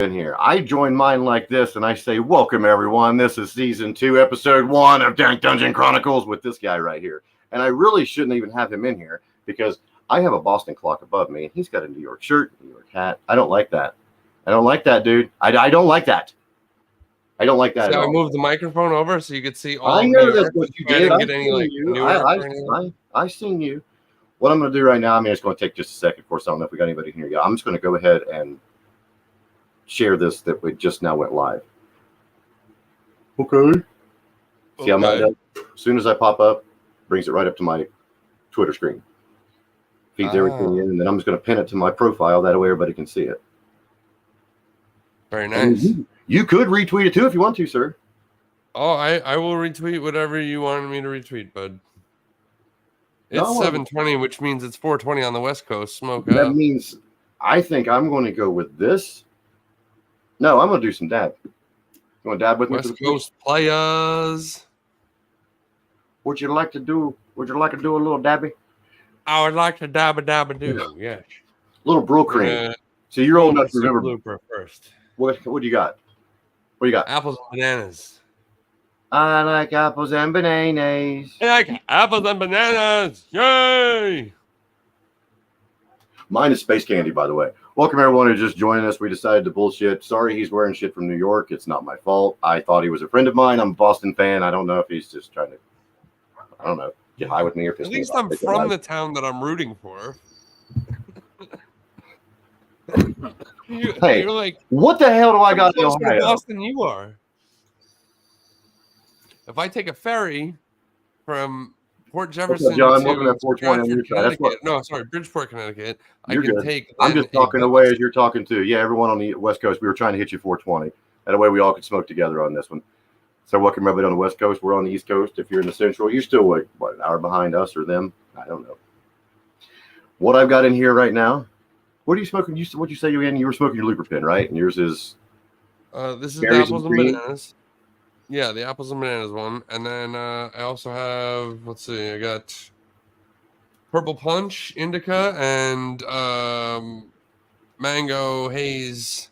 in here. I join mine like this and I say, welcome everyone. This is season 2, episode 1 of Dank Dungeon Chronicles with this guy right here. And I really shouldn't even have him in here because I have a Boston clock above me and he's got a New York shirt, New York hat. I don't like that. I don't like that, dude. I don't like that. I don't like that. So I moved the microphone over so you could see all. I know that's what you did. I seen you. What I'm going to do right now, I mean, it's going to take just a second. Of course, I don't know if we got anybody here yet. I'm just going to go ahead and share this that we just now went live. Okay. See how mine does? As soon as I pop up, brings it right up to my Twitter screen. Feeds everything in, and then I'm just going to pin it to my profile. That way everybody can see it. Very nice. You could retweet it too if you want to, sir. Oh, I will retweet whatever you wanted me to retweet, bud. It's 7:20, which means it's 4:20 on the West Coast. Smoke that up. Means I think I'm going to go with this. No, I'm going to do some dab. You want to dab with West me? West Coast players. Would you like to do a little dabby? I would like to dabba-dabba-do, yes. Little Brill cream. So you're old enough to remember. Looper first. What do you got? What do you got? Apples and bananas. I like apples and bananas. I like apples and bananas. Yay! Mine is space candy, by the way. Welcome everyone who just joined us. We decided to bullshit. Sorry he's wearing shit from New York. It's not my fault. I thought he was a friend of mine. I'm a Boston fan. I don't know if he's just trying to, I don't know, get high with me or piss At me least off. I'm from the town that I'm rooting for. Hey, you're like, what the hell do I got in Ohio? Boston you are. If I take a ferry from Port Jefferson John, to Stratford, Connecticut, no, sorry, Bridgeport, Connecticut, you're I can good. take. I'm just talking away as you're talking too. Yeah, everyone on the West Coast, we were trying to hit you 420. That way we all could smoke together on this one. So welcome everybody on the West Coast. We're on the East Coast. If you're in the Central, you're still what, an hour behind us or them? I don't know. What I've got in here right now. What are you smoking? What'd you say you were smoking your Looper pen, right? And yours is this is the apples and bananas. Yeah, the apples and bananas one. And then I also have, let's see, I got Purple Punch, Indica, and Mango Haze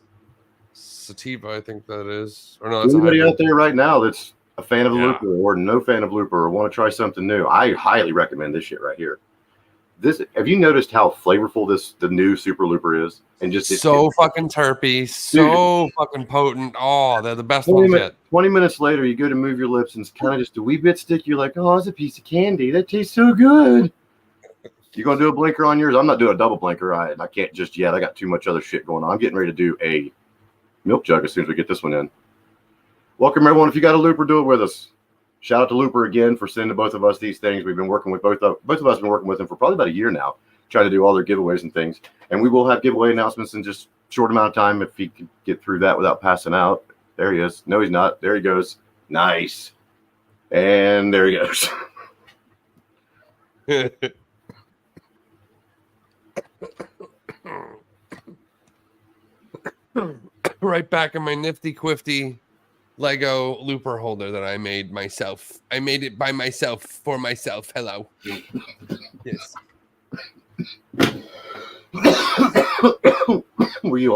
Sativa, I think that is. Or no, that's anybody out there right now that's a fan of Looper or no fan of Looper or want to try something new, I highly recommend this shit right here. This, have you noticed how flavorful the new Super Looper is? And just so fucking terpy, so fucking potent. Oh, they're the best ones yet. 20 minutes later, you go to move your lips and it's kind of just a wee bit sticky. You're like, oh, it's a piece of candy. That tastes so good. You gonna do a blinker on yours? I'm not doing a double blinker. I can't just yet. I got too much other shit going on. I'm getting ready to do a milk jug as soon as we get this one in. Welcome everyone. If you got a Looper, do it with us. Shout out to Looper again for sending both of us these things. We've been working with both of us have been working with them for probably about a year now, trying to do all their giveaways and things. And we will have giveaway announcements in just a short amount of time if he can get through that without passing out. There he is. No, he's not. There he goes. Nice. And there he goes. Right back in my nifty quifty Lego Looper holder that I made myself. I made it by myself for myself. Hello. Yes. Were you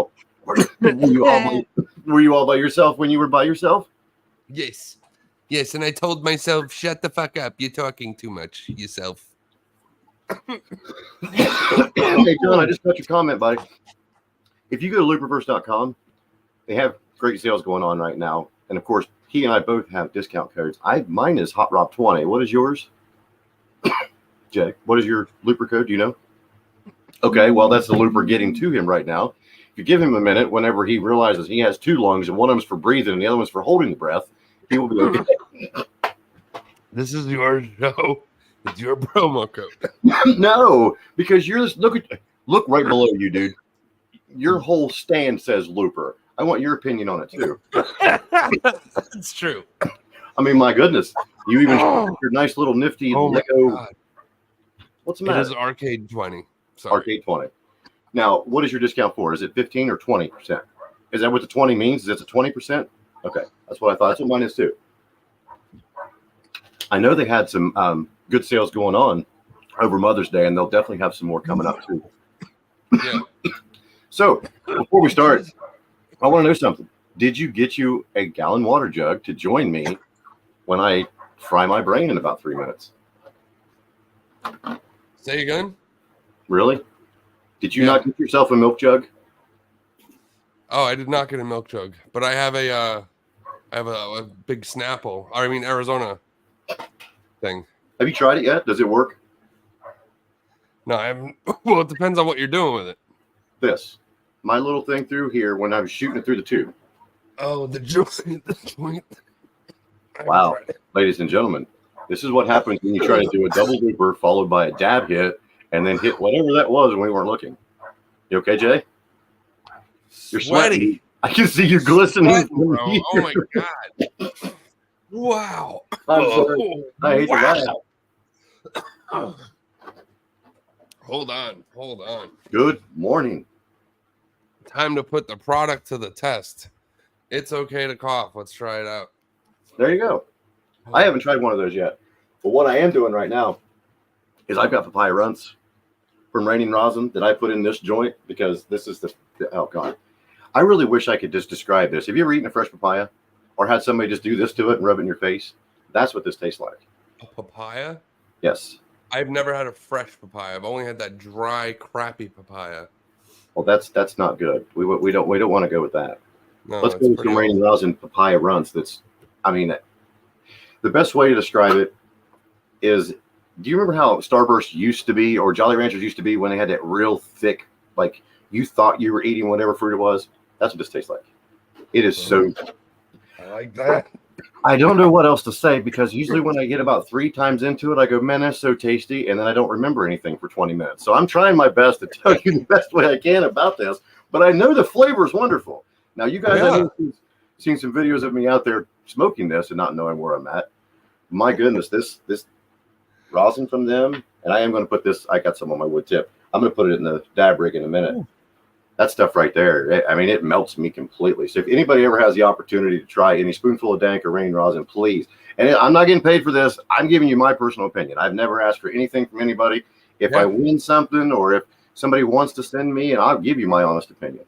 all by yourself when you were by yourself? Yes. Yes, and I told myself, shut the fuck up. You're talking too much yourself. Hey, John, I just got your comment, buddy. If you go to looperverse.com, they have great sales going on right now. And of course, he and I both have discount codes. Mine is Hot Rob 20. What is yours? Jay, what is your Looper code? Do you know? Okay, well, that's the Looper getting to him right now. If you give him a minute, whenever he realizes he has two lungs and one of them's for breathing and the other one's for holding the breath, he will be okay. This is your show. It's your promo code. No, because you're just look right below you, dude. Your whole stand says Looper. I want your opinion on it too. It's true. I mean, my goodness, you even your nice little nifty Lego. What's the matter? It is Arcade 20. Sorry. Arcade 20. Now, what is your discount for? Is it 15 or 20%? Is that what the 20 means? Is it a 20%? Okay, that's what I thought. That's what mine is too. I know they had some good sales going on over Mother's Day, and they'll definitely have some more coming up too. Yeah. So before we start, I want to know something. Did you get you a gallon water jug to join me when I fry my brain in about 3 minutes? Say again? Really? Did you not get yourself a milk jug? Oh, I did not get a milk jug, but I have a big Snapple. I mean Arizona thing. Have you tried it yet? Does it work? No, I haven't. Well, it depends on what you're doing with it. This, my little thing through here when I was shooting it through the tube. Oh, the joint. The joint. Wow, ladies and gentlemen, this is what happens when you try to do a double duper followed by a dab hit and then hit whatever that was when we weren't looking. You okay, Jay? You're sweaty. I can see you glistening. Bro. Oh my god! Wow. I'm sorry. I hate wow. Hold on. Good morning. Time to put the product to the test. It's okay to cough. Let's try it out. There you go. I haven't tried one of those yet. But what I am doing right now is I've got papaya runts from Raining Rosin that I put in this joint because this is oh God. I really wish I could just describe this. Have you ever eaten a fresh papaya or had somebody just do this to it and rub it in your face? That's what this tastes like. A papaya? Yes. I've never had a fresh papaya. I've only had that dry, crappy papaya. Well, that's not good. We don't want to go with that. No, let's go with some Raining Rosin papaya runts. The best way to describe it is, do you remember how Starburst used to be or Jolly Ranchers used to be when they had that real thick, like you thought you were eating whatever fruit it was? That's what this tastes like. It is so. I like that. I don't know what else to say because usually when I get about 3 times into it, I go, man, that's so tasty. And then I don't remember anything for 20 minutes. So I'm trying my best to tell you the best way I can about this. But I know the flavor is wonderful. Now, you guys have seen some videos of me out there smoking this and not knowing where I'm at. My goodness, this rosin from them. And I am going to put this. I got some on my wood tip. I'm going to put it in the dab rig in a minute. Ooh. That stuff right there, it melts me completely. So if anybody ever has the opportunity to try any Spoonful of Dank or Raining Rosin, please. And I'm not getting paid for this. I'm giving you my personal opinion. I've never asked for anything from anybody. If I win something or if somebody wants to send me, and I'll give you my honest opinion.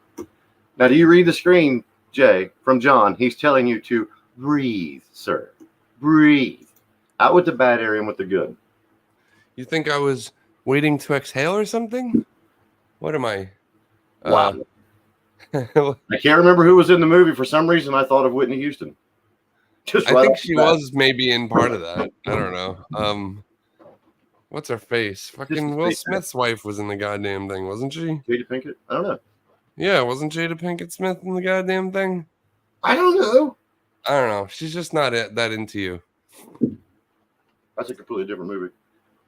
Now, do you read the screen, Jay, from John? He's telling you to breathe, sir. Breathe. Out with the bad air and with the good. You think I was waiting to exhale or something? What am I? Wow. I can't remember who was in the movie. For some reason, I thought of Whitney Houston. I think she was maybe in part of that. I don't know. What's her face? Fucking Will Smith's wife was in the goddamn thing, wasn't she? Jada Pinkett? I don't know. Yeah, wasn't Jada Pinkett Smith in the goddamn thing? I don't know. I don't know. She's just not that into you. That's a completely different movie.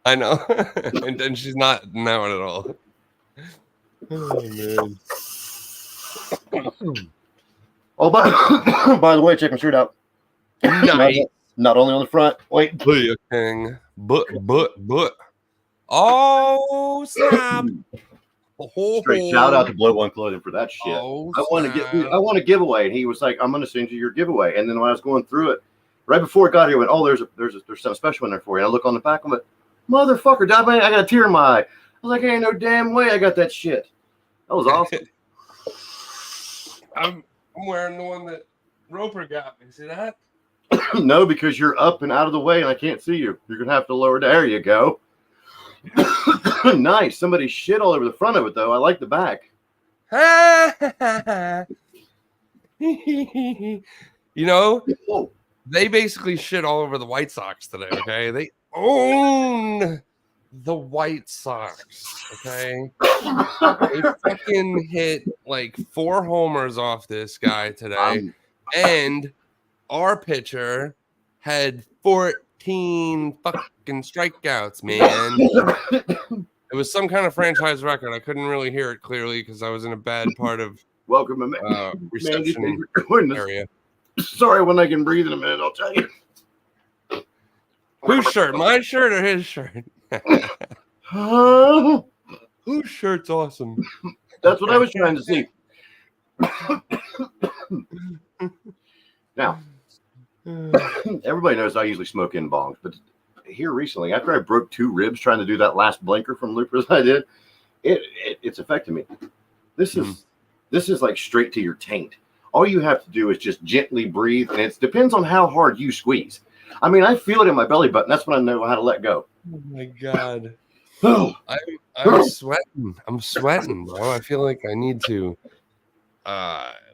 I know. and she's not now at all. Oh man. Oh, by the way, check my shirt out. Nice. Not only on the front. Wait. King. But. Oh snap! Straight shout out to Blow One Clothing for that shit. Oh, I want a giveaway, and he was like, "I'm going to send you your giveaway." And then when I was going through it, right before it got here, I went, "Oh, there's something special in there for you." And I look on the back, I'm like, "Motherfucker, I got a tear in my eye." I was like, "Ain't no damn way I got that shit." That was awesome. I'm wearing the one that Roper got me. See that? No, because you're up and out of the way, and I can't see you. You're gonna have to lower. There you go. Nice. Somebody shit all over the front of it, though. I like the back. You know, they basically shit all over the White Sox today. Okay, they own the White Sox. Okay, they fucking hit like 4 homers off this guy today, and our pitcher had 14 fucking strikeouts, man. It was some kind of franchise record. I couldn't really hear it clearly because I was in a bad part of reception area. Sorry, when I can breathe in a minute, I'll tell you. Whose shirt? My shirt or his shirt? Whose shirt's awesome? That's what I was trying to see. Now, everybody knows I usually smoke in bongs, but here recently, after I broke 2 ribs trying to do that last blinker from Loopers I did, it's affected me. This is like straight to your taint. all you have to do is just gently breathe, and it depends on how hard you squeeze. I mean, I feel it in my belly button. That's when I know how to let go. Oh my God. Oh, I'm sweating. I'm sweating, bro. I feel like I need to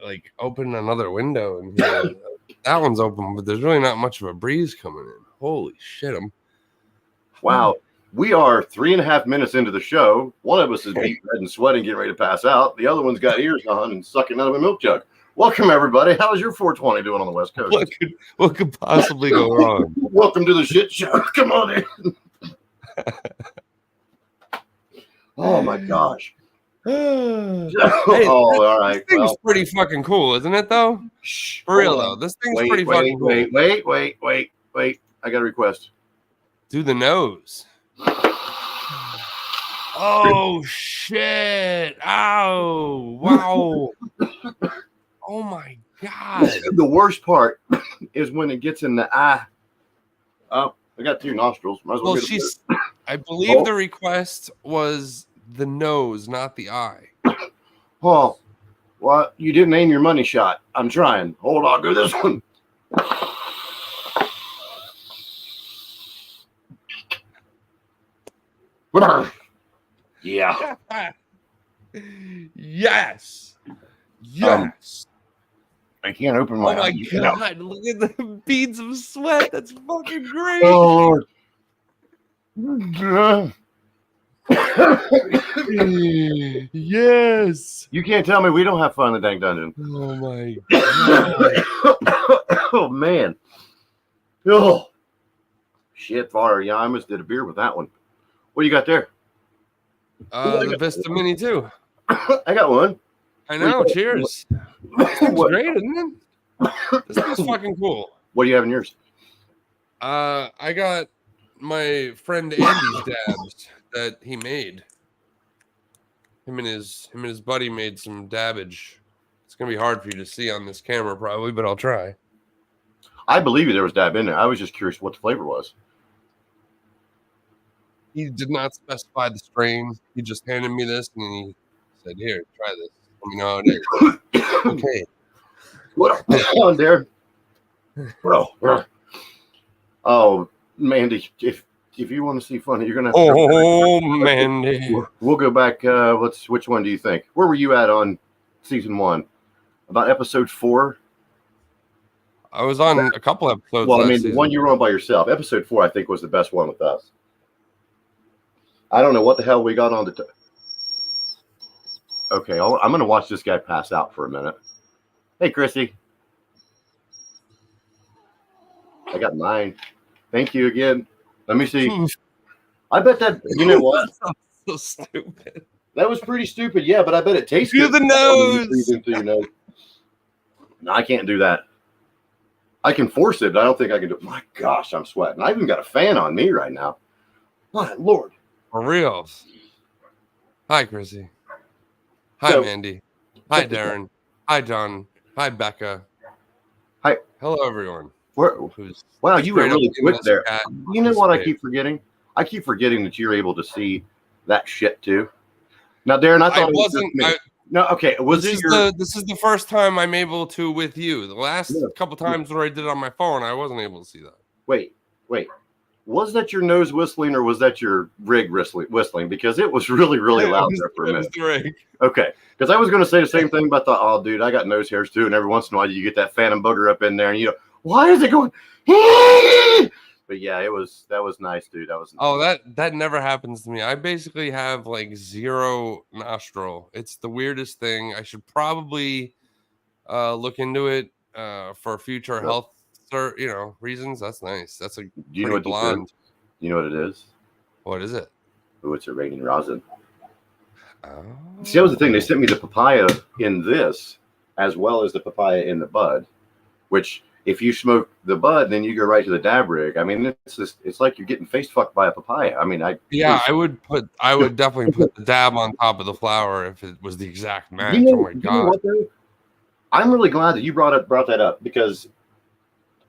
like open another window in here. That one's open, but there's really not much of a breeze coming in. Holy shit. wow. We are 3.5 minutes into the show. One of us is beat red and sweating, getting ready to pass out. The other one's got ears on and sucking out of a milk jug. Welcome, everybody. How's your 420 doing on the West Coast? What could possibly go wrong? Welcome to the shit show. Come on in. Oh, my gosh. All right. This thing's pretty fucking cool, isn't it, though? For real, though. This thing's pretty fucking cool. Wait. I got a request. Do the nose. Oh, shit. Ow. Wow. Oh, my God. The worst part is when it gets in the eye. Oh, I got 2 nostrils. Might as well I believe the request was the nose, not the eye. Oh, well, you didn't aim your money shot. I'm trying. Hold on, go this one. Yeah. Yes. I can't open my eyes. Oh my God. Look at the beads of sweat. That's fucking great. Oh, Lord. Yes. You can't tell me we don't have fun in the dang dungeon. Oh my God. Oh, man. Oh, shit, fire. Yeah, I almost did a beer with that one. What do you got there? The Vista Mini too. I got one. I know. Cheers. This thing's great, isn't it? This thing's fucking cool. What do you have in yours? I got my friend Andy's dabs that he made. Him and his buddy made some dabbage. It's gonna be hard for you to see on this camera probably, but I'll try. I believe you there was dab in there. I was just curious what the flavor was. He did not specify the strain. He just handed me this and he said, "Here, try this. Let me know how it is." Okay. What on there? Oh, Mandy, if you want to see funny, you're gonna have to go back. Mandy. We'll go back. Which one do you think? Where were you at on season 1? About episode 4? I was on a couple episodes. Well, I mean, the one you were on by yourself. Episode 4, I think, was the best one with us. I don't know what the hell we got on the. Okay, I'm going to watch this guy pass out for a minute. Hey, Chrissy. I got 9. Thank you again. Let me see. I bet that, you know what? So stupid. That was pretty stupid, yeah, but I bet it tastes good. Through the nose. Into your nose. No, I can't do that. I can force it, but I don't think I can do it. My gosh, I'm sweating. I even got a fan on me right now. My Lord. For real. Hi, Chrissy. Hi, Mandy. Hi, Darren. Hi, John. Hi, Becca. Hi. Hello, everyone. Wow, you were really quick there. You know what I keep forgetting? I keep forgetting that you're able to see that shit too. Now, Darren, I thought it wasn't me. No, okay. This is the first time I'm able to with you. The last couple times where I did it on my phone, I wasn't able to see that. Wait. Was that your nose whistling or was that your rig whistling? Because it was really, really loud there for a minute. The rig. Okay. Because I was going to say the same thing, but I thought, oh, dude, I got nose hairs too. And every once in a while, you get that phantom booger up in there and why is it going? But yeah, that was nice, dude. That was nice. Oh, that never happens to me. I basically have like 0 nostril. It's the weirdest thing. I should probably look into it for future health reasons. That's nice. That's a blonde. You know what it is? What is it? Oh, it's a raining rosin. Oh. See, that was the thing. They sent me the papaya in this as well as the papaya in the bud, which if you smoke the bud, then you go right to the dab rig. I mean, it's like you're getting face fucked by a papaya. I mean, I would definitely put the dab on top of the flower if it was the exact match. Oh my God. I'm really glad that you brought that up because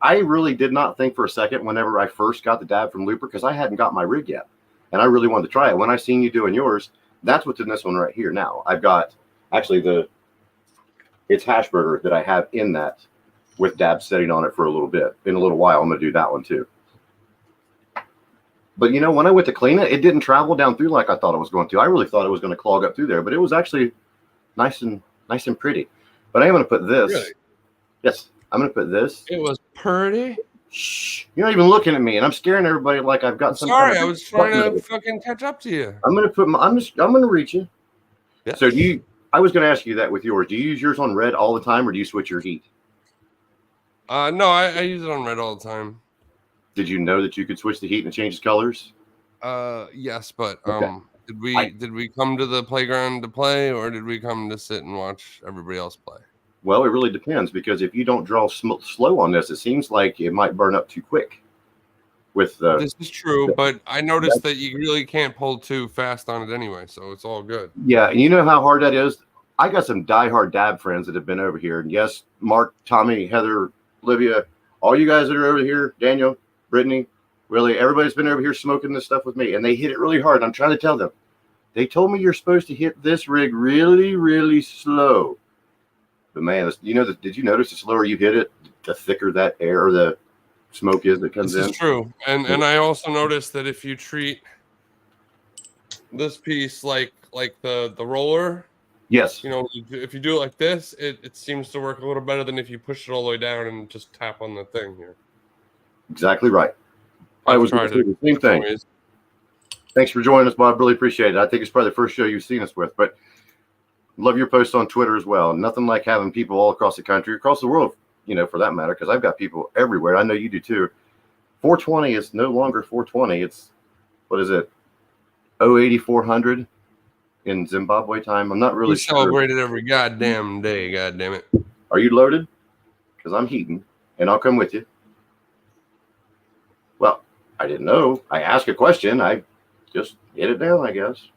I really did not think for a second whenever I first got the dab from Looper, because I hadn't got my rig yet and I really wanted to try it. When I seen you doing yours, that's what's in this one right here. Now I've got actually It's hash burger that I have in that with Dab sitting on it for a little bit. In a little while, I'm going to do that one too. But you know, when I went to clean it, it didn't travel down through like I thought it was going to. I really thought it was going to clog up through there, but it was actually nice and pretty. But I am going to put this. Really? Yes, I'm going to put this. It was pretty. Shh! You're not even looking at me, and I'm scaring everybody like I've got some. Sorry, I was trying to fucking catch up to you. I'm going to put. I'm going to reach you. Yeah. So do you? I was going to ask you that with yours. Do you use yours on red all the time, or do you switch your heat? No, I use it on red all the time. Did you know that you could switch the heat and it changes colors? Yes, but Okay. did we come to the playground to play, or did we come to sit and watch everybody else play? Well, it really depends, because if you don't draw slow on this, it seems like it might burn up too quick. With this is true, but I noticed that you really can't pull too fast on it anyway, so it's all good. Yeah, and you know how hard that is? I got some diehard Dab friends that have been over here. And yes, Mark, Tommy, Heather, Olivia, all you guys that are over here, Daniel, Brittany, really, everybody's been over here smoking this stuff with me, and they hit it really hard. I'm trying to tell them. They told me you're supposed to hit this rig really, really slow. But man, did you notice the slower you hit it, the thicker that air or the smoke is that comes in? This is true. And I also noticed that if you treat this piece like the roller, yes, you know, if you do it like this, it seems to work a little better than if you push it all the way down and just tap on the thing here. Exactly right. I was going to do the same thing. Ways. Thanks for joining us, Bob. Really appreciate it. I think it's probably the first show you've seen us with, but love your posts on Twitter as well. Nothing like having people all across the country, across the world, you know, for that matter, because I've got people everywhere. I know you do too. 420 is no longer 420. It's, what is it, 08400 in Zimbabwe time? I'm not really we sure. Celebrate it every goddamn day, goddamn it. Are you loaded? Because I'm heating, and I'll come with you. Well, I didn't know. I asked a question. I just hit it down, I guess.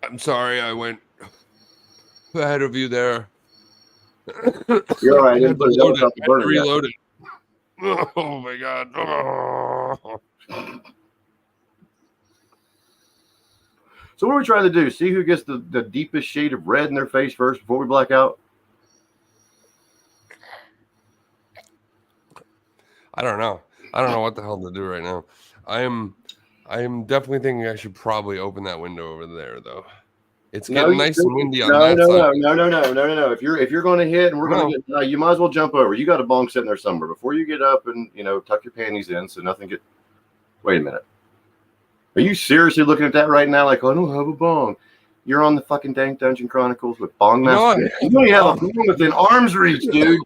I'm sorry, I went ahead of you there. You're all right. I had to reload it. Oh my god. Oh. So what are we trying to do? See who gets the deepest shade of red in their face first before we black out? I don't know. I don't know what the hell to do right now. I am definitely thinking I should probably open that window over there, though. It's getting nice and windy on that side. No. If you're going to hit and we're going to get, you might as well jump over. You got a bong sitting there somewhere before you get up and tuck your panties in so nothing get. Wait a minute. Are you seriously looking at that right now? Like, I don't have a bong. You're on the fucking Dank Dungeon Chronicles with Bong Master. You don't even have a bong within arm's reach, dude.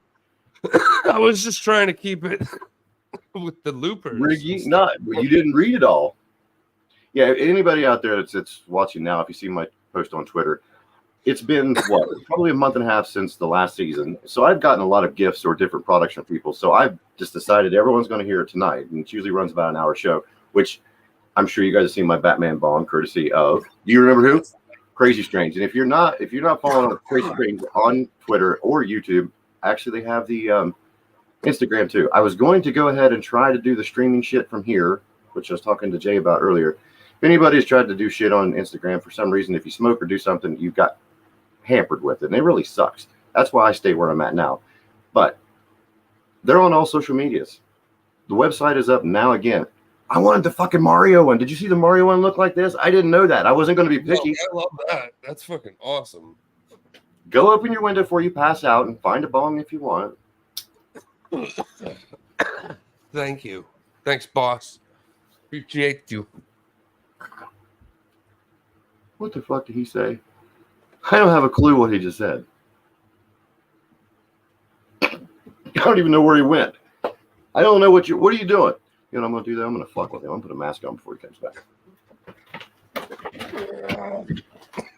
I was just trying to keep it with the loopers. You didn't read it all. Yeah, anybody out there that's watching now, if you see my post on Twitter, it's been probably a month and a half since the last season. So I've gotten a lot of gifts or different products from people. So I've just decided everyone's going to hear it tonight, and it usually runs about an hour show, which I'm sure you guys have seen my Batman bong, courtesy of. Do you remember who? Crazy Strange. And if you're not following Crazy Strange on Twitter or YouTube, actually they have the Instagram too. I was going to go ahead and try to do the streaming shit from here, which I was talking to Jay about earlier. If anybody's tried to do shit on Instagram for some reason, if you smoke or do something, you've got hampered with it, and it really sucks. That's why I stay where I'm at now. But they're on all social medias. The website is up now again. I wanted the fucking Mario one. Did you see the Mario one look like this? I didn't know that. I wasn't going to be picky. I love that. That's fucking awesome. Go open your window before you pass out and find a bong if you want. Thank you. Thanks, boss. Appreciate you. What the fuck did he say? I don't have a clue what he just said. I don't even know where he went. I don't know what are you doing? You know what I'm going to do? I'm going to fuck with him. I'm going to put a mask on before he comes back.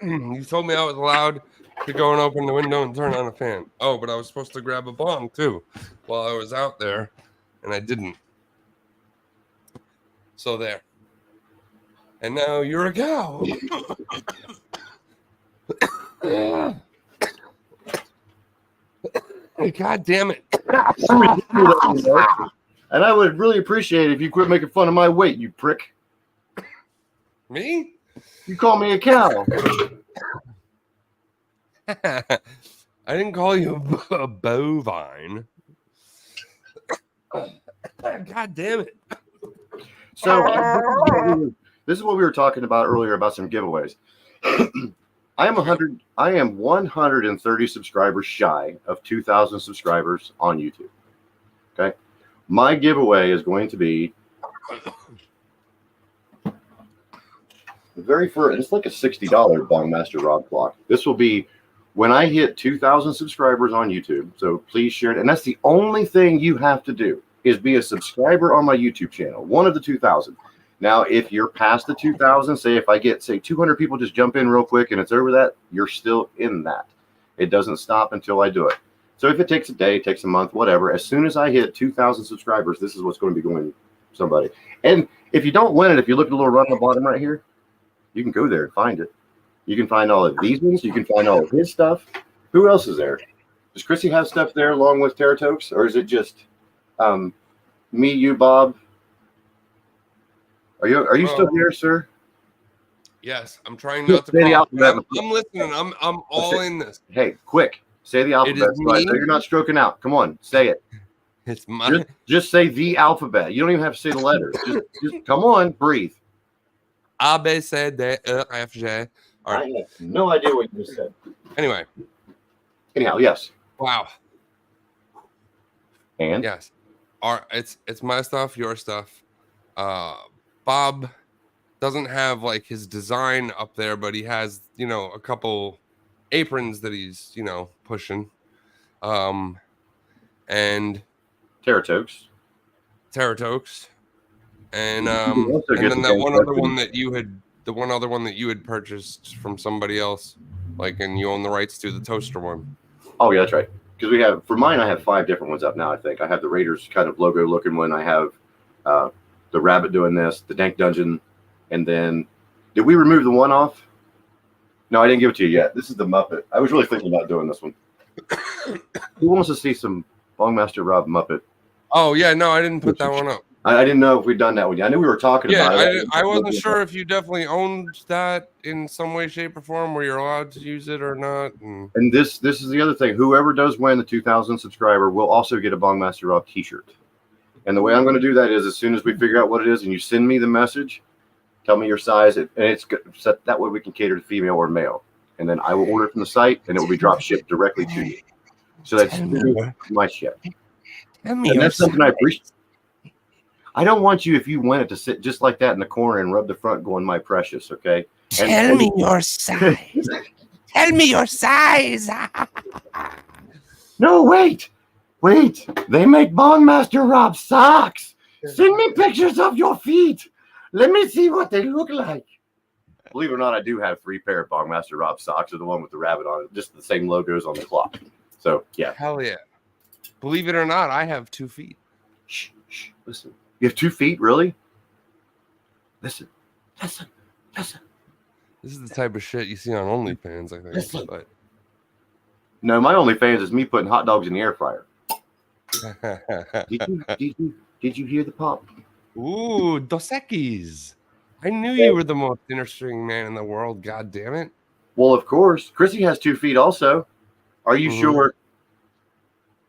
You told me I was allowed to go and open the window and turn on a fan. Oh, but I was supposed to grab a bong too while I was out there, and I didn't. So there. And now you're a cow. God damn it. And I would really appreciate it if you quit making fun of my weight, you prick. Me? You call me a cow. I didn't call you a bovine. God damn it. So this is what we were talking about earlier about some giveaways. I am 130 subscribers shy of 2,000 subscribers on YouTube. Okay. My giveaway is going to be the very first. It's like a $60 Bongmaster Rob clock. This will be when I hit 2,000 subscribers on YouTube. So please share it. And that's the only thing you have to do is be a subscriber on my YouTube channel. One of the 2,000. Now, if you're past the 2,000, say if I get, say, 200 people just jump in real quick and it's over that, you're still in that. It doesn't stop until I do it. So if it takes a day, takes a month, whatever, as soon as I hit 2,000 subscribers, this is what's going to be going to somebody. And if you don't win it, if you look at the little run on the bottom right here, you can go there and find it. You can find all of these ones. You can find all of his stuff. Who else is there? Does Chrissy have stuff there along with Teratokes? Or is it just me, you, Bob? Are you still here, sir? Yes, I'm trying not to cough. I'm listening. I'm all in this. Hey, quick. Say the alphabet. So you're not stroking out. Come on, say it. It's my. Just say the alphabet. You don't even have to say the letters. Just come on, breathe. A, B, C, D, E, F, G. All right. I have no idea what you just said. Anyway. Anyhow, yes. Wow. And yes. All right. It's my stuff, your stuff. Bob doesn't have like his design up there, but he has, a couple aprons that he's, pushing. And Teratokes. And then that one other one that you had purchased from somebody else, like, and you own the rights to the toaster one. Oh yeah, that's right. Because for mine, I have 5 different ones up now. I think I have the Raiders kind of logo looking one. I have the rabbit doing this, the Dank Dungeon, and then did we remove the one off? No, I didn't give it to you yet. This is the Muppet. I was really thinking about doing this one. Who wants to see some Bongmaster Rob Muppet? Oh yeah, no, I didn't put that one up. I didn't know if we'd done that one yet. I knew we were talking about it. I wasn't sure if you definitely owned that in some way, shape, or form, where you're allowed to use it or not. And this is the other thing. Whoever does win the 2,000 subscriber will also get a Bongmaster Rob T-shirt. And the way I'm going to do that is as soon as we figure out what it is and you send me the message, tell me your size, and it's set that way we can cater to female or male. And then I will order it from the site, and it will be drop shipped directly to you. So that's my ship. And that's something I appreciate. I don't want you, if you win it, to sit just like that in the corner and rub the front going, my precious, okay? Tell me your size. Tell me your size. No, wait. They make Bongmaster Rob socks. Send me pictures of your feet. Let me see what they look like. Believe it or not, I do have 3 pair of Bongmaster Rob socks, or the one with the rabbit on it, just the same logos on the clock. So, yeah. Hell yeah. Believe it or not, I have 2 feet. Shh, listen. You have 2 feet, really? Listen. This is the type of shit you see on OnlyFans, I think. Listen. But... No, my OnlyFans is me putting hot dogs in the air fryer. Did you hear the pop? Ooh, Dos Equis. I knew you were the most interesting man in the world. God damn it. Well, of course. Chrissy has 2 feet also. Are you sure?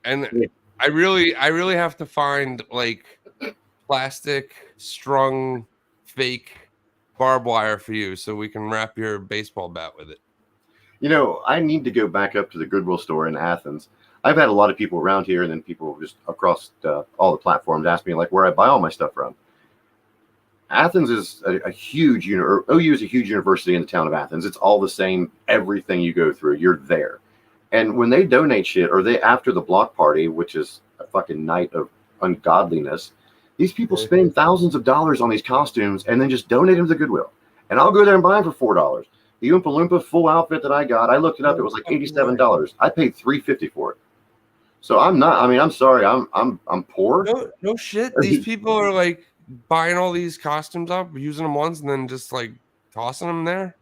And I really have to find like plastic strung fake barbed wire for you so we can wrap your baseball bat with it. I need to go back up to the Goodwill store in Athens. I've had a lot of people around here, and then people just across all the platforms ask me like where I buy all my stuff from. Athens is a huge OU is a huge university in the town of Athens. It's all the same. Everything you go through, you're there. And when they donate shit, or they after the block party, which is a fucking night of ungodliness, these people spend thousands of dollars on these costumes and then just donate them to the Goodwill. And I'll go there and buy them for $4. The Oompa Loompa full outfit that I got, I looked it up. It was like $87. I paid $3.50 for it. So I'm sorry. I'm poor. No shit. These people are like buying all these costumes up, using them once, and then just like tossing them there.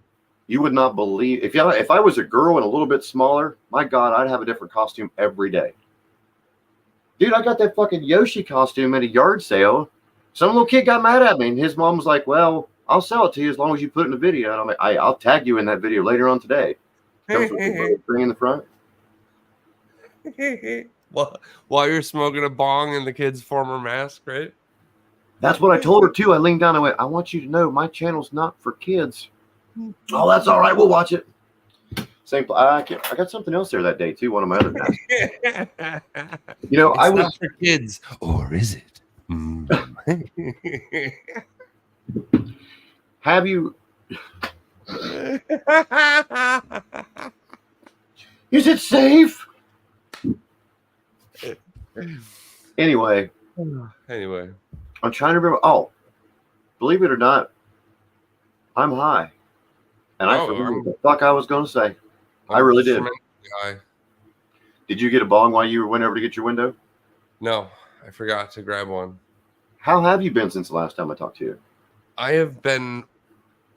You would not believe if I was a girl and a little bit smaller, my God, I'd have a different costume every day. Dude, I got that fucking Yoshi costume at a yard sale. Some little kid got mad at me, and his mom was like, well, I'll sell it to you as long as you put it in the video. And I'm like, I'll tag you in that video later on today. Comes with the thing in the front. While you're smoking a bong in the kid's former mask, right? That's what I told her too. I leaned down and went, I want you to know my channel's not for kids. Oh, that's all right. We'll watch it. Same. I got something else there that day too. One of my other guys. You know, it's not for kids, or is it? Have you? Is it safe? Anyway, I'm trying to remember. Oh, believe it or not, I'm high, and I forgot what the fuck I was going to say. I really did. Did you get a bong while you went over to get your window? No, I forgot to grab one. How have you been since the last time I talked to you? I have been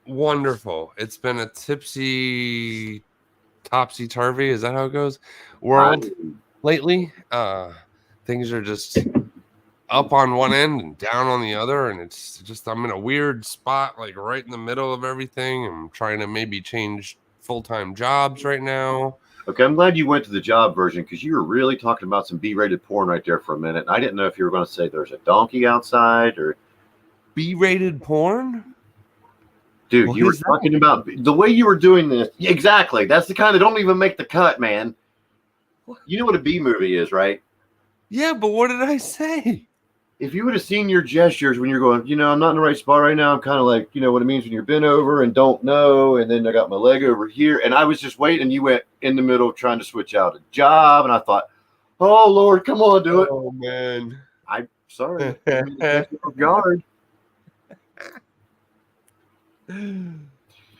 wonderful. It's been a tipsy, topsy-turvy, is that how it goes? World lately. Things are just up on one end and down on the other, and it's just I'm in a weird spot, like right in the middle of everything. I'm trying to maybe change full-time jobs right now. Okay, I'm glad you went to the job version because you were really talking about some B-rated porn right there for a minute. And I didn't know if you were going to say there's a donkey outside or B-rated porn. Dude, what you were talking about the way you were doing this. Exactly. That's the kind that don't even make the cut, man. You know what a B movie is, right? Yeah, but what did I say? If you would have seen your gestures when you're going, you know, I'm not in the right spot right now. I'm kind of like, you know what it means when you're bent over and don't know. And then I got my leg over here. And I was just waiting. And you went in the middle trying to switch out a job. And I thought, oh, Lord, come on, do it. Oh, man. I'm sorry. Guard.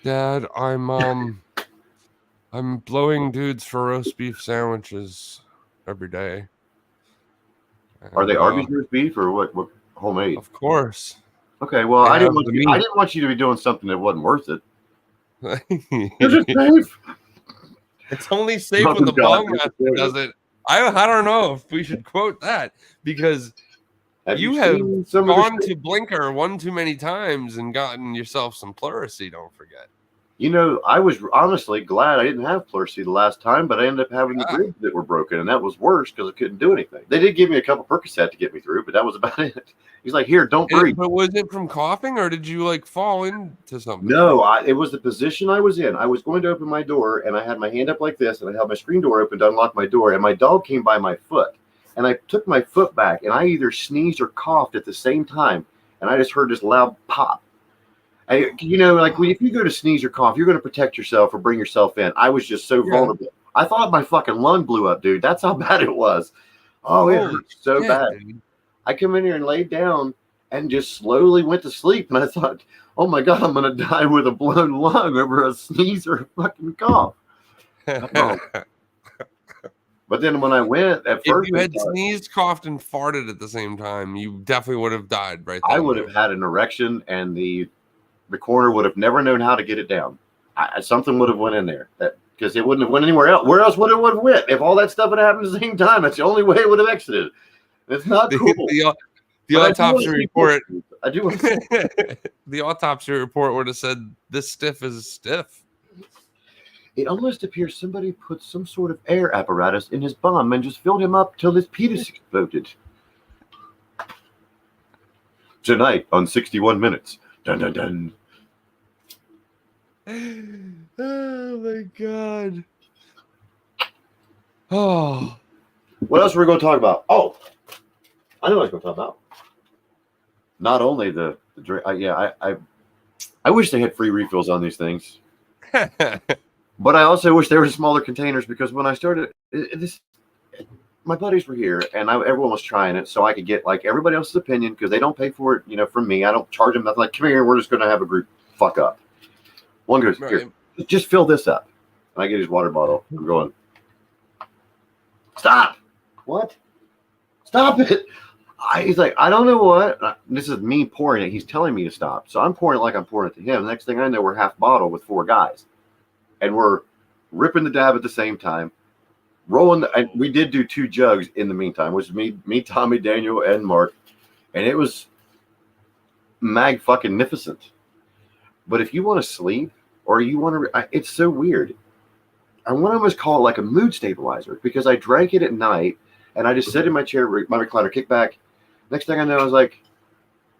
Dad, I'm blowing dudes for roast beef sandwiches every day. And, are they Arby's roast beef or what homemade? Of course. Okay, well, I didn't want you to be doing something that wasn't worth it. Is it safe? It's only safe when the bong master does it. I don't know if we should quote that because you have gone to Blinker one too many times and gotten yourself some pleurisy, don't forget. You know, I was honestly glad I didn't have pleurisy the last time, but I ended up having the ribs that were broken, and that was worse because I couldn't do anything. They did give me a couple Percocet to get me through, but that was about it. He's like, here, don't breathe. But was it from coughing, or did you, like, fall into something? No, it was the position I was in. I was going to open my door, and I had my hand up like this, and I held my screen door open to unlock my door, and my dog came by my foot. And I took my foot back, and I either sneezed or coughed at the same time, and I just heard this loud pop. You know, like if you go to sneeze or cough, you're going to protect yourself or bring yourself in. I was just so vulnerable. I thought my fucking lung blew up, dude. That's how bad it was. Oh, it hurt so bad. Dude. I come in here and laid down and just slowly went to sleep, and I thought, oh my God, I'm going to die with a blown lung over a sneeze or a fucking cough. But then when I went at first, if you had sneezed, coughed, and farted at the same time, you definitely would have died right there. I would have had an erection, and the recorder would have never known how to get it down. Something would have went in there because it wouldn't have went anywhere else. Where else would it have went? If all that stuff had happened at the same time, that's the only way it would have exited. It's not cool. The autopsy report. I do. The autopsy report would have said this stiff is stiff. It almost appears somebody put some sort of air apparatus in his bum and just filled him up till his penis exploded. Tonight on 61 Minutes. Dun, dun, dun. Oh my God. Oh. What else were we going to talk about? Oh, I know what I was going to talk about. Not only the drink. I wish they had free refills on these things. But I also wish there were smaller containers because when I started my buddies were here and everyone was trying it so I could get like everybody else's opinion because they don't pay for it, you know, from me. I don't charge them nothing. Like, come here, we're just going to have a group fuck up. One goes, here, just fill this up. And I get his water bottle. I'm going, stop. What? Stop it. He's like, I don't know what. This is me pouring it. He's telling me to stop. So I'm pouring it like I'm pouring it to him. Next thing I know, we're half bottle with 4 guys. And we're ripping the dab at the same time, rolling. And we did do 2 jugs in the meantime, which is me, Tommy, Daniel, and Mark. And it was mag-fucking-nificent. But if you want to sleep or you want to, it's so weird. I want to almost call it like a mood stabilizer because I drank it at night and I just sit in my chair, my recliner, kick back. Next thing I know, I was like,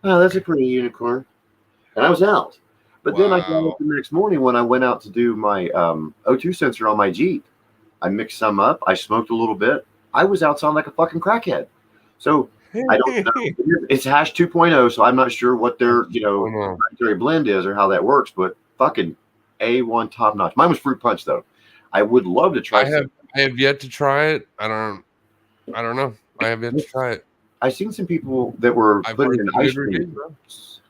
oh, that's a pretty unicorn. And I was out. But then I got up the next morning when I went out to do my O2 sensor on my Jeep. I mixed some up. I smoked a little bit. I was outside like a fucking crackhead. So I don't know. It's hash 2.0, so I'm not sure what their, proprietary blend is or how that works, but fucking A1 top notch. Mine was fruit punch though. I would love to try. I have yet to try it. I don't know. I have yet to try it. I've seen some people that were putting in ice cream.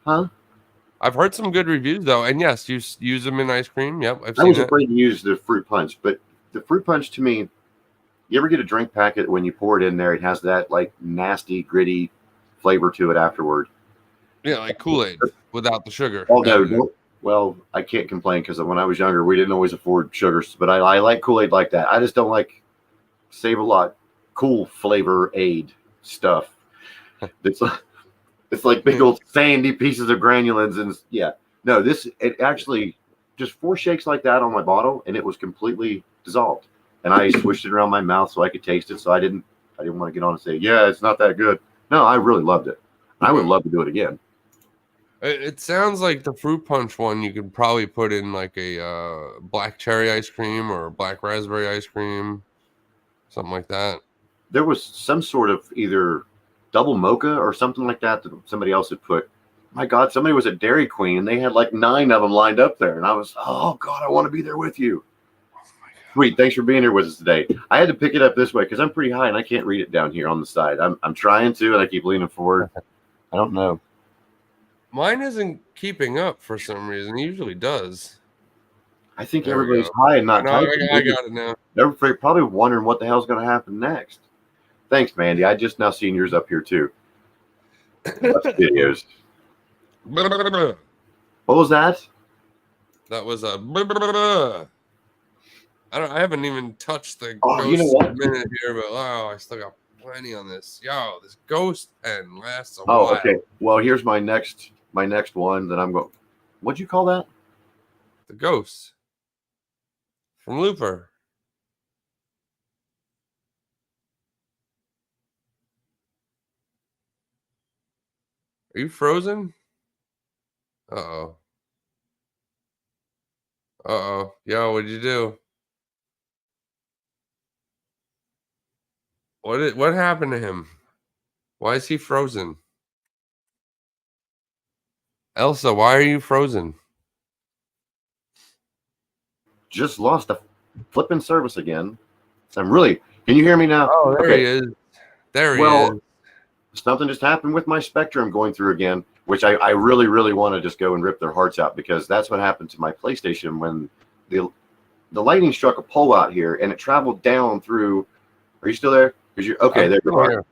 Huh? I've heard some good reviews though, and yes, you use them in ice cream. Yep, I was afraid to use the fruit punch, but the fruit punch to me, you ever get a drink packet when you pour it in there, it has that like nasty, gritty flavor to it afterward. Yeah, like Kool-Aid without the sugar. Oh no, well, I can't complain because when I was younger, we didn't always afford sugars, but I like Kool-Aid like that. I just don't like Save-A-Lot cool flavor aid stuff. It's like big old sandy pieces of granulins, and it actually just 4 shakes like that on my bottle, and it was completely dissolved. And I swished it around my mouth so I could taste it. So I didn't want to get on and say, yeah, it's not that good. No, I really loved it. I would love to do it again. It sounds like the fruit punch one you could probably put in like a black cherry ice cream or black raspberry ice cream, something like that. There was some sort of either double mocha or something like that somebody else had put. My God, somebody was at Dairy Queen and they had like 9 of them lined up there. And I was, oh God, I want to be there with you. Sweet. Thanks for being here with us today. I had to pick it up this way because I'm pretty high and I can't read it down here on the side. I'm trying to, and I keep leaning forward. I don't know. Mine isn't keeping up for some reason. It usually does. I think everybody's high and not typing. I got it now. They're probably wondering what the hell's going to happen next. Thanks, Mandy. I just now seen yours up here too. Videos. What was that? That was a. I haven't even touched the ghost minute here, but I still got plenty on this. Yo, this ghost pen lasts a while. Oh, okay. Well, here's my next one that I'm going. What'd you call that? The ghost from Looper. Are you frozen? Uh-oh. Yo, what'd you do? What happened to him? Why is he frozen? Elsa, why are you frozen? Just lost a flipping service again. So can you hear me now? Oh, there he is. There he is. Something just happened with my Spectrum going through again, which I really, really want to just go and rip their hearts out because that's what happened to my PlayStation when the lightning struck a pole out here and it traveled down through. Are you still there? Because you're okay. There you are.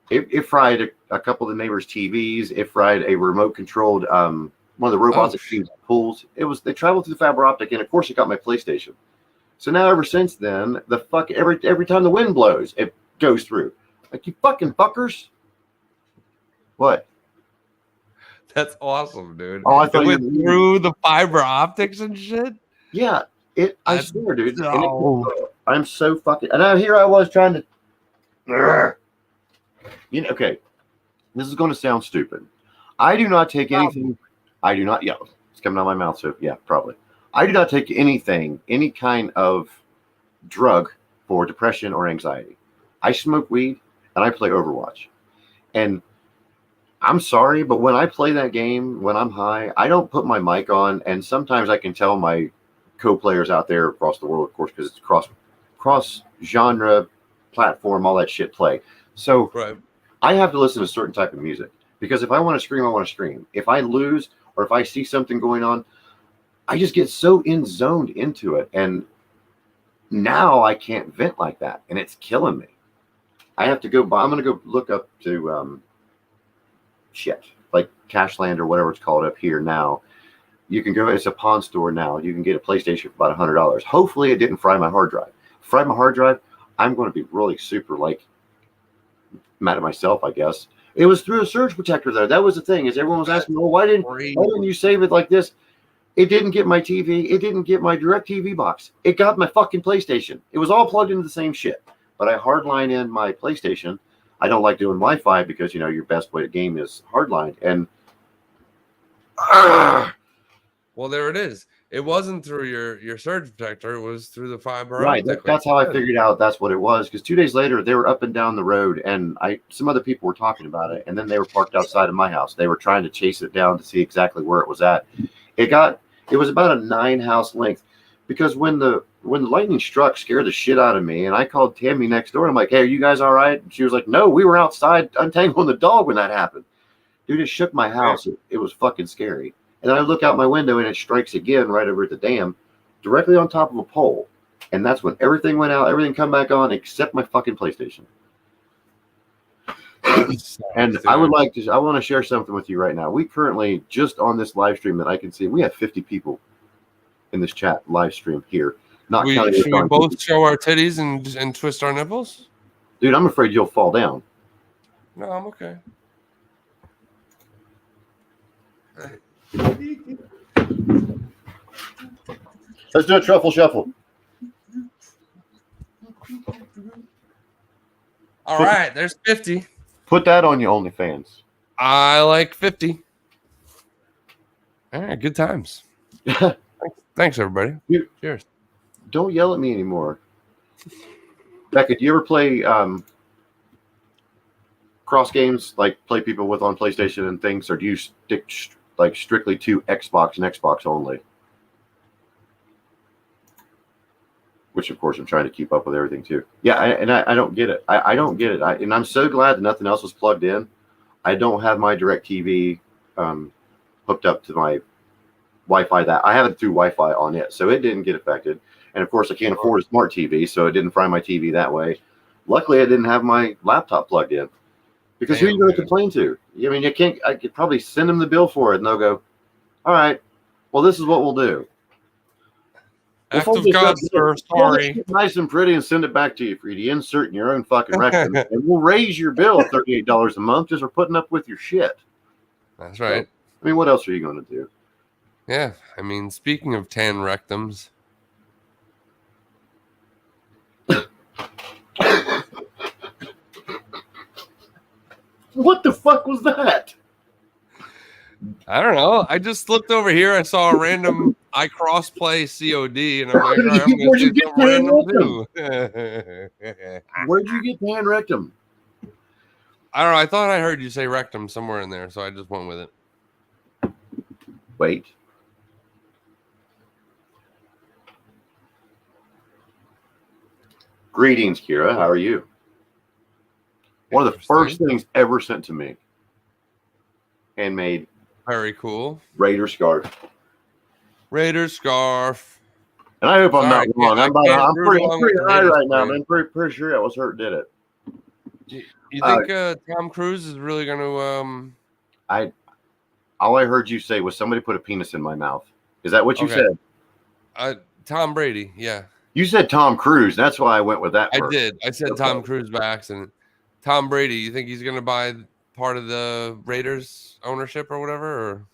It fried a couple of the neighbors' TVs. It fried a remote controlled one of the robots that shoots pulls. They traveled through the fiber optic, and of course it got my PlayStation. So now ever since then, every time the wind blows, it goes through. Like, you fucking fuckers. What? That's awesome, dude. Oh, I thought it went through the fiber optics and shit. Yeah, I swear, dude. I'm so fucking. And now here I was trying to. Okay. This is going to sound stupid. I do not take anything. I do not. Yeah, it's coming out of my mouth. So yeah, probably. I do not take anything, any kind of drug for depression or anxiety. I smoke weed and I play Overwatch. And I'm sorry, but when I play that game, when I'm high, I don't put my mic on. And sometimes I can tell my co-players out there across the world, of course, because it's cross genre, platform, all that shit play. So I have to listen to a certain type of music because if I want to scream, I want to scream. If I lose or if I see something going on, I just get so zoned into it. And now I can't vent like that. And it's killing me. I have to go I'm going to go look up to like Cashland or whatever it's called up here now. You can go, it's a pawn store now. You can get a PlayStation for about $100. Hopefully it didn't fry my hard drive. Fry my hard drive, I'm going to be really super mad at myself, I guess. It was through a surge protector though. That was the thing, is everyone was asking, well, why didn't you save it like this? It didn't get my TV. It didn't get my DirecTV box. It got my fucking PlayStation. It was all plugged into the same shit. But I hardline in my PlayStation. I don't like doing Wi-Fi because, your best way to game is hardline. And well, there it is. It wasn't through your surge protector. It was through the fiber. Right. That's how I figured out that's what it was. Because 2 days later, they were up and down the road, and some other people were talking about it. And then they were parked outside of my house. They were trying to chase it down to see exactly where it was at. It was about a 9-house length. Because when the lightning struck, scared the shit out of me. And I called Tammy next door. And I'm like, hey, are you guys all right? And she was like, no, we were outside untangling the dog when that happened. Dude, it shook my house. It was fucking scary. And then I look out my window and it strikes again right over at the dam, directly on top of a pole. And that's when everything went out, everything come back on except my fucking PlayStation. And I want to share something with you right now. We currently, just on this live stream that I can see, we have 50 people in this chat live stream here. Should we both show our titties and twist our nipples? Dude, I'm afraid you'll fall down. No, I'm okay. Let's do a truffle shuffle. All right, there's 50. Put that on your OnlyFans. I like 50. All right, good times. Thanks, everybody. Cheers. Don't yell at me anymore. Becca, do you ever play cross games, like play people with on PlayStation and things, or do you stick strictly to Xbox and Xbox only? Which, of course, I'm trying to keep up with everything, too. Yeah, I don't get it. I don't get it. And I'm so glad that nothing else was plugged in. I don't have my DirecTV hooked up to my Wi-Fi. I have it through Wi-Fi on it, so it didn't get affected. And, of course, I can't afford a smart TV, so it didn't fry my TV that way. Luckily, I didn't have my laptop plugged in. Because who are you going to complain to? I mean, I could probably send them the bill for it, and they'll go, all right, well, this is what we'll do. Act of God, sir. Sorry. Nice and pretty and send it back to you for you to insert in your own fucking rectum. And we'll raise your bill $38 a month just for putting up with your shit. That's right. So, I mean, what else are you going to do? Yeah. I mean, speaking of tan rectums. What the fuck was that? I don't know. I just looked over here. I saw a random iCrossplay COD, and I'm like, all right, I'm going to get random too. Where'd you get tan rectum? I don't know. I thought I heard you say rectum somewhere in there, so I just went with it. Wait. Greetings, Kira. How are you? One of the first things ever sent to me. Handmade. Very cool. Raider scarf. Raider scarf. And I hope I'm not wrong. I'm pretty high right now, man. Pretty sure that was her did it. You think Tom Cruise is really going to... All I heard you say was somebody put a penis in my mouth. Is that what you said? Tom Brady, yeah. You said Tom Cruise. That's why I went with that first. I did. I said Tom Cruise by accident. Tom Brady, you think he's going to buy part of the Raiders ownership or whatever? Or?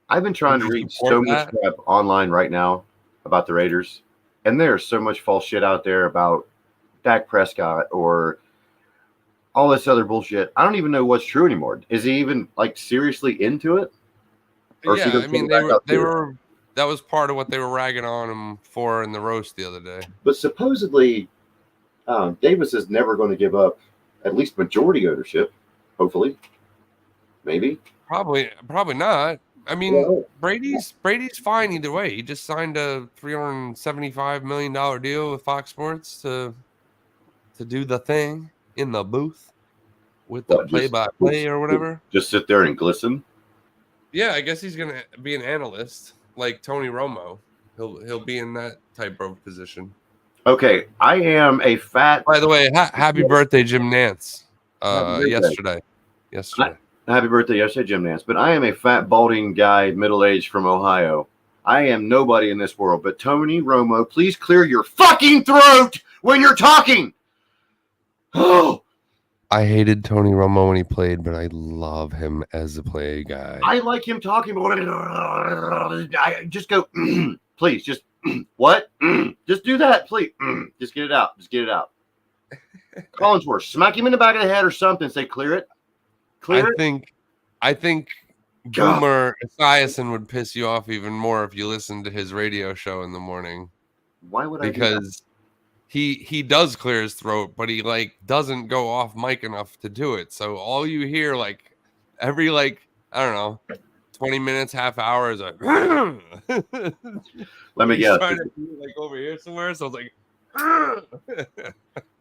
I've been trying to read so much crap online right now about the Raiders, and there's so much false shit out there about Dak Prescott or all this other bullshit. I don't even know what's true anymore. Is he even seriously into it? Or yeah, I mean they were. That was part of what they were ragging on him for in the roast the other day. But supposedly, Davis is never going to give up at least majority ownership. Hopefully, maybe. Probably not. I mean, Brady's fine either way. He just signed a $375 million deal with Fox Sports to do the thing in the booth with the play-by-play or whatever. Just sit there and glisten. Yeah, I guess he's gonna be an analyst like Tony Romo. He'll be in that type of position. Okay, I am a fat. By the way, happy birthday, Jim Nance. Yesterday. Happy birthday yesterday, Jim Nance. But I am a fat, balding guy, middle-aged from Ohio. I am nobody in this world. But Tony Romo, please clear your fucking throat when you're talking. Oh, I hated Tony Romo when he played, but I love him as a play guy. I like him talking about it. I just go, please, just what? Just do that, please. Just get it out. Just get it out. Collinsworth, smack him in the back of the head or something. Say, clear it. Clear it. I think Boomer Esiason would piss you off even more if you listened to his radio show in the morning. Why would I? Because he does clear his throat, but he like doesn't go off mic enough to do it. So all you hear like every like I don't know 20 minutes, half hour is like. Let me guess. Trying to be like over here somewhere, so it's like.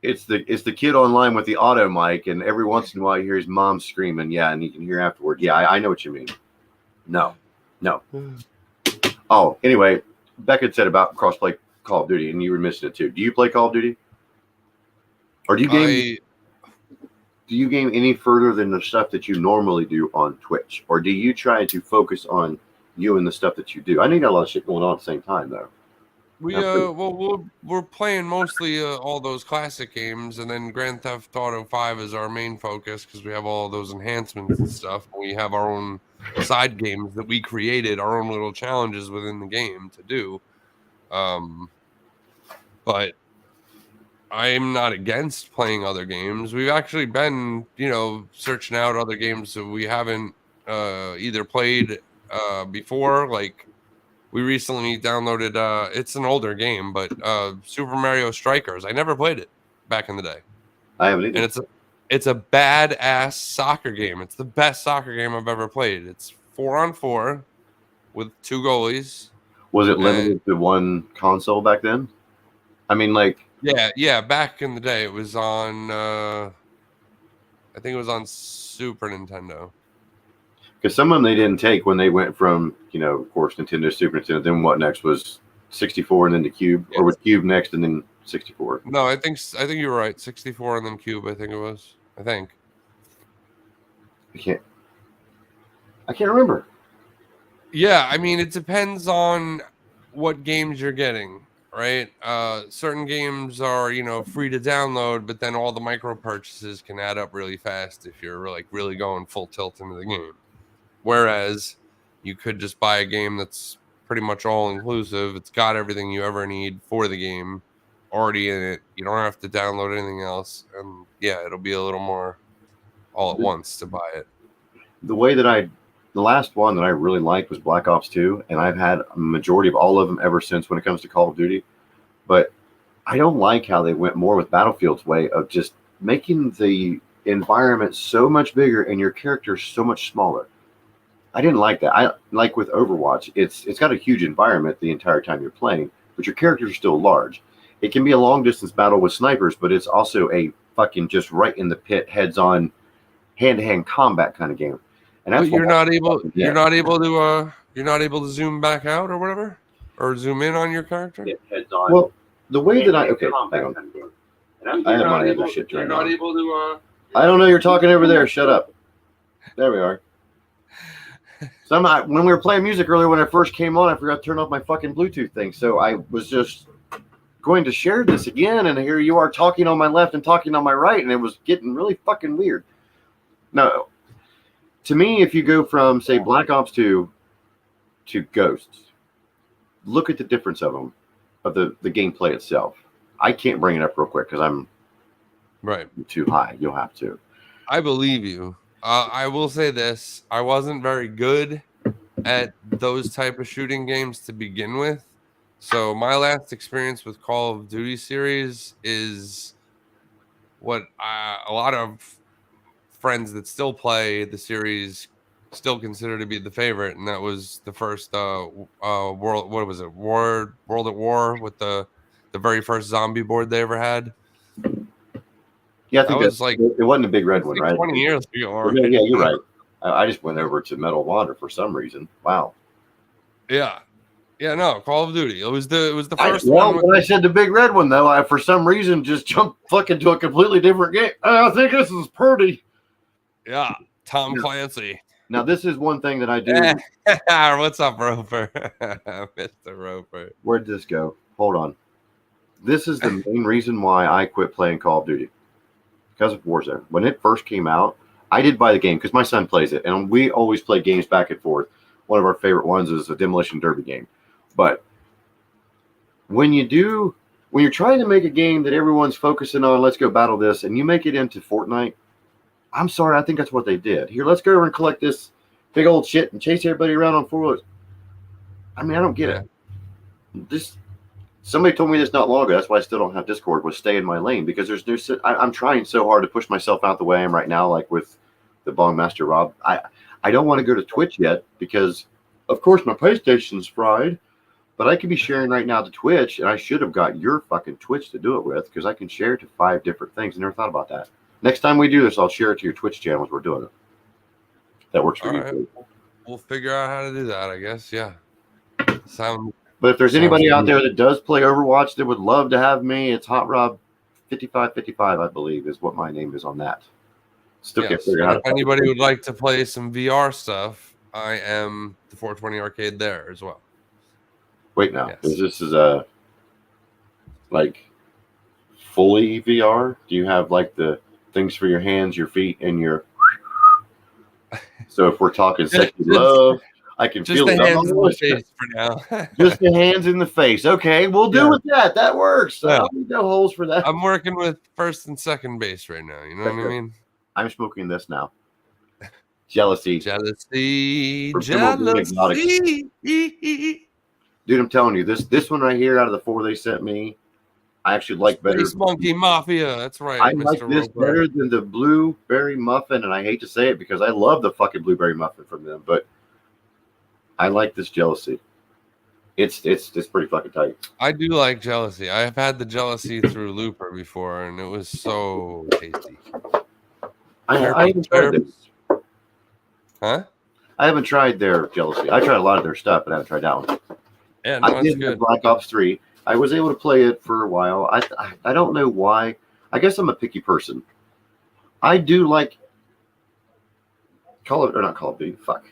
It's the kid online with the auto mic, and every once in a while you hear his mom screaming. Yeah, and you can hear afterward. Yeah, I know what you mean. No. Oh, anyway, Becca said about crossplay Call of Duty, and you were missing it too. Do you play Call of Duty, or do you game any further than the stuff that you normally do on Twitch, or do you try to focus on you and the stuff that you do? I know you got a lot of shit going on at the same time, though. We're playing mostly all those classic games, and then Grand Theft Auto 5 is our main focus because we have all those enhancements and stuff. We have our own side games that we created, our own little challenges within the game to do. But I'm not against playing other games. We've actually been, searching out other games that we haven't either played before, like. We recently downloaded, it's an older game, but Super Mario Strikers. I never played it back in the day. I haven't either. And it's a badass soccer game. It's the best soccer game I've ever played. It's 4-on-4 with 2 goalies. Was it limited to one console back then? I mean, like... Yeah, back in the day. It was on, I think it was on Super Nintendo. Because some of them they didn't take when they went from, of course, Nintendo, Super Nintendo. Then what next was 64 and then the Cube, or was Cube next and then 64? No, I think you were right. 64 and then Cube. I think it was. I can't remember. Yeah, I mean, it depends on what games you're getting, right? Certain games are, free to download, but then all the micro purchases can add up really fast if you're like really going full tilt into the game. Whereas you could just buy a game that's pretty much all inclusive. It's got everything you ever need for the game already in it. You don't have to download anything else. And yeah, it'll be a little more all at once to buy it. The last one that I really liked was Black Ops 2. And I've had a majority of all of them ever since when it comes to Call of Duty. But I don't like how they went more with Battlefield's way of just making the environment so much bigger and your character so much smaller. I didn't like that. I like with Overwatch, it's got a huge environment the entire time you're playing, but your characters are still large. It can be a long distance battle with snipers, but it's also a fucking just right in the pit, heads on, hand to hand combat kind of game. And that's you're not able to zoom back out or whatever, or zoom in on your character. Heads on. Well, the way that I have my other shit turned on. I don't know. You're talking over there. Shut up. There we are. When we were playing music earlier, when I first came on, I forgot to turn off my fucking Bluetooth thing. So I was just going to share this again, and here you are talking on my left and talking on my right, and it was getting really fucking weird. No, to me, if you go from, say, Black Ops 2 to Ghosts, look at the difference of them, of the gameplay itself. I can't bring it up real quick because I'm too high. You'll have to. I believe you. I will say this. I wasn't very good at those type of shooting games to begin with. So my last experience with Call of Duty series is what a lot of friends that still play the series still consider to be the favorite, and that was the first World at War with the very first zombie board they ever had. Yeah, I think it wasn't a big red one, right? 20 years ago. Yeah, you're right. I just went over to Medal of Honor for some reason. Wow. Yeah. Yeah, no, Call of Duty. It was the first one. When I said the big red one, though, I for some reason just jumped fucking to a completely different game. I think this is Purdy. Yeah, Tom Clancy. Now, this is one thing that I do. What's up, Roper? Mr. Roper. Where'd this go? Hold on. This is the main reason why I quit playing Call of Duty. because of Warzone. When it first came out, I did buy the game because my son plays it, and we always play games back and forth. One of our favorite ones is a Demolition Derby game. But when you're trying to make a game that everyone's focusing on, let's go battle this, and you make it into Fortnite, I'm sorry, I think that's what they did. Here, let's go over and collect this big old shit and chase everybody around on 4 wheelers. I mean, I don't get it. Somebody told me this not long ago. That's why I still don't have Discord. Was stay in my lane because there's no. I'm trying so hard to push myself out the way I am right now, like with the Bong Master Rob. I don't want to go to Twitch yet because, of course, my PlayStation's fried. But I could be sharing right now to Twitch, and I should have got your fucking Twitch to do it with because I can share it to 5 different things. I never thought about that. Next time we do this, I'll share it to your Twitch channel as we're doing it. That works for you. Right. We'll figure out how to do that, I guess. Yeah. But if there's anybody out there that does play Overwatch that would love to have me, it's Hot Rob 5555, I believe, is what my name is on that. Still can't figure out. If anybody would like to play some VR stuff, I am the 420 Arcade there as well. Wait now, this is a like fully VR? Do you have like the things for your hands, your feet, and your? So if we're talking sexy love, I can feel it. Hands in the face for now. Just the hands in the face. Okay, we'll do with that. That works. I don't need no holes for that. I'm working with first and second base right now. You know what I mean? I'm smoking this now. Jealousy. Jealousy. Dude, I'm telling you, this one right here out of the 4 they sent me, I actually like better. Space Monkey Mafia, that's right. I like this better than the blueberry muffin, and I hate to say it because I love the fucking blueberry muffin from them, but I like this Jealousy. It's pretty fucking tight. I do like Jealousy. I have had the Jealousy through Looper before, and it was so tasty. I haven't tried this. Huh? I haven't tried their Jealousy. I tried a lot of their stuff, but I haven't tried that one. Yeah, no, I did have Black Ops 3. I was able to play it for a while. I don't know why. I guess I'm a picky person. I do like Call of Duty. Fuck.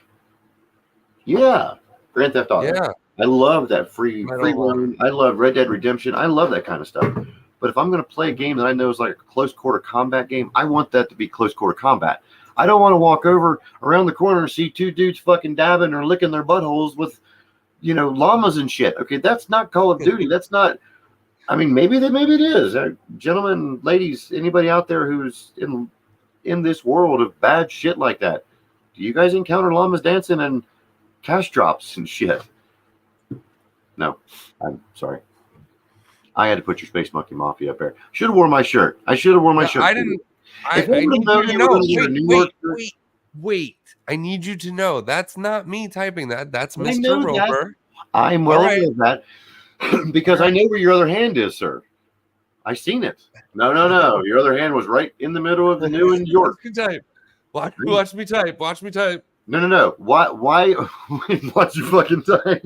Yeah. Grand Theft Auto. Yeah. I love that free roam. I love Red Dead Redemption. I love that kind of stuff. But if I'm going to play a game that I know is like a close quarter combat game, I want that to be close quarter combat. I don't want to walk over around the corner and see 2 dudes fucking dabbing or licking their buttholes with, llamas and shit. Okay, that's not Call of Duty. That's not. I mean, maybe it is. Gentlemen, ladies, anybody out there who's in this world of bad shit like that, do you guys encounter llamas dancing and cash drops and shit? No, I'm sorry. I had to put your Space Monkey Mafia up there. Should have worn my shirt. I should have worn my shirt. I didn't. I need you to know. Wait. I need you to know that's not me typing that. That's Mr. Roper. I'm well aware of that because I know where your other hand is, sir. I seen it. No. Your other hand was right in the middle of the new in York. Watch me type. Watch me type. No. Why? Watch you fucking type.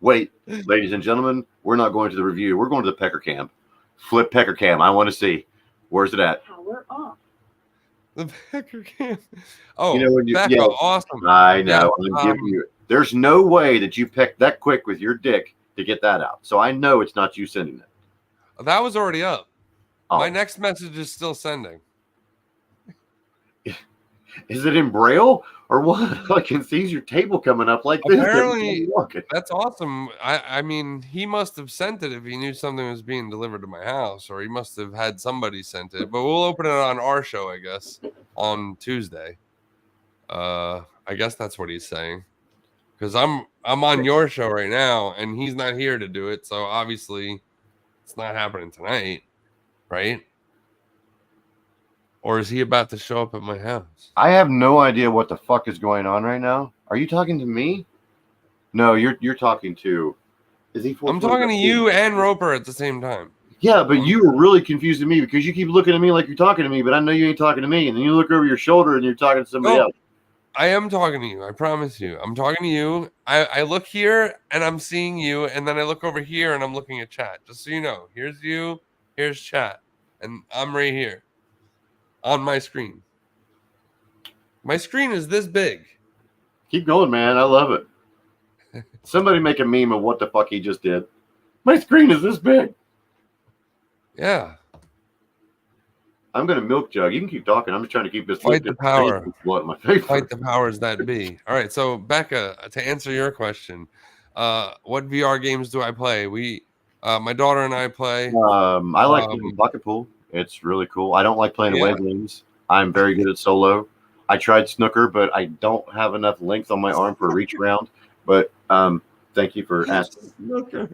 Wait, ladies and gentlemen, we're not going to the review. We're going to the Pecker Cam. Flip Pecker Cam. I want to see. Where's it at? Power off. The Pecker Cam. Oh, awesome. I know. I'm giving you. There's no way that you pecked that quick with your dick to get that out. So I know it's not you sending it. That was already up. Oh. My next message is still sending. Is it in Braille or what? I can see your table coming up like this. Apparently, that's awesome. I mean, he must have sent it if he knew something was being delivered to my house, or he must have had somebody sent it. But we'll open it on our show, I guess, on Tuesday. I guess that's what he's saying. Because I'm on your show right now, and he's not here to do it. So obviously, it's not happening tonight, right? Or is he about to show up at my house? I have no idea what the fuck is going on right now. Are you talking to me? No, you're talking to. Is he? I'm talking to you and Roper at the same time. Yeah, but you were really confusing me because you keep looking at me like you're talking to me, but I know you ain't talking to me. And then you look over your shoulder and you're talking to somebody else. I am talking to you. I promise you. I'm talking to you. I look here and I'm seeing you, and then I look over here and I'm looking at chat. Just so you know, here's you, here's chat, and I'm right here. On my screen. My screen is this big. Keep going, man. I love it. Somebody make a meme of what the fuck he just did. My screen is this big. Yeah. I'm gonna milk jug. You can keep talking. I'm just trying to keep this. Fight the power. What my face. Fight the powers that be. All right. So Becca, to answer your question, what VR games do I play? My daughter and I play. I like playing pocket pool. It's really cool. I don't like playing away games. I'm very good at solo. I tried snooker, but I don't have enough length on my arm for a reach round. But thank you for asking. Snooker.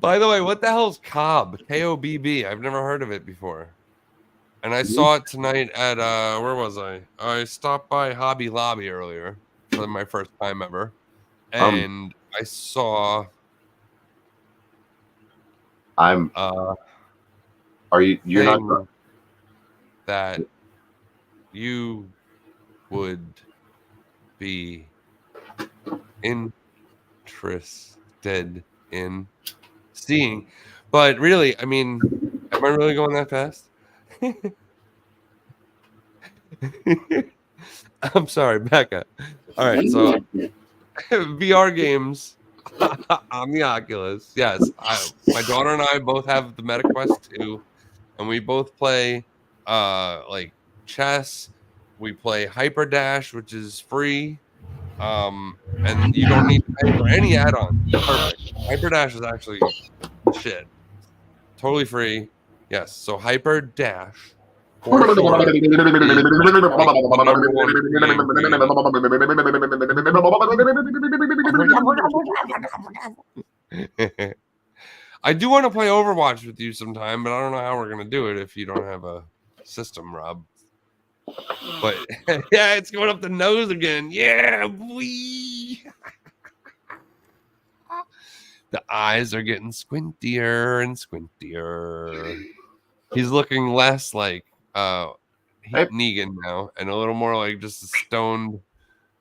By the way, what the hell's Cobb? K-O-B-B. I've never heard of it before. And I saw it tonight at where was I? I stopped by Hobby Lobby earlier for my first time ever. And I saw you're not that you would be interested in seeing, but really, I mean, am I really going that fast? I'm sorry, Becca. All right, so VR games on the Oculus. Yes, my daughter and I both have the MetaQuest 2, and we both play like chess. We play Hyper Dash, which is free. And you don't need to pay for any add-on. Perfect. Hyper Dash is actually shit. Totally free. Yes. So Hyper Dash. I do want to play Overwatch with you sometime, but I don't know how we're gonna do it if you don't have a system, Rob. But yeah, it's going up the nose again. Yeah, boy. The eyes are getting squintier and squintier. He's looking less like Negan now, and a little more like just a stoned.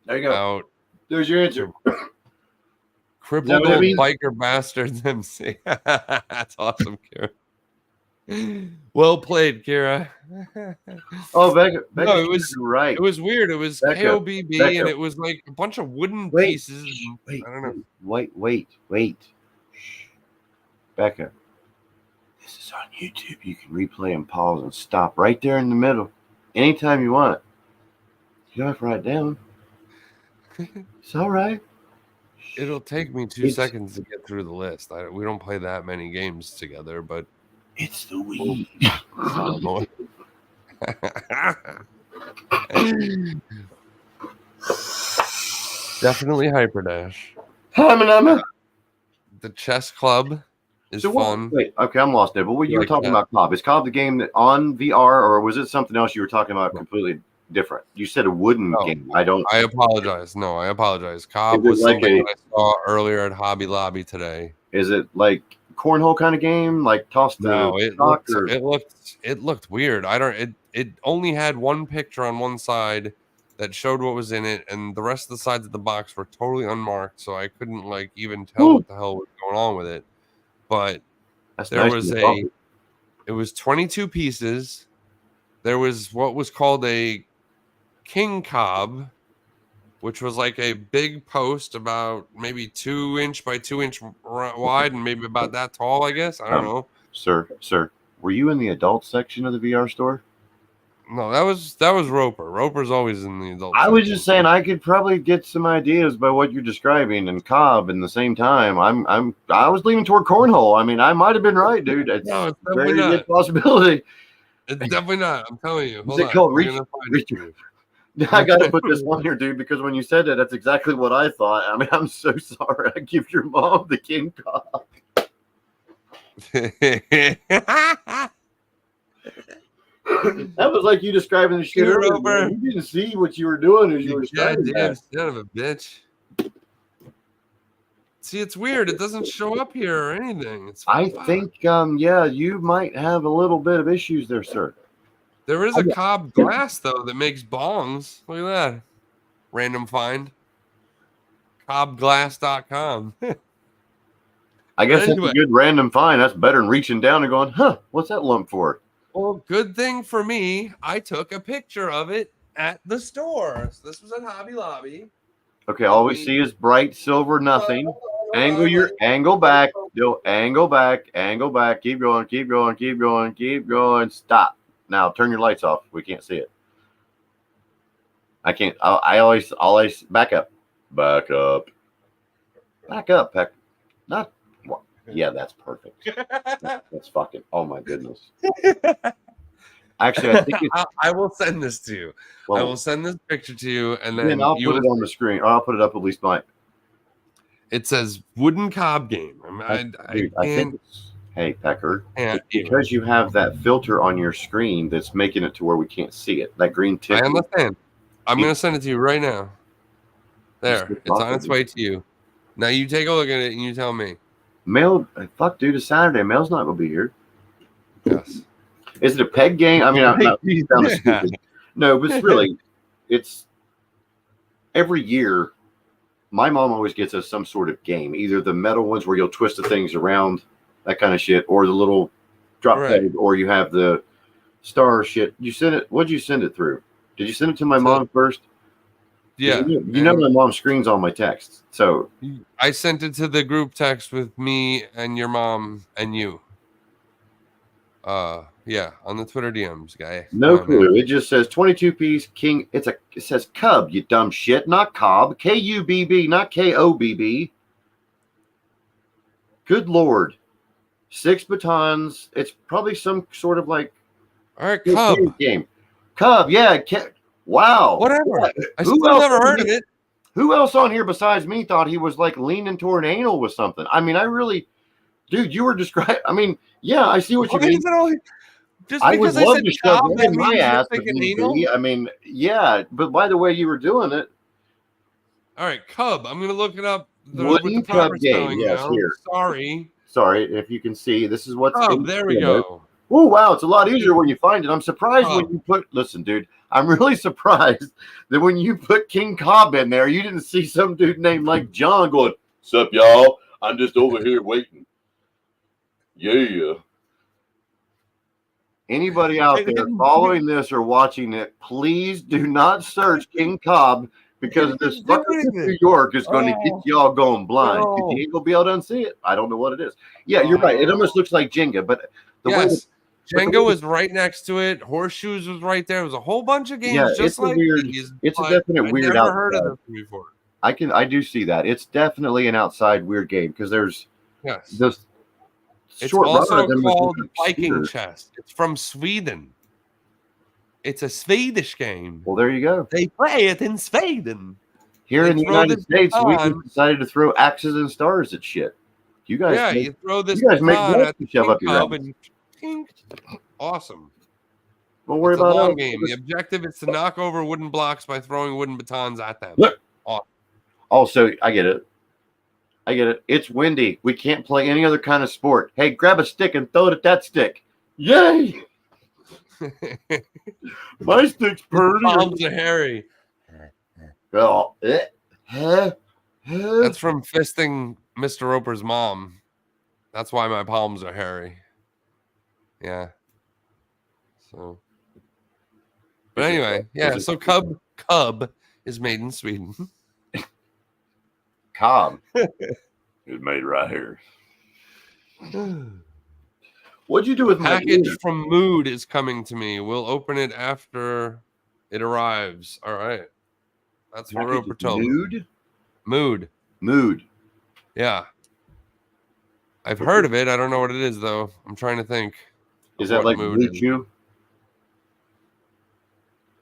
There you go. Out. There's your answer. Crippled old biker bastards MC. That's awesome, Kira. Well played, Kira. Oh, Becca, no, it was right. It was weird. It was KOBB, and it was like a bunch of wooden pieces. Wait, I don't know. Wait. Shh. Becca, this is on YouTube. You can replay and pause and stop right there in the middle, anytime you want. You don't have to write it down. It's all right. It'll take me 2 seconds to get through the list. We don't play that many games together, but it's the weed. Definitely Hyper Dash. The chess club is fun. Wait, okay, I'm lost there. But what you were talking about, Cobb? Is Cobb the game that on VR, or was it something else you were talking about completely different? You said a wooden game. I apologize. No, I apologize. Cobb was like something I saw earlier at Hobby Lobby today. Is it like cornhole kind of game, like toss the it looked weird. It only had one picture on one side that showed what was in it, and the rest of the sides of the box were totally unmarked, so I couldn't like even tell what the hell was going on with it. But it was 22 pieces. There was what was called a King Cobb, which was like a big post about maybe 2 inch by 2 inch wide and maybe about that tall, I guess. I don't know. Sir, were you in the adult section of the VR store? No, that was Roper. Roper's always in the adult section. Was just saying I could probably get some ideas by what you're describing and Cobb in the same time. I was leaning toward cornhole. I mean, I might have been right, dude. It's a very good possibility. It's definitely not. I'm telling you. Is it called reach? I got to put this one here, dude, because when you said that, that's exactly what I thought. I mean, I'm so sorry. I give your mom the King Cobb. That was like you describing the shit earlier. You didn't see what you were doing as you were describing. Yeah, son of a bitch. See, it's weird. It doesn't show up here or anything. I think, you might have a little bit of issues there, sir. There is a Cobb glass, though, that makes bongs. Look at that. Random find. CobbGlass.com. I guess that's a good random find. That's better than reaching down and going, what's that lump for? Well, good thing for me, I took a picture of it at the store. So this was at Hobby Lobby. Okay, all we see is bright silver nothing. angle back. Do angle back. Keep going. Stop. Now turn your lights off. We can't see it. I can't. I always back up. Back up, Peck. Not. Yeah, that's perfect. That's fucking. Oh my goodness. Actually, I think I will send this to you. I will send this picture to you, and then I'll put it on the screen. Or I'll put it up at least mine. It says wooden cob game. I think it's, hey, Pecker, it's because you have that filter on your screen that's making it to where we can't see it. That green tick. I understand. I'm going to send it to you right now. There. It's on its way to you. Now you take a look at it and you tell me. Mail, fuck, dude, it's Saturday. Mail's not going to be here. Yes. Is it a peg game? I mean, I'm not stupid. No, but it's every year. My mom always gets us some sort of game, either the metal ones where you'll twist the things around, that kind of shit, or the little drop peg, or you have the star shit. You send it. What'd you send it through? Did you send it to my mom first? Yeah. You know my mom screens all my texts, so I sent it to the group text with me and your mom and you. Yeah, on the Twitter DMs, guy. No clue. It just says 22-piece king. It says Cub, you dumb shit, not Cobb. Kubb, not Kobb. Good Lord. 6 batons. It's probably some sort of like all right, Cub game. Cub, yeah. Wow. Whatever. I still never heard of it. Who else on here besides me thought he was like leaning toward anal with something? I mean, I really, dude, you were describing. I mean, yeah, I see what you mean. Just because I love said to shove that in my ass. I mean, yeah, but by the way you were doing it. All right, Cub. I'm going to look it up. Wooden Cub game. Yes, here. Sorry, if you can see, this is what's. Cub, there we go. Oh, wow, it's a lot easier when you find it. I'm surprised when you put. Listen, dude, I'm really surprised that when you put King Cobb in there, you didn't see some dude named like John going, "Sup, y'all? I'm just over here waiting." Yeah. Anybody out there following this or watching it, please do not search King Cobb because this fucker in New York is going to get y'all going blind. You ain't going to be able to unsee it. I don't know what it is. Yeah, you're right. It almost looks like Jenga, but Jenga was right next to it. Horseshoes was right there. It was a whole bunch of games just like these. It's a definite weird. I've never heard of this before. I do see that. It's definitely an outside weird game because there's this. It's also called Viking Chess. It's from Sweden. It's a Swedish game. Well, there you go. They play it in Sweden. Here in the United States, we decided to throw axes and stars at shit. You guys, you throw this. You guys make noise to shove up your ass. Awesome. Don't worry about long game. The objective is to knock over wooden blocks by throwing wooden batons at them. Look. Also, I get it. It's windy. We can't play any other kind of sport. Hey, grab a stick and throw it at that stick. Yay! My stick's pretty. Palms are hairy. Oh, That's from fisting Mr. Roper's mom. That's why my palms are hairy. Yeah. So. But anyway, yeah. So Cub is made in Sweden. Cobb is made right here. What'd you do with my package from Mood is coming to me. We'll open it after it arrives. All right. That's what Roper told me. Mood. Yeah. I've heard of it. I don't know what it is though. I'm trying to think. Is that like Blue Chew?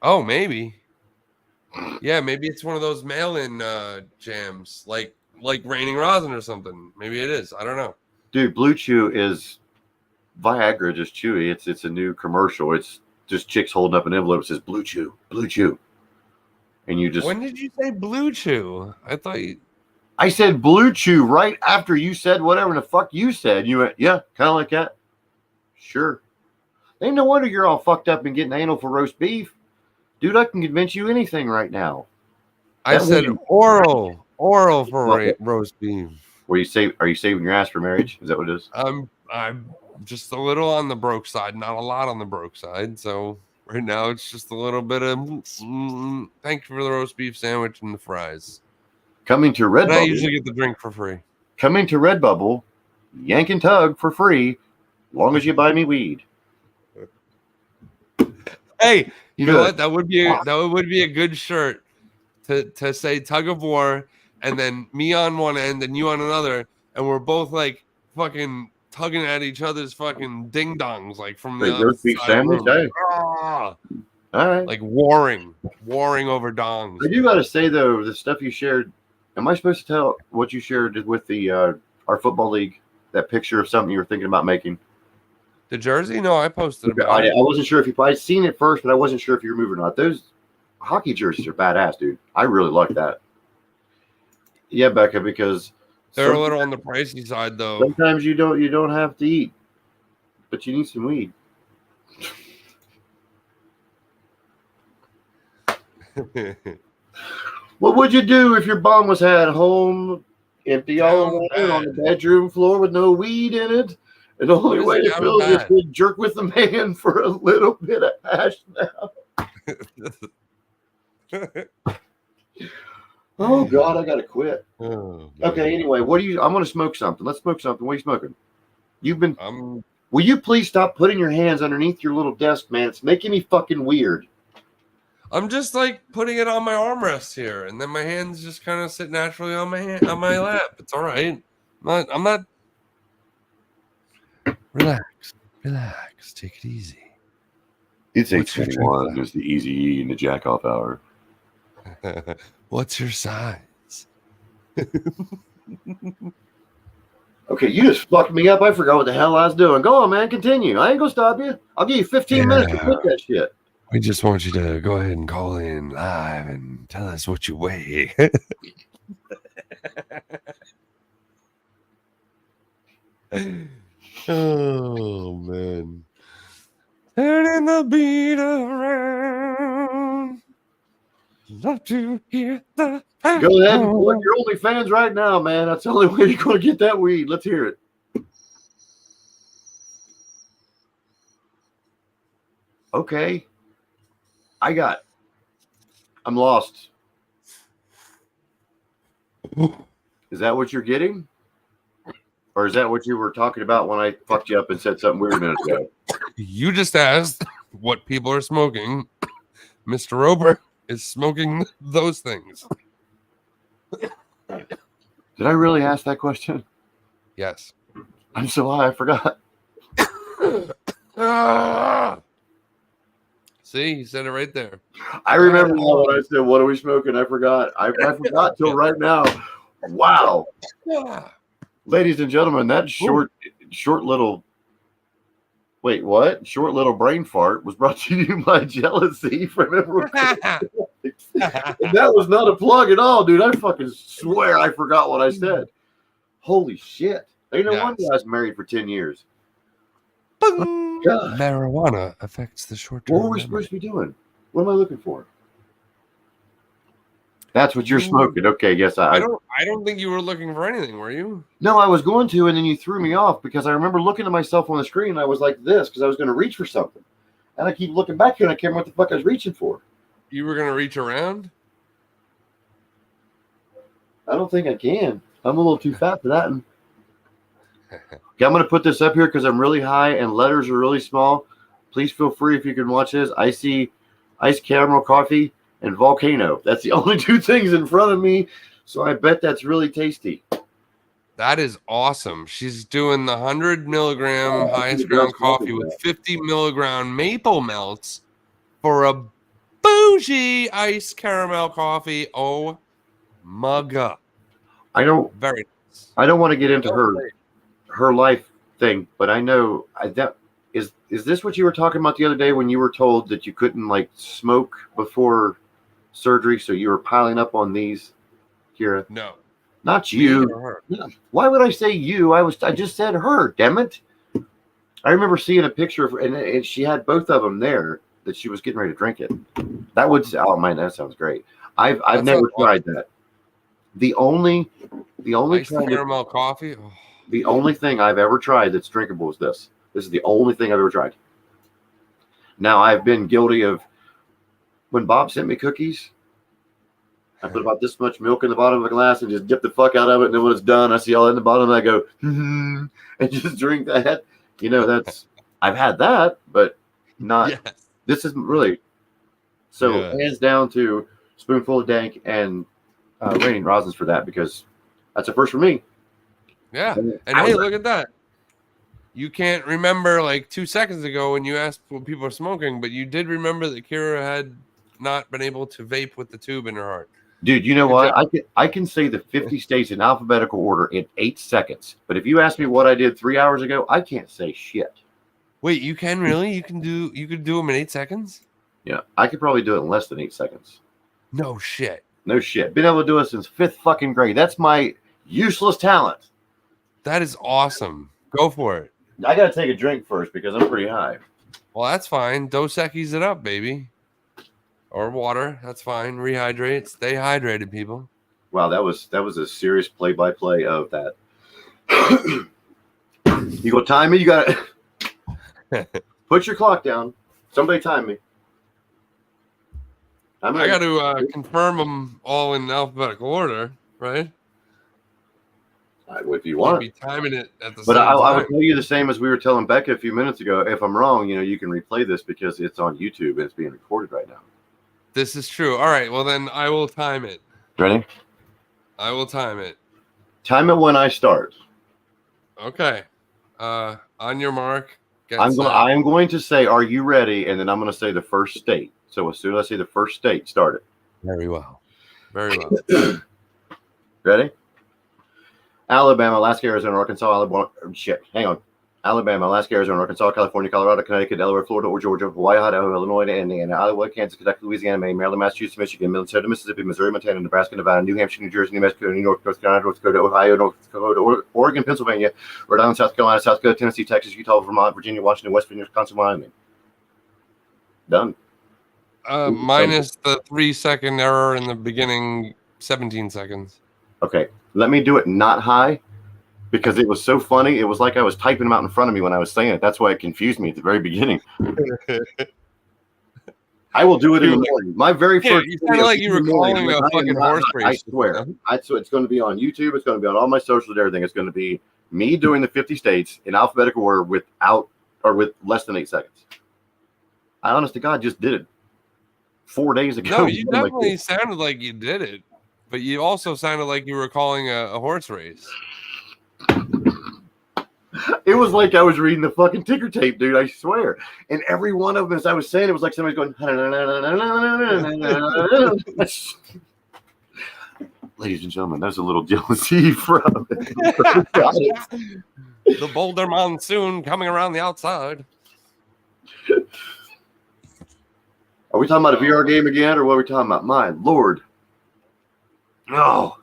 Oh, maybe. Yeah, maybe it's one of those mail-in jams, like Raining Rosin or something. Maybe it is. I don't know. Dude, Blue Chew is Viagra, just chewy. It's a new commercial. It's just chicks holding up an envelope that says Blue Chew. And you just. When did you say Blue Chew? I said Blue Chew right after you said whatever the fuck you said. You went, yeah, kind of like that. Sure. Ain't no wonder you're all fucked up and getting anal for roast beef. Dude, I can convince you anything right now. I said oral for roast beef. Are you saving your ass for marriage? Is that what it is? I'm just a little on the broke side, not a lot on the broke side. So right now it's just a little bit of thank you for the roast beef sandwich and the fries. Coming to Redbubble. I usually get the drink for free. Coming to Redbubble, yank and tug for free, long as you buy me weed. Hey, you know Good. what? That would be a good shirt to say tug of war, and then me on one end and you on another, and we're both like fucking tugging at each other's fucking ding dongs, like from the Wait, other roast beef side of the sandwich? room. Hey. Ah, All right. like warring over dongs. I do got to say, though, the stuff you shared, am I supposed to tell what you shared with the our football league, that picture of something you were thinking about making? The jersey? No, I posted about I it. wasn't sure if you I'd seen it first, but I wasn't sure if you were moving or not. Those hockey jerseys are badass, dude. I really like that. Yeah, Becca, because They're a little on the pricey side, though. sometimes you don't have to eat, but you need some weed. What would you do if your bum was at home, empty all around on the bedroom floor with no weed in it? And the only way to fill it is to jerk with the man for a little bit of hash now. Oh God, I gotta quit. Oh, okay, anyway, I'm gonna smoke something. Let's smoke something. What are you smoking? Will you please stop putting your hands underneath your little desk, man? It's making me fucking weird. I'm just like putting it on my armrest here, and then my hands just kind of sit naturally on my lap. It's all right. I'm not. Relax. Take it easy. It's 8:21. It's the easy E and the jack off hour. What's your size? Okay, you just fucked me up. I forgot what the hell I was doing. Go on, man. Continue. I ain't gonna stop you. I'll give you 15 minutes to quit that shit. We just want you to go ahead and call in live and tell us what you weigh. Oh, man. Turning the beat around. Love to hear the Go ahead and plug your OnlyFans right now, man. That's the only way you're going to get that weed. Let's hear it. Okay. I'm lost. Is that what you're getting? Or is that what you were talking about when I fucked you up and said something weird a minute ago? You just asked what people are smoking. Mr. Roper is smoking those things. Did I really ask that question? Yes. I'm so high, I forgot. See, he said it right there. I remember now when I said, "What are we smoking?" I forgot. I forgot till right now. Wow. Yeah. Ladies and gentlemen, that short little brain fart was brought to you by Jealousy from Emerald. That was not a plug at all, dude. I fucking swear I forgot what I said. Holy shit. Ain't no wonder I was married for 10 years. Marijuana affects the short-term. What were we supposed to be doing? What am I looking for? That's what you're smoking. Okay, yes. I don't think you were looking for anything, were you? No, I was going to, and then you threw me off because I remember looking at myself on the screen and I was like this because I was going to reach for something. And I keep looking back here and I can't remember what the fuck I was reaching for. You were going to reach around? I don't think I can. I'm a little too fat for that. Okay, I'm going to put this up here because I'm really high and letters are really small. Please feel free if you can watch this. I see iced caramel coffee and volcano. That's the only two things in front of me. So I bet that's really tasty. That is awesome. She's doing the 100 milligram highest ground coffee with 50 milligram maple melts for a bougie iced caramel coffee. Oh, mugga. I don't want to get into her life thing, but I know is this what you were talking about the other day when you were told that you couldn't like smoke before surgery, so you were piling up on these, Kira? No, not you. Why would I say you? I just said her. Damn it! I remember seeing a picture of her, and she had both of them there that she was getting ready to drink it. That would that sounds great. I've never tried that. The only caramel coffee. Oh. The only thing I've ever tried that's drinkable is this. This is the only thing I've ever tried. Now, I've been guilty of when Bob sent me cookies. I put about this much milk in the bottom of a glass and just dip the fuck out of it. And then when it's done, I see all in the bottom. And I go, and just drink that. You know, I've had that, but not. Yes. This isn't really. So hands down to Spoonful of Dank and Raining Rosins for that, because that's a first for me. Yeah. And hey, look at that. You can't remember like 2 seconds ago when you asked what people are smoking, but you did remember that Kira had not been able to vape with the tube in her heart. Dude, you know what? I can say the 50 states in alphabetical order in 8 seconds. But if you ask me what I did 3 hours ago, I can't say shit. Wait, you can really? You could do them in 8 seconds? Yeah, I could probably do it in less than 8 seconds. No shit. No shit. Been able to do it since 5th fucking grade. That's my useless talent. That is awesome. Go for it. I got to take a drink first because I'm pretty high. Well, that's fine. Dos Equis it up, baby. Or water. That's fine. Rehydrate. Stay hydrated, people. Wow, that was a serious play-by-play of that. You go time me. You got to put your clock down. Somebody time me. I got to confirm them all in alphabetical order, right? If you want, be timing it at the but same time. I would tell you the same as we were telling Becca a few minutes ago. If I'm wrong, you know, you can replay this because it's on YouTube and it's being recorded right now. This is true. All right. Well, then I will time it. Ready? I will time it. Time it when I start. Okay. On your mark. I am going to say, "Are you ready?" And then I'm going to say the first state. So as soon as I say the first state, start it. Very well. Very well. Ready? Alabama, Alaska, Arizona, Arkansas, Alabama, Alaska, Arizona, Arkansas, California, Colorado, Connecticut, Delaware, Florida, or Georgia, Hawaii, Idaho, Illinois, Indiana, Iowa, Kansas, Kentucky, Louisiana, Maine, Maryland, Massachusetts, Michigan, Minnesota, Mississippi, Missouri, Montana, Nebraska, Nevada, New Hampshire, New Jersey, New Mexico, New York, North Carolina, North Dakota, Ohio, North Dakota, Oregon, Pennsylvania, Rhode Island, South Carolina, South Dakota, Tennessee, Texas, Utah, Vermont, Virginia, Washington, West Virginia, Wisconsin, Wyoming. Done. Minus the 3-second error in the beginning, 17 seconds. Okay, let me do it not high. Because it was so funny. It was like I was typing them out in front of me when I was saying it. That's why it confused me at the very beginning. I will do it in the morning. My very first. You sound like you were calling a fucking horse race. I swear. So it's going to be on YouTube. It's going to be on all my socials and everything. It's going to be me doing the 50 states in alphabetical order with less than 8 seconds. I honest to God just did it 4 days ago. No, you definitely sounded like you did it, but you also sounded like you were calling a horse race. It was like I was reading the fucking ticker tape, dude. I swear. And every one of them, as I was saying, it was like somebody going. Ladies and gentlemen, there's a little jealousy from the Boulder monsoon coming around the outside. Are we talking about a VR game again, or what are we talking about? My Lord. No.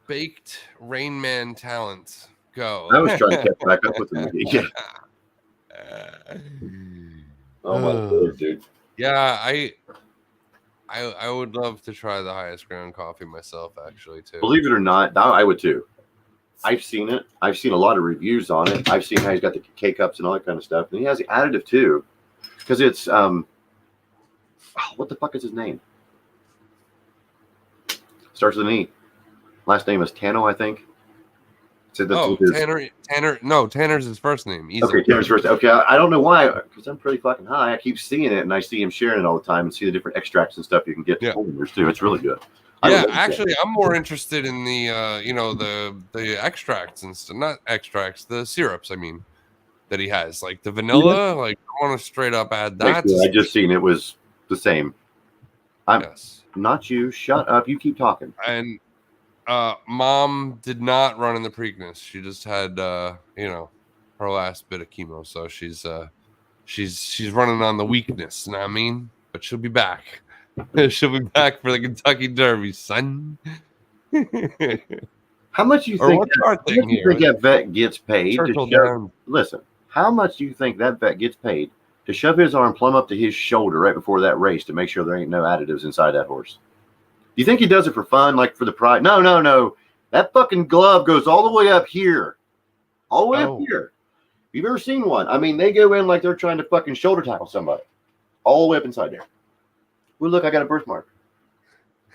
Baked Rain Man talents. Go. I was trying to catch back up with them again. Oh my Lord, dude. Yeah, I would love to try the highest ground coffee myself, actually, too. Believe it or not, I would too. I've seen it. I've seen a lot of reviews on it. I've seen how he's got the K-cups and all that kind of stuff. And he has the additive too. Because it's what the fuck is his name? Starts with an E. Last name is Tano, I think. So Tanner. No, Tanner's his first name. Easy. Okay, Tanner's first. Okay, I don't know why, because I'm pretty fucking high. I keep seeing it, and I see him sharing it all the time, and see the different extracts and stuff you can get. Yeah. Too. It's really good. Yeah, actually, I'm more interested in the the extracts and stuff. Not extracts, the syrups. I mean, that he has, like the vanilla. Like, I want to straight up add that. I just seen it was the same. Yes. Not you. Shut up. You keep talking. And Mom did not run in the Preakness. She just had her last bit of chemo, so she's running on the weakness. You know what I mean? But she'll be back. She'll be back for the Kentucky Derby, son. How much you think that vet gets paid to shove? Listen, how much do you think that vet gets paid to shove his arm plumb up to his shoulder right before that race to make sure there ain't no additives inside that horse? Do you think he does it for fun, like for the pride? No. That fucking glove goes all the way up here. All the way up here. You've ever seen one? I mean, they go in like they're trying to fucking shoulder tackle somebody. All the way up inside there. Well, look, I got a birthmark.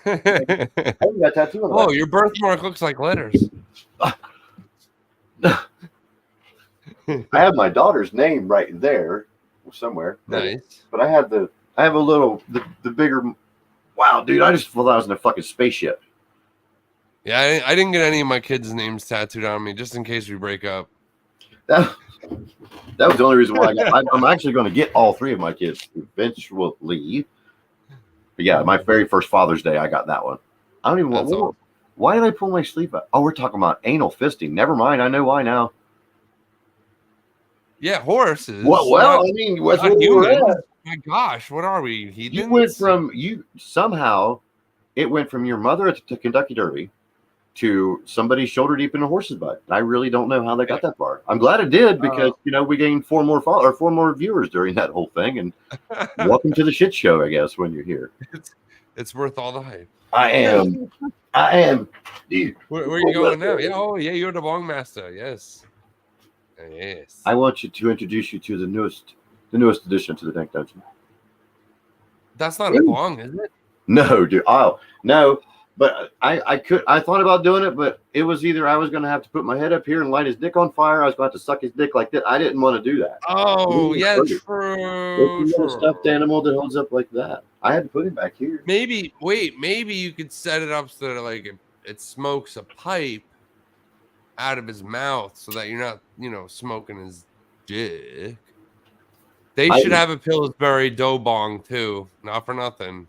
I even got a tattoo on the Oh, back. your birthmark looks like letters. I have my daughter's name right there somewhere. Nice. But I have a little the bigger. Wow, dude! I just thought I was in a fucking spaceship. Yeah, I didn't get any of my kids' names tattooed on me just in case we break up. That was the only reason why I'm actually going to get all three of my kids eventually. But yeah, my very first Father's Day, I got that one. I don't even That's want. awesome. Why did I pull my sleeve out? Oh, we're talking about anal fisting. Never mind. I know why now. Yeah, horses. Well, not- I mean, that's not what we were humans. at. My gosh, what are we? Heathens? You went from somehow it went from your mother at the Kentucky Derby to somebody shoulder deep in a horse's butt. I really don't know how they got that far. I'm glad it did because we gained four more viewers during that whole thing. And welcome to the shit show, I guess, when you're here. It's worth all the hype. I am, dude. Where are you going now? Yeah, you're the bong master. Yes. Yes. I want you to introduce you to the newest addition to the Dank Dungeon. That's not a bong, is it? No, dude. Oh, no. But I thought about doing it, but it was either I was going to have to put my head up here and light his dick on fire. I was going to have to suck his dick like that. I didn't want to do that. Oh, yeah, true. It's a stuffed animal that holds up like that. I had to put him back here. Maybe you could set it up so that like it smokes a pipe out of his mouth so that you're not, smoking his dick. They should have a Pillsbury dough bong too. Not for nothing.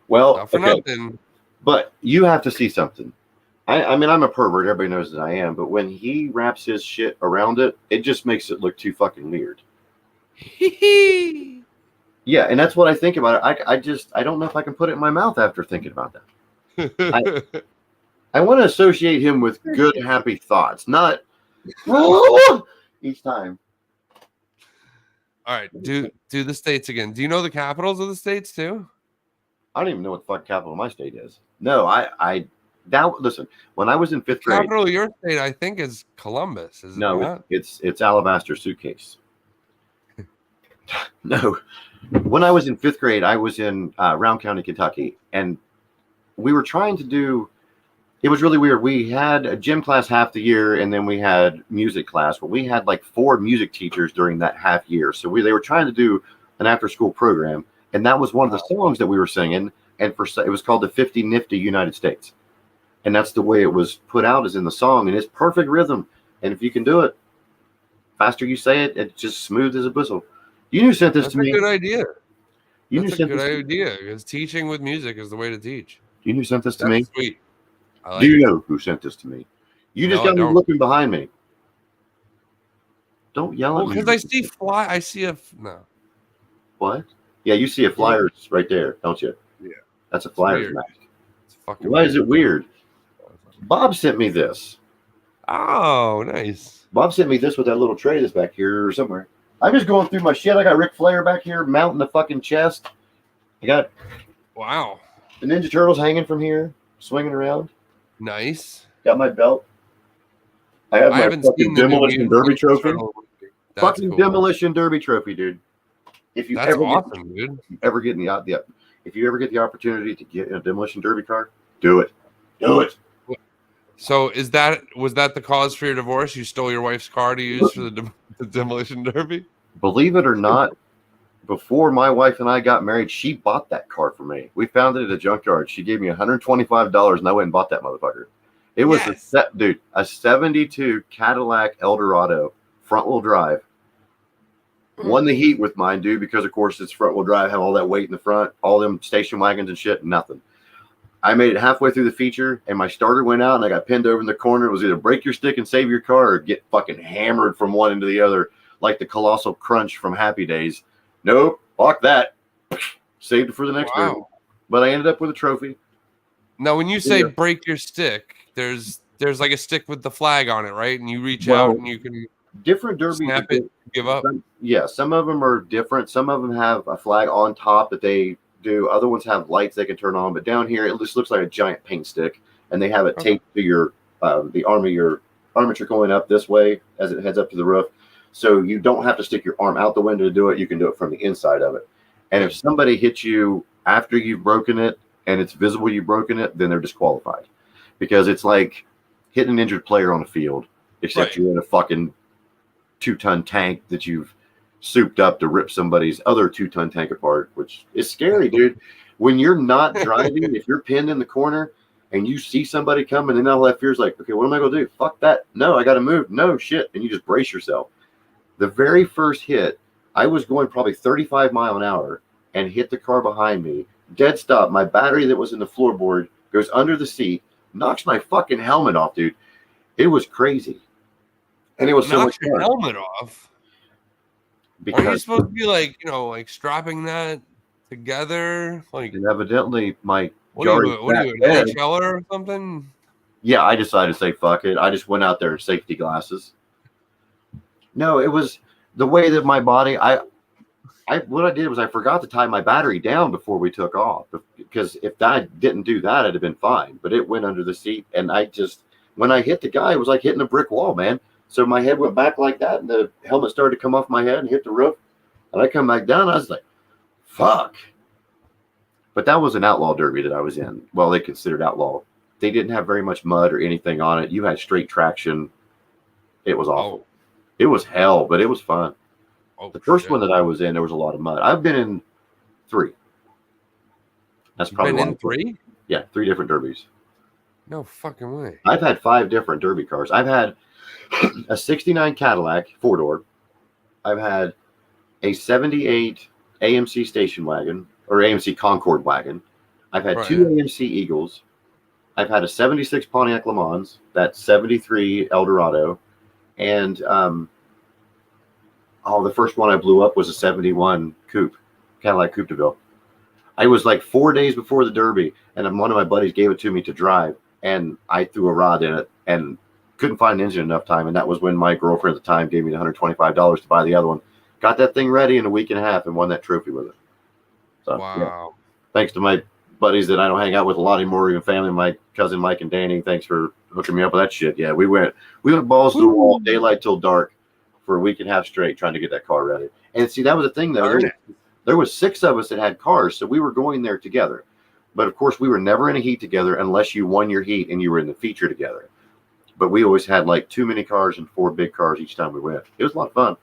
Well, not for nothing. But you have to see something. I mean, I'm a pervert. Everybody knows that I am. But when he wraps his shit around it, it just makes it look too fucking weird. Yeah, and that's what I think about it. I don't know if I can put it in my mouth after thinking about that. I want to associate him with good, happy thoughts, not each time. All right, do the states again. Do you know the capitals of the states too? I don't even know what the fuck capital of my state is. No, listen, when I was in fifth grade. Capital of your state, I think, is Columbus. Is it not? It's Alabaster Suitcase. No. When I was in fifth grade, I was in Round County, Kentucky, and we were trying to do. It was really weird. We had a gym class half the year, and then we had music class. But we had like 4 music teachers during that half year. So they were trying to do an after-school program, and that was one of the songs that we were singing. And it was called the 50 Nifty United States, and that's the way it was put out, is in the song, and it's perfect rhythm. And if you can do it, faster you say it, it's just smooth as a whistle. You knew sent this to me. That's a good idea. That's a good idea because teaching with music is the way to teach. You knew sent this to me. Sweet. Do you know who sent this to me? You just got me looking behind me. Don't yell at me. Because I see I see a no. What? Yeah, you see a Flyers right there, don't you? Yeah. That's a Flyers mask. Fucking Why is it weird? Bob sent me this. Oh, nice. Bob sent me this with that little tray that's back here somewhere. I'm just going through my shit. I got Ric Flair back here mounting the fucking chest. I got the Ninja Turtles hanging from here, swinging around. Nice. Got my belt. I have my fucking Demolition Derby trophy. Fucking cool. Demolition Derby trophy, dude. If you That's ever awesome, dude. If you ever get the opportunity to get in a Demolition Derby car, do it. Do it. So was that the cause for your divorce? You stole your wife's car to use for the Demolition Derby? Believe it or not, before my wife and I got married, she bought that car for me. We found it at a junkyard. She gave me $125, and I went and bought that motherfucker. It was a 72 Cadillac Eldorado front-wheel drive. Won the heat with mine, dude, because of course it's front-wheel drive, have all that weight in the front, all them station wagons and shit, nothing. I made it halfway through the feature, and my starter went out, and I got pinned over in the corner. It was either break your stick and save your car, or get fucking hammered from one end to the other, like the Colossal Crunch from Happy Days. Nope, fuck that. Saved it for the next one. But I ended up with a trophy. Now, when you say break your stick, there's like a stick with the flag on it, right? And you reach out and you can different derbies snap it, give up. Some of them are different. Some of them have a flag on top that they do. Other ones have lights they can turn on. But down here, it just looks like a giant paint stick, and they have it taped to your the arm of your armature going up this way as it heads up to the roof. So you don't have to stick your arm out the window to do it. You can do it from the inside of it. And if somebody hits you after you've broken it and it's visible you've broken it, then they're disqualified. Because it's like hitting an injured player on the field, except you're in a fucking 2-ton tank that you've souped up to rip somebody's other 2-ton tank apart, which is scary, dude. When you're not driving, if you're pinned in the corner and you see somebody coming and all that fear's like, okay, what am I going to do? Fuck that. No, I got to move. No shit. And you just brace yourself. The very first hit, I was going probably 35 mile an hour and hit the car behind me. Dead stop. My battery that was in the floorboard goes under the seat, knocks my fucking helmet off, dude. It was crazy. And it was so much fun. Your helmet off? Because are you supposed to be like, you know, like strapping that together? Like, and evidently my what are you, an HLer or something? Yeah, I decided to say fuck it. I just went out there in safety glasses. No, it was the way that my body, what I did was I forgot to tie my battery down before we took off, because if I didn't do that, it'd have been fine. But it went under the seat, and when I hit the guy, it was like hitting a brick wall, man. So my head went back like that, and the helmet started to come off my head and hit the roof. And I come back down, and I was like, fuck. But that was an outlaw derby that I was in. Well, they considered outlaw. They didn't have very much mud or anything on it. You had straight traction. It was awful. It was hell, but it was fun. The first one that I was in, there was a lot of mud. I've been in 3. That's probably been in 3? Yeah, 3 different derbies. No fucking way. I've had 5 different derby cars. I've had a 69 Cadillac 4-door. I've had a 78 AMC station wagon or AMC Concord wagon. I've had 2 AMC Eagles. I've had a 76 Pontiac Le Mans, that 73 Eldorado, and the first one I blew up was a 71 coupe, Cadillac Coupe de Ville. I was like 4 days before the Derby, and one of my buddies gave it to me to drive, and I threw a rod in it and couldn't find an engine enough time, and that was when my girlfriend at the time gave me the $125 to buy the other one. Got that thing ready in a week and a half and won that trophy with it. So, wow. Yeah. Thanks to my buddies that I don't hang out with a lot anymore, even family, my cousin Mike and Danny. Thanks for hooking me up with that shit. Yeah, we went balls to the wall, daylight till dark, for a week and a half straight trying to get that car ready. And see, that was the thing though. There was 6 of us that had cars, so we were going there together. But of course, we were never in a heat together unless you won your heat and you were in the feature together. But we always had like 2 mini cars and 4 big cars each time we went. It was a lot of fun.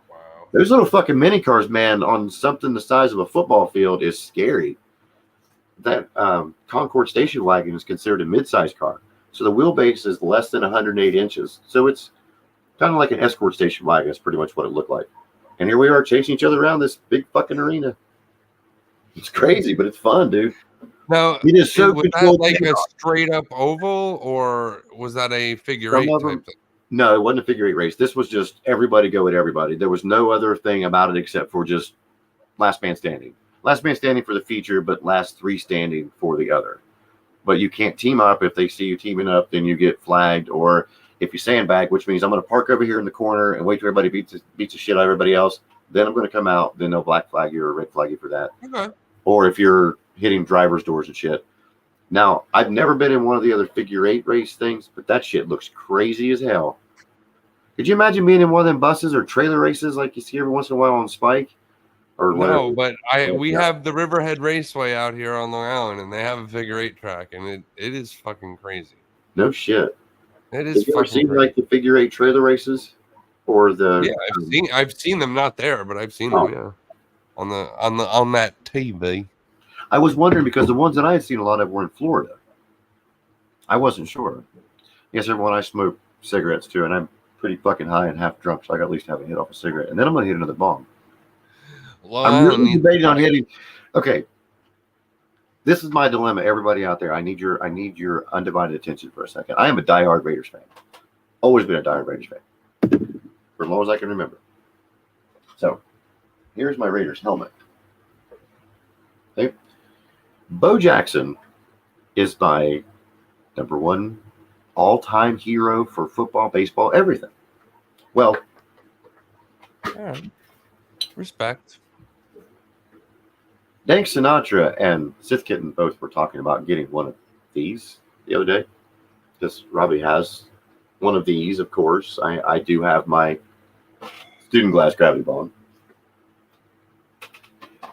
Wow. Those little fucking mini cars, man, on something the size of a football field is scary. That Concord station wagon is considered a mid-size car. So the wheelbase is less than 108 inches. So it's kind of like an escort station wagon. That's pretty much what it looked like. And here we are chasing each other around this big fucking arena. It's crazy, but it's fun, dude. Now, it is so was that like a straight up oval, or was that a figure 8 type thing? No, it wasn't a figure 8 race. This was just everybody go at everybody. There was no other thing about it except for just last man standing. Last man standing for the feature, but last 3 standing for the other. But you can't team up. If they see you teaming up, then you get flagged. Or if you sandbag, which means I'm going to park over here in the corner and wait till everybody beats the shit out of everybody else. Then I'm going to come out. Then they'll black flag you or red flag you for that. Okay. Or if you're hitting driver's doors and shit. Now, I've never been in one of the other figure 8 race things, but that shit looks crazy as hell. Could you imagine being in one of them buses or trailer races like you see every once in a while on Spike? Or no, but we have the Riverhead Raceway out here on Long Island, and they have a figure 8 track, and it is fucking crazy. No shit. It is. Have you ever seen like the figure 8 trailer races, or the? Yeah, I've seen them, not there, but I've seen them. Yeah, on that TV. I was wondering because the ones that I had seen a lot of were in Florida. I wasn't sure. Yes, everyone, I smoke cigarettes too, and I'm pretty fucking high and half drunk, so I got at least have a hit off a cigarette, and then I'm gonna hit another bomb. Well, I'm really debating on hitting. Okay, this is my dilemma. Everybody out there, I need your undivided attention for a second. I am a diehard Raiders fan. Always been a diehard Raiders fan for as long as I can remember. So, here's my Raiders helmet. Okay. Bo Jackson is my number 1 all-time hero for football, baseball, everything. Well, respect. Dank Sinatra and Sith Kitten both were talking about getting one of these the other day. Because Robbie has one of these, of course. I do have my student glass gravity bong.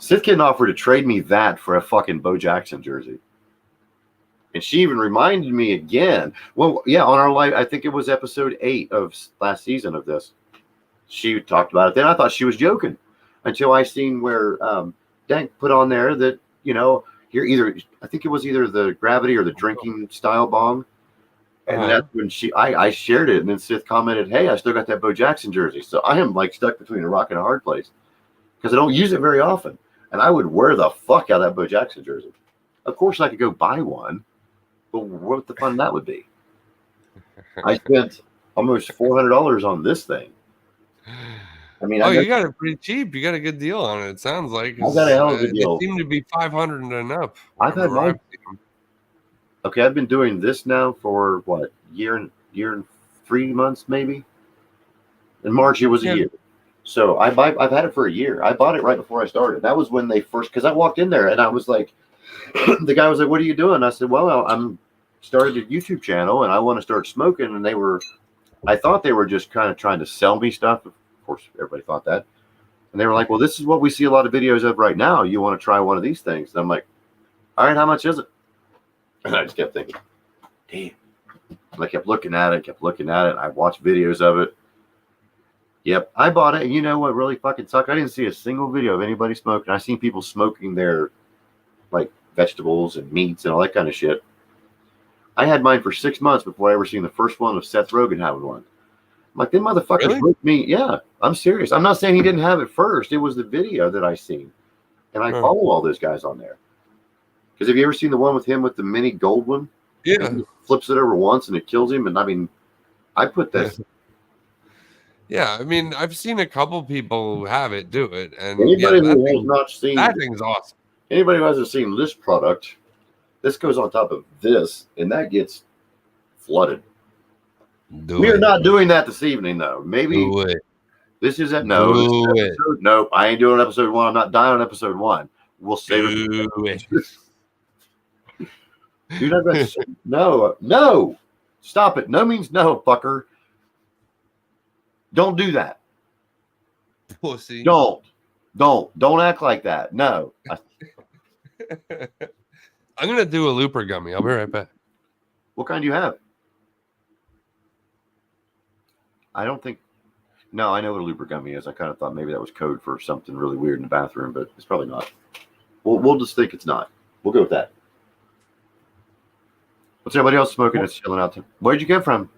Sith Kitten offered to trade me that for a fucking Bo Jackson jersey. And she even reminded me again. Well, yeah, on our live, I think it was episode 8 of last season of this. She talked about it. Then I thought she was joking until I seen where Dank put on there that, you know, here either, I think it was either the gravity or the drinking style bong. And that's when I shared it. And then Sith commented, hey, I still got that Bo Jackson jersey. So I am like stuck between a rock and a hard place because I don't use it very often. And I would wear the fuck out of that Bo Jackson jersey. Of course, I could go buy one. But what the fun that would be? I spent almost $400 on this thing. I mean, you got it pretty cheap. You got a good deal on it. It sounds like I got a hell of a deal. It seemed to be 500 and up. Okay, I've been doing this now for what, year and 3 months maybe. In March it was a year. So I've had it for a year. I bought it right before I started. That was when they first, because I walked in there and I was like, the guy was like, what are you doing? I said, well, I'm started a YouTube channel and I want to start smoking. And I thought they were just kind of trying to sell me stuff. Of course, everybody thought that. And they were like, well, this is what we see a lot of videos of right now. You want to try one of these things? And I'm like, all right, how much is it? And I just kept thinking, damn. And I kept looking at it, I watched videos of it. Yep, I bought it. And you know what really fucking sucked? I didn't see a single video of anybody smoking. I seen people smoking their like vegetables and meats and all that kind of shit. I had mine for 6 months before I ever seen the first one of Seth Rogen having one. I'm like, them motherfuckers broke me. Yeah, I'm serious. I'm not saying he didn't have it first. It was the video that I seen. And I follow all those guys on there. Because have you ever seen the one with him with the mini gold one? Yeah. He flips it over once and it kills him. And I mean, I put this. Yeah, I mean, I've seen a couple people have it do it. And anybody who has not seen that thing's awesome. Anybody who hasn't seen this product, this goes on top of this, and that gets flooded. We are not doing that this evening, though. Maybe this is no, I ain't doing episode 1. I'm not dying on episode 1. We'll save it. Dude, no. Stop it. No means no, fucker. Don't do that. Pussy. Don't act like that. No. I'm gonna do a looper gummy. I'll be right back. What kind do you have? I don't think. No, I know what a looper gummy is. I kind of thought maybe that was code for something really weird in the bathroom, but it's probably not. We'll just think it's not. We'll go with that. What's everybody else smoking that's chilling out there? Where'd you get from?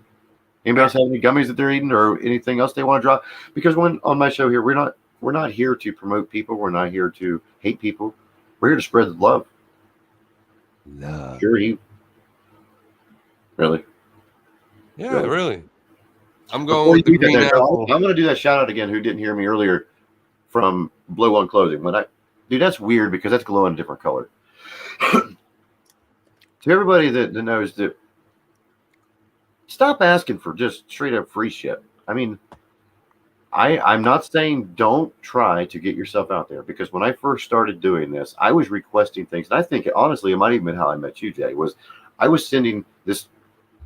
Anybody else have any gummies that they're eating or anything else they want to drop? Because when on my show here, we're not here to promote people. We're not here to hate people. We're here to spread the love. Sure, really? Yeah, really. I'm going with the green apple. I'm going to do that shout out again. Who didn't hear me earlier from Blow On Clothing? Dude, that's weird because that's glowing a different color. To everybody that knows that, stop asking for just straight up free shit. I mean, I'm not saying don't try to get yourself out there, because when I first started doing this, I was requesting things. And I think, honestly, it might even been how I met you, Jay, was I was sending this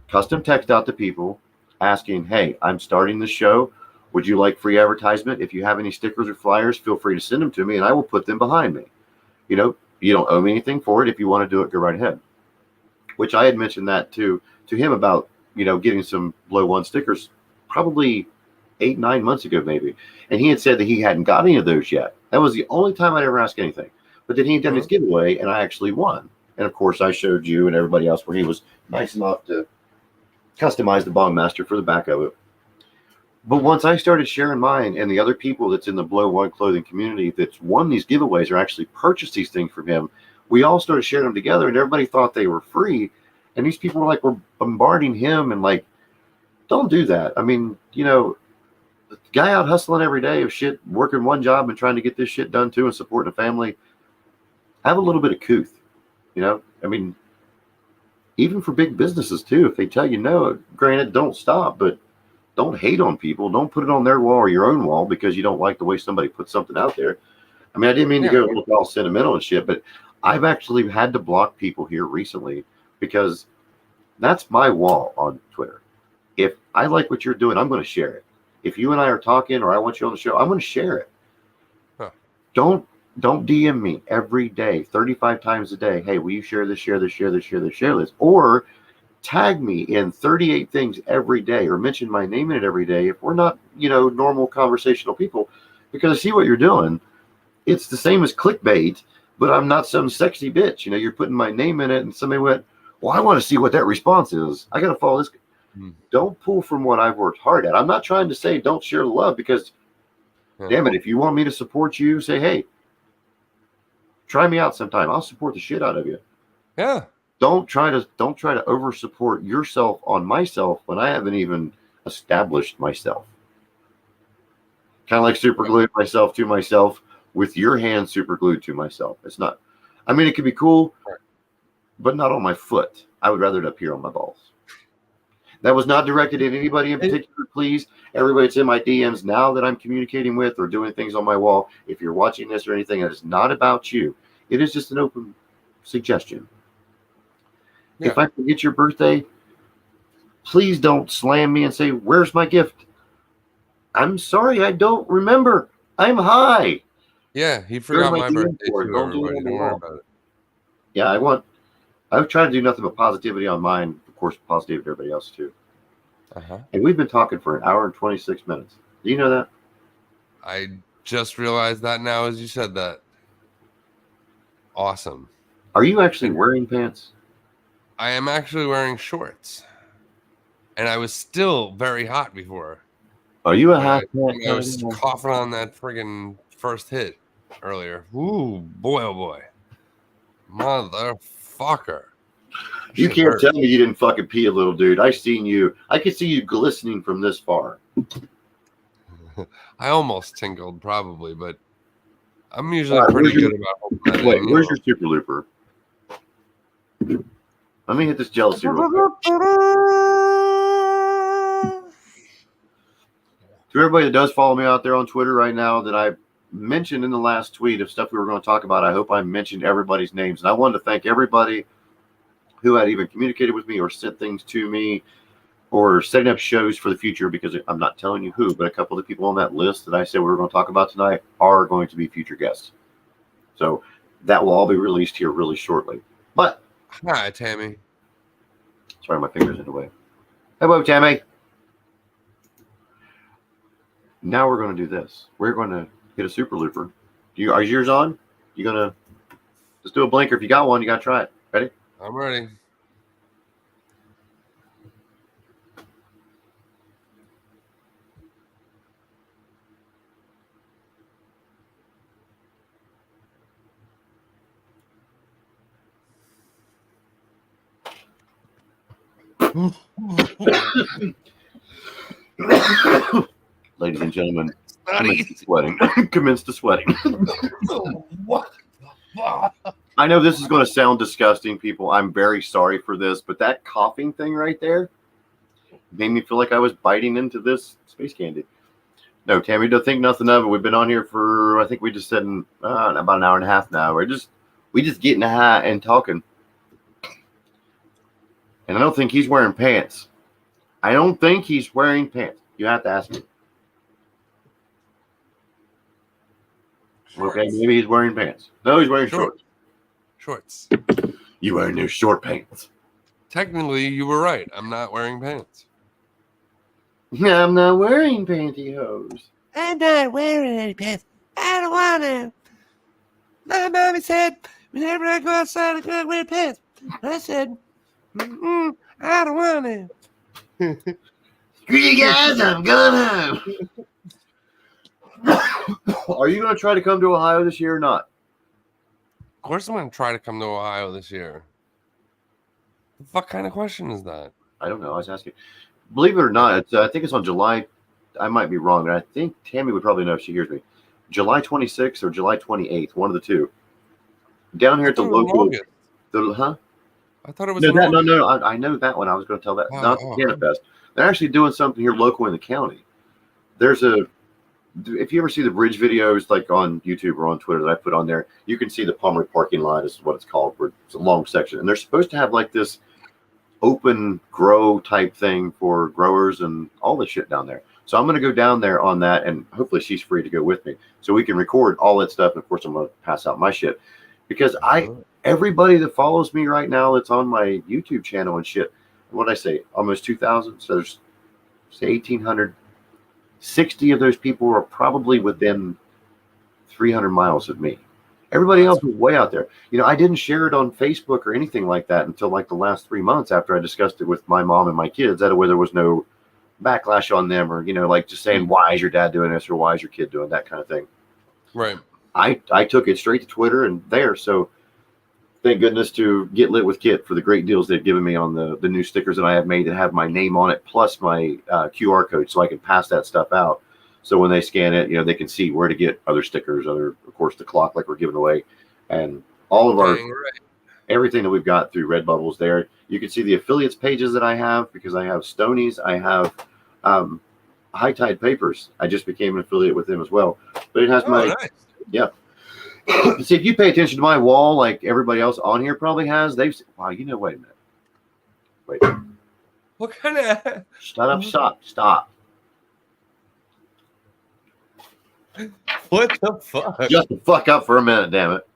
custom text out to people asking, hey, I'm starting the show. Would you like free advertisement? If you have any stickers or flyers, feel free to send them to me and I will put them behind me. You know, you don't owe me anything for it. If you want to do it, go right ahead. Which I had mentioned that to him about, you know, getting some Blow One stickers probably 8-9 months ago, maybe. And he had said that he hadn't got any of those yet. That was the only time I'd ever asked anything. But then he had done his giveaway and I actually won. And of course I showed you and everybody else where he was nice enough to customize the Bong Master for the back of it. But once I started sharing mine, and the other people that's in the Blow One clothing community that's won these giveaways or actually purchased these things from him, we all started sharing them together and everybody thought they were free. And these people were bombarding him and like, don't do that. I mean, you know, the guy out hustling every day of shit, working one job and trying to get this shit done too and supporting a family, have a little bit of couth, you know? I mean, even for big businesses too, if they tell you no, granted, don't stop, but don't hate on people. Don't put it on their wall or your own wall because you don't like the way somebody puts something out there. I mean, I didn't mean to go look all sentimental and shit, but I've actually had to block people here recently because that's my wall on Twitter. If I like what you're doing, I'm going to share it. If you and I are talking or I want you on the show, I'm going to share it. Don't Don't DM me every day, 35 times a day. Hey, will you share this, share this, share this, share this, share this? Or tag me in 38 things every day or mention my name in it every day if we're not, normal conversational people. Because I see what you're doing. It's the same as clickbait, but I'm not some sexy bitch. You're putting my name in it and somebody went, well, I want to see what that response is. I got to follow this. Don't pull from what I've worked hard at. I'm not trying to say don't share the love because, damn it, if you want me to support you, say, hey, try me out sometime. I'll support the shit out of you. Yeah. Don't try to over support yourself on myself when I haven't even established myself. Kind of like super glued myself to myself with your hand super glued to myself. It's not. I mean, it could be cool, but not on my foot. I would rather it appear on my balls. That was not directed at anybody in particular. Please, everybody that's in my DMs now that I'm communicating with or doing things on my wall, if you're watching this or anything, it is not about you. It is just an open suggestion. Yeah. If I forget your birthday, please don't slam me and say, where's my gift? I'm sorry, I don't remember. I'm high. Yeah, he forgot my birthday too, everybody. Don't worry about it. Yeah, I've tried to do nothing but positivity on mine. Of course, positivity to everybody else too. And we've been talking for an hour and 26 minutes. Do you know that? I just realized that now as you said that. Awesome. Are you actually wearing pants? I am actually wearing shorts. And I was still very hot before. Are you a half? I was coughing on that friggin' first hit earlier. Ooh, boy, oh boy. Motherfucker. You can't tell me you didn't fucking pee a little, dude. I seen you. I could see you glistening from this far. I almost tingled, probably, but I'm usually pretty good about. Wait, where's your super looper? Let me hit this jealousy real quick. To everybody that does follow me out there on Twitter right now that I mentioned in the last tweet of stuff we were going to talk about, I hope I mentioned everybody's names. And I wanted to thank everybody who had even communicated with me or sent things to me or setting up shows for the future, because I'm not telling you who, but a couple of the people on that list that I said we were going to talk about tonight are going to be future guests. So that will all be released here really shortly. But hi, Tammy. Sorry, my finger's in the way. Hello, Tammy. Now we're going to do this. We're going to get a super looper. Are yours on? You going to just do a blinker? If you got one, you got to try it. Ready? I'm ready. Ladies and gentlemen, commence the sweating. What? I know this is going to sound disgusting, people. I'm very sorry for this, but that coughing thing right there made me feel like I was biting into this space candy. No, Tammy, don't think nothing of it. We've been on here for, I think we just said about an hour and a half now. We just getting high and talking. And I don't think he's wearing pants. I don't think he's wearing pants. You have to ask me. Shorts. Okay, maybe he's wearing pants. No, he's wearing shorts. Shorts. You wearing new short pants. Technically, you were right. I'm not wearing pants. I'm not wearing pantyhose. I'm not wearing any pants. I don't want to. My mommy said, whenever I go outside, I gotta wear pants. I said, I don't want to. Screw you guys, I'm going home. Are you going to try to come to Ohio this year or not? Of course I'm going to try to come to Ohio this year. The fuck kind of question is that? I don't know. I was asking. Believe it or not, I think it's on July. I might be wrong. I think Tammy would probably know if she hears me. July 26th or July 28th, one of the two. Down here at the local. Huh? I thought it was. No. I know that one. I was going to tell that. Not the Canada Fest. They're actually doing something here local in the county. If you ever see the bridge videos like on YouTube or on Twitter that I put on there, you can see the Pomeroy parking lot is what it's called. Where it's a long section, and they're supposed to have like this open grow type thing for growers and all this shit down there. So I'm going to go down there on that, and hopefully she's free to go with me so we can record all that stuff. And of course, I'm going to pass out my shit because everybody that follows me right now that's on my YouTube channel and shit, what did I say? Almost 2,000. So there's say 1,800. 60 of those people are probably within 300 miles of me. Everybody else was way out there. You know, I didn't share it on Facebook or anything like that until like the last 3 months after I discussed it with my mom and my kids. That way there was no backlash on them or, you know, like just saying, why is your dad doing this or why is your kid doing that kind of thing. Right. I took it straight to Twitter and there. So thank goodness to Get Lit with Kit for the great deals they've given me on the new stickers that I have made that have my name on it plus my QR code so I can pass that stuff out. So when they scan it, you know, they can see where to get other stickers, of course, the clock like we're giving away, and all of our everything that we've got through Redbubble's there. You can see the affiliates pages that I have because I have Stoney's, I have High Tide Papers. I just became an affiliate with them as well. But it has yeah. See, if you pay attention to my wall, like everybody else on here probably has, they've wow. You know, wait a minute. Wait. What kind of? Stop. What the fuck? Just the fuck up for a minute, damn it.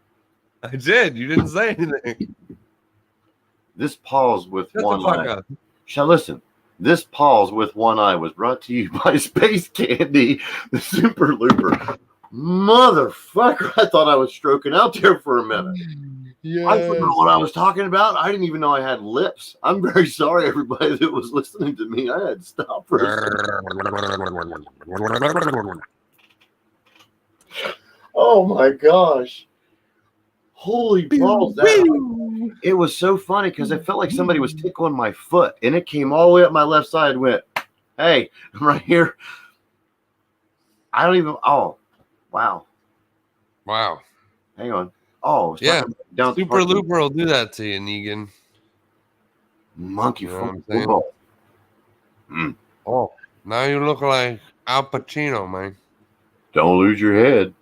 I did. You didn't say anything. This pause with Shut one the fuck eye. up. Shall listen. This pause with one eye was brought to you by Space Candy, the Super Looper. Motherfucker, I thought I was stroking out there for a minute. Yes. I forgot what I was talking about. I didn't even know I had lips. I'm very sorry, everybody that was listening to me. I had to stop for a second. Oh my gosh. Holy balls. It was so funny because it felt like somebody was tickling my foot and it came all the way up my left side and went, hey, I'm right here. I don't even, wow. Hang on. Oh, yeah. Down Super Looper will do that to you, Negan. Monkey football. Oh, now you look like Al Pacino, man. Don't lose your head.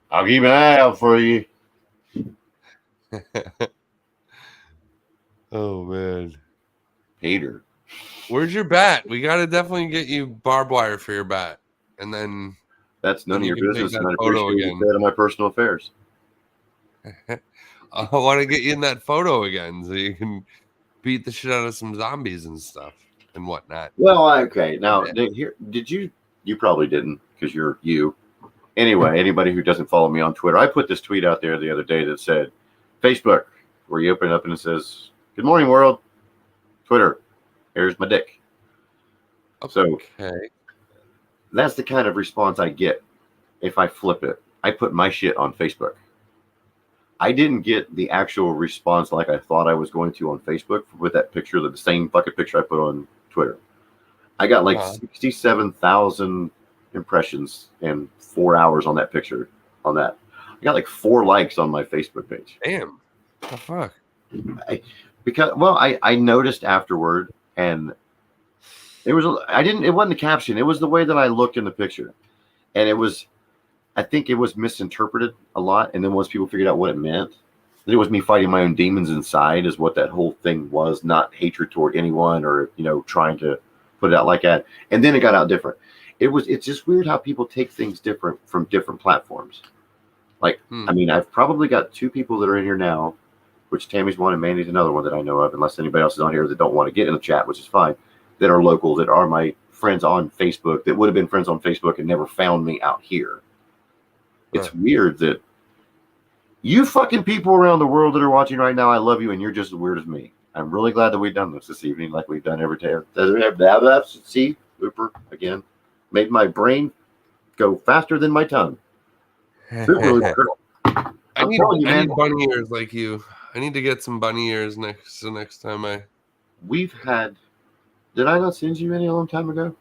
I'll keep an eye out for you. Oh, man. Peter. Where's your bat? We got to definitely get you barbed wire for your bat. And then... That's none of your business, and I photo appreciate that of my personal affairs. I want to get you in that photo again so you can beat the shit out of some zombies and stuff and whatnot. Well, okay. Now, did you probably didn't because you're you. Anyway, anybody who doesn't follow me on Twitter, I put this tweet out there the other day that said, Facebook, where you open it up and it says, good morning, world. Twitter, here's my dick. So that's the kind of response I get if I flip it. I put my shit on Facebook. I didn't get the actual response like I thought I was going to on Facebook with that picture, the same fucking picture I put on Twitter. I got like 67,000 impressions in 4 hours on that picture. On that, I got like 4 likes on my Facebook page. Damn, what the fuck? I noticed afterward, and it wasn't a caption. It was the way that I looked in the picture, and I think it was misinterpreted a lot. And then once people figured out what it meant, it was me fighting my own demons inside, is what that whole thing was. Not hatred toward anyone, or trying to put it out like that. And then it got out different. It's just weird how people take things different from different platforms. Like, I mean, I've probably got 2 people that are in here now, which Tammy's one and Mandy's another one that I know of, unless anybody else is on here that don't want to get in the chat, which is fine, that are local, that are my friends on Facebook, that would have been friends on Facebook and never found me out here. It's weird that you fucking people around the world that are watching right now, I love you, and you're just as weird as me. I'm really glad that we've done this evening, like we've done every day. See, Looper again. Made my brain go faster than my tongue. I need bunny ears like you. I need to get some bunny ears next time We've had... Did I not send you any a long time ago?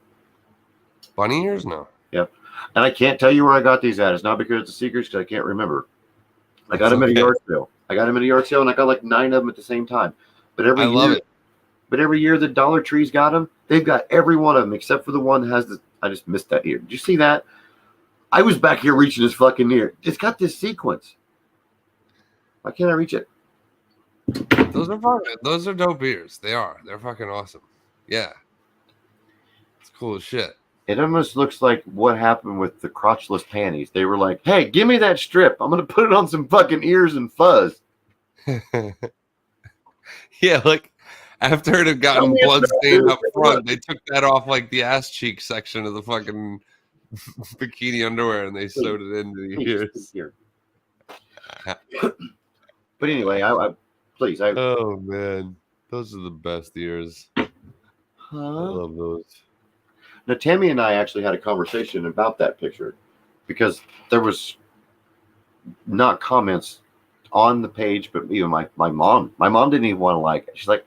Bunny ears? No. Yep. And I can't tell you where I got these at. It's not because it's a secret, because I can't remember. I got them at a yard sale. And I got like 9 of them at the same time. But every year the Dollar Tree's got them. They've got every one of them except for the one that has the... I just missed that ear. Did you see that? I was back here reaching this fucking ear. It's got this sequence. Why can't I reach it? Those are fun. Those are dope ears. They are. They're fucking awesome. Yeah. It's cool as shit. It almost looks like what happened with the crotchless panties. They were like, "Hey, give me that strip. I'm gonna put it on some fucking ears and fuzz." Yeah, like after it had gotten bloodstained up front, they took that off like the ass cheek section of the fucking bikini underwear and they sewed it into the ears. But anyway, please. Oh man, those are the best ears. I love those. Now, Tammy and I actually had a conversation about that picture because there was not comments on the page, but even my mom didn't even want to like it. She's like,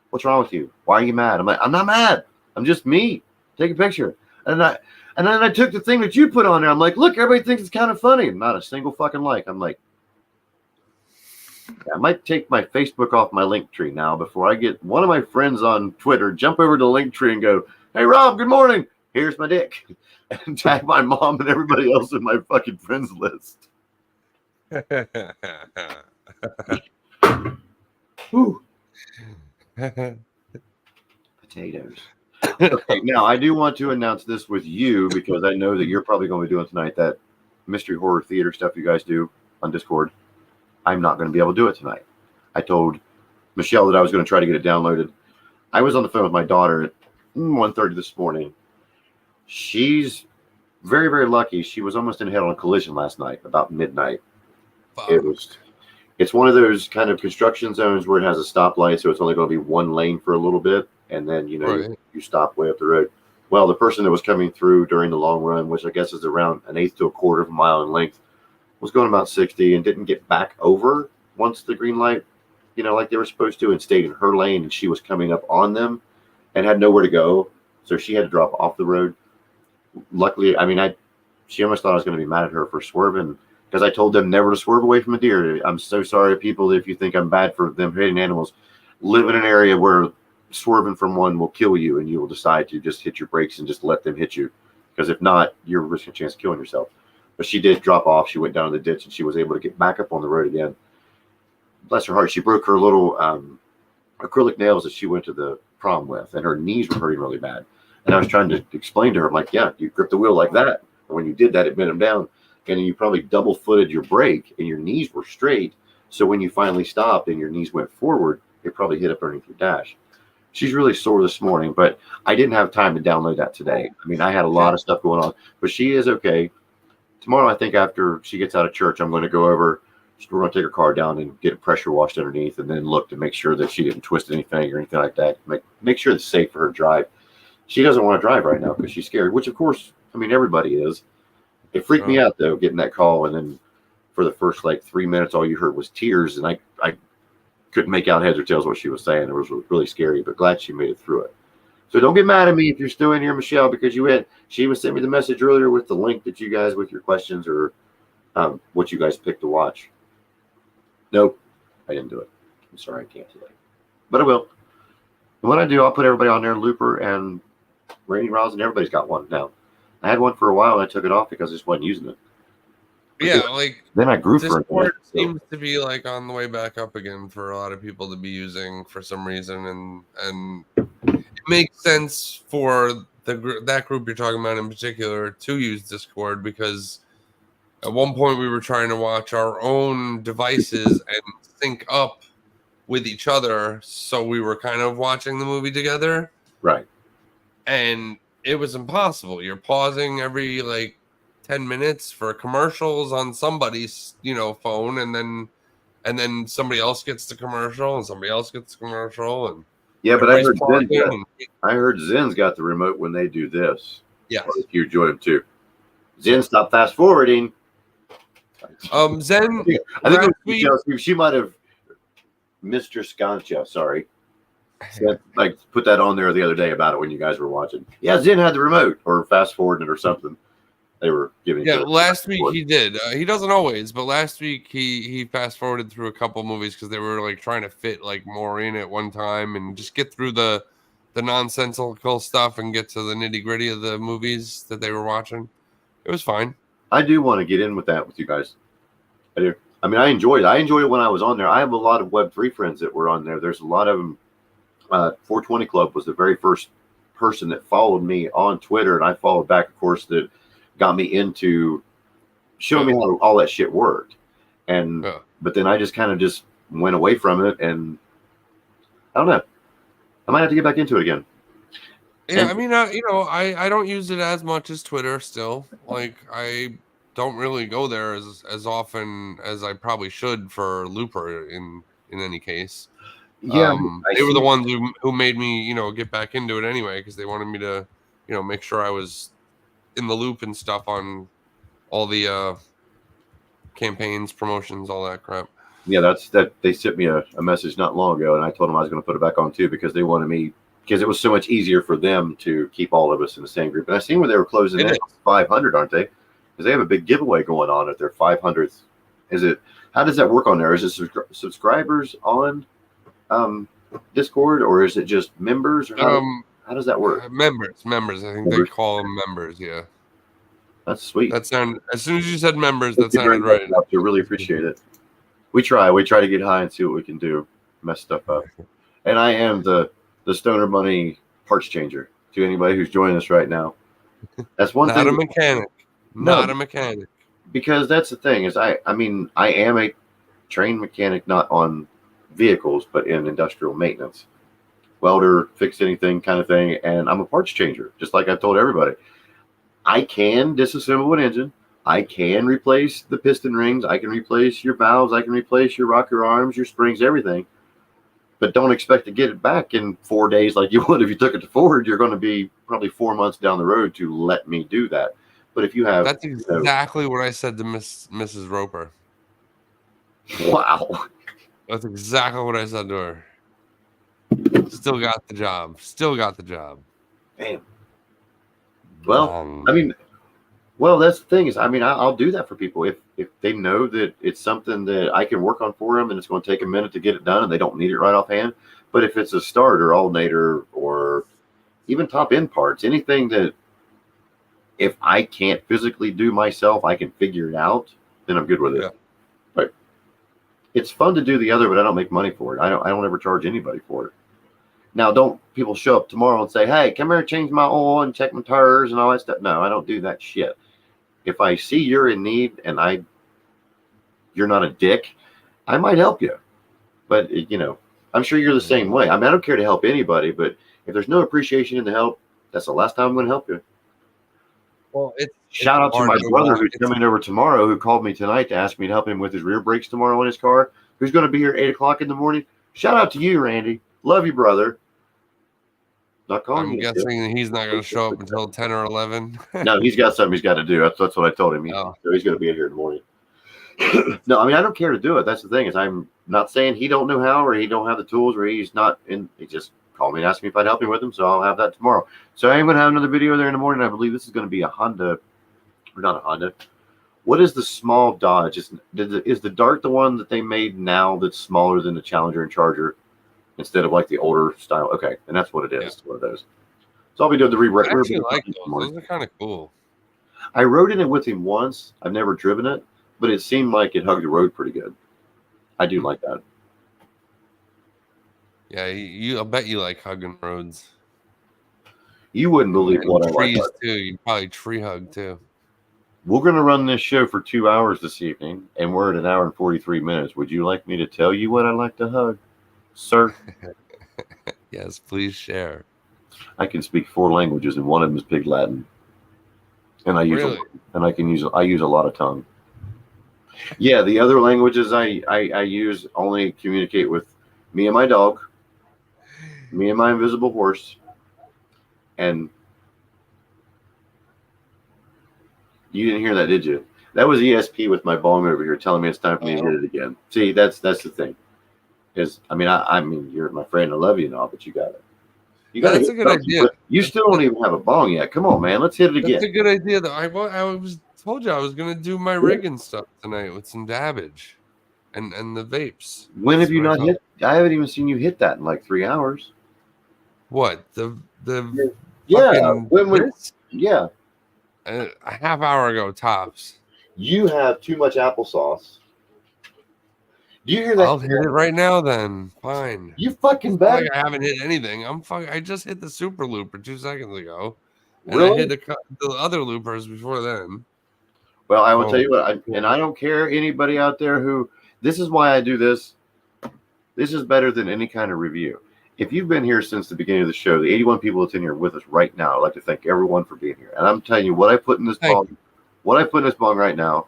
"What's wrong with you? Why are you mad?" I'm like, "I'm not mad. I'm just me. Take a picture." And then I took the thing that you put on there. I'm like, "Look, everybody thinks it's kind of funny." Not a single fucking like. I'm like, I might take my Facebook off my Linktree now before I get one of my friends on Twitter jump over to Linktree and go, "Hey Rob, good morning. Here's my dick," and tag my mom and everybody else in my fucking friends list. Whew. Potatoes. Okay, now I do want to announce this with you because I know that you're probably going to be doing tonight that mystery horror theater stuff you guys do on Discord. I'm not going to be able to do it tonight. I told Michelle that I was going to try to get it downloaded. I was on the phone with my daughter at 1:30 this morning. She's very, very lucky. She was almost in a head-on collision last night, about midnight. It's one of those kind of construction zones where it has a stoplight, so it's only going to be one lane for a little bit, and then you stop way up the road. Well, the person that was coming through during the long run, which I guess is around an eighth to a quarter of a mile in length, was going about 60 and didn't get back over once the green light, like they were supposed to, and stayed in her lane, and she was coming up on them and had nowhere to go, so she had to drop off the road. Luckily, she almost thought I was going to be mad at her for swerving because I told them never to swerve away from a deer. I'm so sorry, people, if you think I'm bad for them hating animals. Live in an area where swerving from one will kill you, and you will decide to just hit your brakes and just let them hit you, because if not, you're risking a chance of killing yourself. But she did drop off. She went down in the ditch, and she was able to get back up on the road again. Bless her heart. She broke her little acrylic nails that she went to the prom with, and her knees were hurting really bad. And I was trying to explain to her, I'm like, yeah, you grip the wheel like that. And when you did that, it bent them down. And then you probably double-footed your brake, and your knees were straight. So when you finally stopped and your knees went forward, it probably hit up underneath your dash. She's really sore this morning, but I didn't have time to download that today. I had a lot of stuff going on. But she is okay. Tomorrow, I think after she gets out of church, I'm going to go over. We're going to take her car down and get it pressure washed underneath, and then look to make sure that she didn't twist anything or anything like that. Make sure it's safe for her to drive. She doesn't want to drive right now because she's scared, which, of course, everybody is. It freaked me out, though, getting that call. And then for the first, 3 minutes, all you heard was tears. And I couldn't make out heads or tails what she was saying. It was really scary, but glad she made it through it. So don't get mad at me if you're still in here, Michelle, because she even sent me the message earlier with the link that you guys, with your questions or what you guys picked to watch. Nope, I didn't do it. I'm sorry, I can't today. But I will. And when I do, I'll put everybody on there, Looper and Rainy Rosin. Everybody's got one now. I had one for a while, and I took it off because I just wasn't using it. Yeah, then I grew Discord for it. Seems to be on the way back up again for a lot of people to be using for some reason, and it makes sense for that group you're talking about in particular to use Discord, because at one point we were trying to watch our own devices and sync up with each other, so we were kind of watching the movie together, right? And it was impossible. You're pausing every 10 minutes for commercials on somebody's phone, and then somebody else gets the commercial and somebody else gets the commercial, and yeah, but I heard Zen's got the remote when they do this. Yeah, you join them too. Zen, stop fast forwarding. Zen, I think she might have Mr. Sconcha, sorry. Put that on there the other day about it when you guys were watching. Yeah, Zen had the remote, or fast forwarding or something. They were giving. Yeah, last week he did. He doesn't always, but last week he fast forwarded through a couple movies because they were trying to fit more in at one time and just get through the nonsensical stuff and get to the nitty gritty of the movies that they were watching. It was fine. I do want to get in with that with you guys. I do. I enjoyed it. I enjoyed it when I was on there. I have a lot of Web3 friends that were on there. There's a lot of them. 420 Club was the very first person that followed me on Twitter, and I followed back, of course, that got me into showing me how all that shit worked. And but then I just kind of just went away from it, and I don't know. I might have to get back into it again. Yeah, I mean, I don't use it as much as Twitter still. Like, I don't really go there as often as I probably should for Looper in any case. Yeah, they were the ones who made me, get back into it anyway, because they wanted me to, make sure I was in the loop and stuff on all the campaigns, promotions, all that crap. Yeah, that's that. They sent me a message not long ago, and I told them I was going to put it back on too, because they wanted me, because it was so much easier for them to keep all of us in the same group. And I seen where they were closing in 500, aren't they? Because they have a big giveaway going on at their 500th. Is it? How does that work on there? Is it subscribers on Discord, or is it just members? Or how does that work? Members. I think they call them members. Yeah, that's sweet. That sounded, as soon as you said members, that sounded right. I really appreciate it. We try to get high and see what we can do, mess stuff up. And I am the Stoner Money parts changer to anybody who's joining us right now. That's one thing. Not a mechanic. Not a mechanic. Because that's the thing is I am a trained mechanic, not on vehicles, but in industrial maintenance. Welder, fix anything kind of thing. And I'm a parts changer, just like I've told everybody. I can disassemble an engine. I can replace the piston rings. I can replace your valves. I can replace your rocker arms, your springs, everything. But don't expect to get it back in 4 days like you would if you took it to Ford. You're going to be probably 4 months down the road to let me do that. But if you have... That's exactly what I said to Mrs. Roper. Wow. That's exactly what I said to her. Still got the job. Damn. Well, well, that's the thing is, I'll do that for people if they know that it's something that I can work on for them, and it's going to take a minute to get it done, and they don't need it right offhand. But if it's a starter, alternator, or even top end parts, anything that if I can't physically do myself, I can figure it out, then I'm good with it. Yeah. But it's fun to do the other, but I don't make money for it. I don't ever charge anybody for it. Now, don't people show up tomorrow and say, "Hey, come here, change my oil and check my tires and all that stuff." No, I don't do that shit. If I see you're in need and you're not a dick, I might help you. But, I'm sure you're the same way. I don't care to help anybody, but if there's no appreciation in the help, that's the last time I'm going to help you. Well, shout out to my brother who's coming over tomorrow, who called me tonight to ask me to help him with his rear brakes tomorrow in his car, who's going to be here 8 o'clock in the morning. Shout out to you, Randy. Love you, brother. Not calling I'm guessing he's not going to show up until 10 or 11. No, he's got something he's got to do. That's what I told him. So he's going to be in here in the morning. No, I don't care to do it. That's the thing is I'm not saying he don't know how, or he don't have the tools, or he's not in. He just called me and asked me if I'd help him with him, so I'll have that tomorrow. So I'm going to have another video there in the morning. I believe this is going to be a Honda, or not a Honda. What is the small Dodge? Is the Dart the one that they made now that's smaller than the Challenger and Charger? Instead of like the older style. Okay. And that's what it is. Yeah. One of those. So I'll be doing the rear. I actually like those. Those are kind of cool. I rode in it with him once. I've never driven it, but it seemed like it hugged the road pretty good. I do like that. Yeah, I bet you like hugging roads. You wouldn't believe what I like. Too. You'd probably tree hug too. We're going to run this show for 2 hours this evening, and we're at 1 hour and 43 minutes. Would you like me to tell you what I like to hug? Sir? Yes, please share. I can speak 4 languages, and one of them is Pig Latin. And I use I use a lot of tongue. Yeah, the other languages I use only communicate with me and my dog, me and my invisible horse, and you didn't hear that, did you? That was ESP with my bong over here telling me it's time for me to hit it again. See, that's the thing. Is I mean, you're my friend. I love you and all, but you got it. That's a good idea. You still don't even have a bong yet. Come on, man. Let's hit it again. That's a good idea, though. I told you I was going to do my rigging stuff tonight with some dabbage and the vapes. When have you not hit? I haven't even seen you hit that in like 3 hours. What yeah. A half hour ago tops. You have too much applesauce. Do you hear that? I'll hit it right now then. Fine. You fucking It's not bet. like I haven't hit anything. I just hit the super looper 2 seconds ago. And Really? I hit the other loopers before then. Well, I will tell you what, and I don't care anybody out there who, this is why I do this. This is better than any kind of review. If you've been here since the beginning of the show, the 81 people that's in here with us right now, I'd like to thank everyone for being here. And I'm telling you, what I put in this bong, right now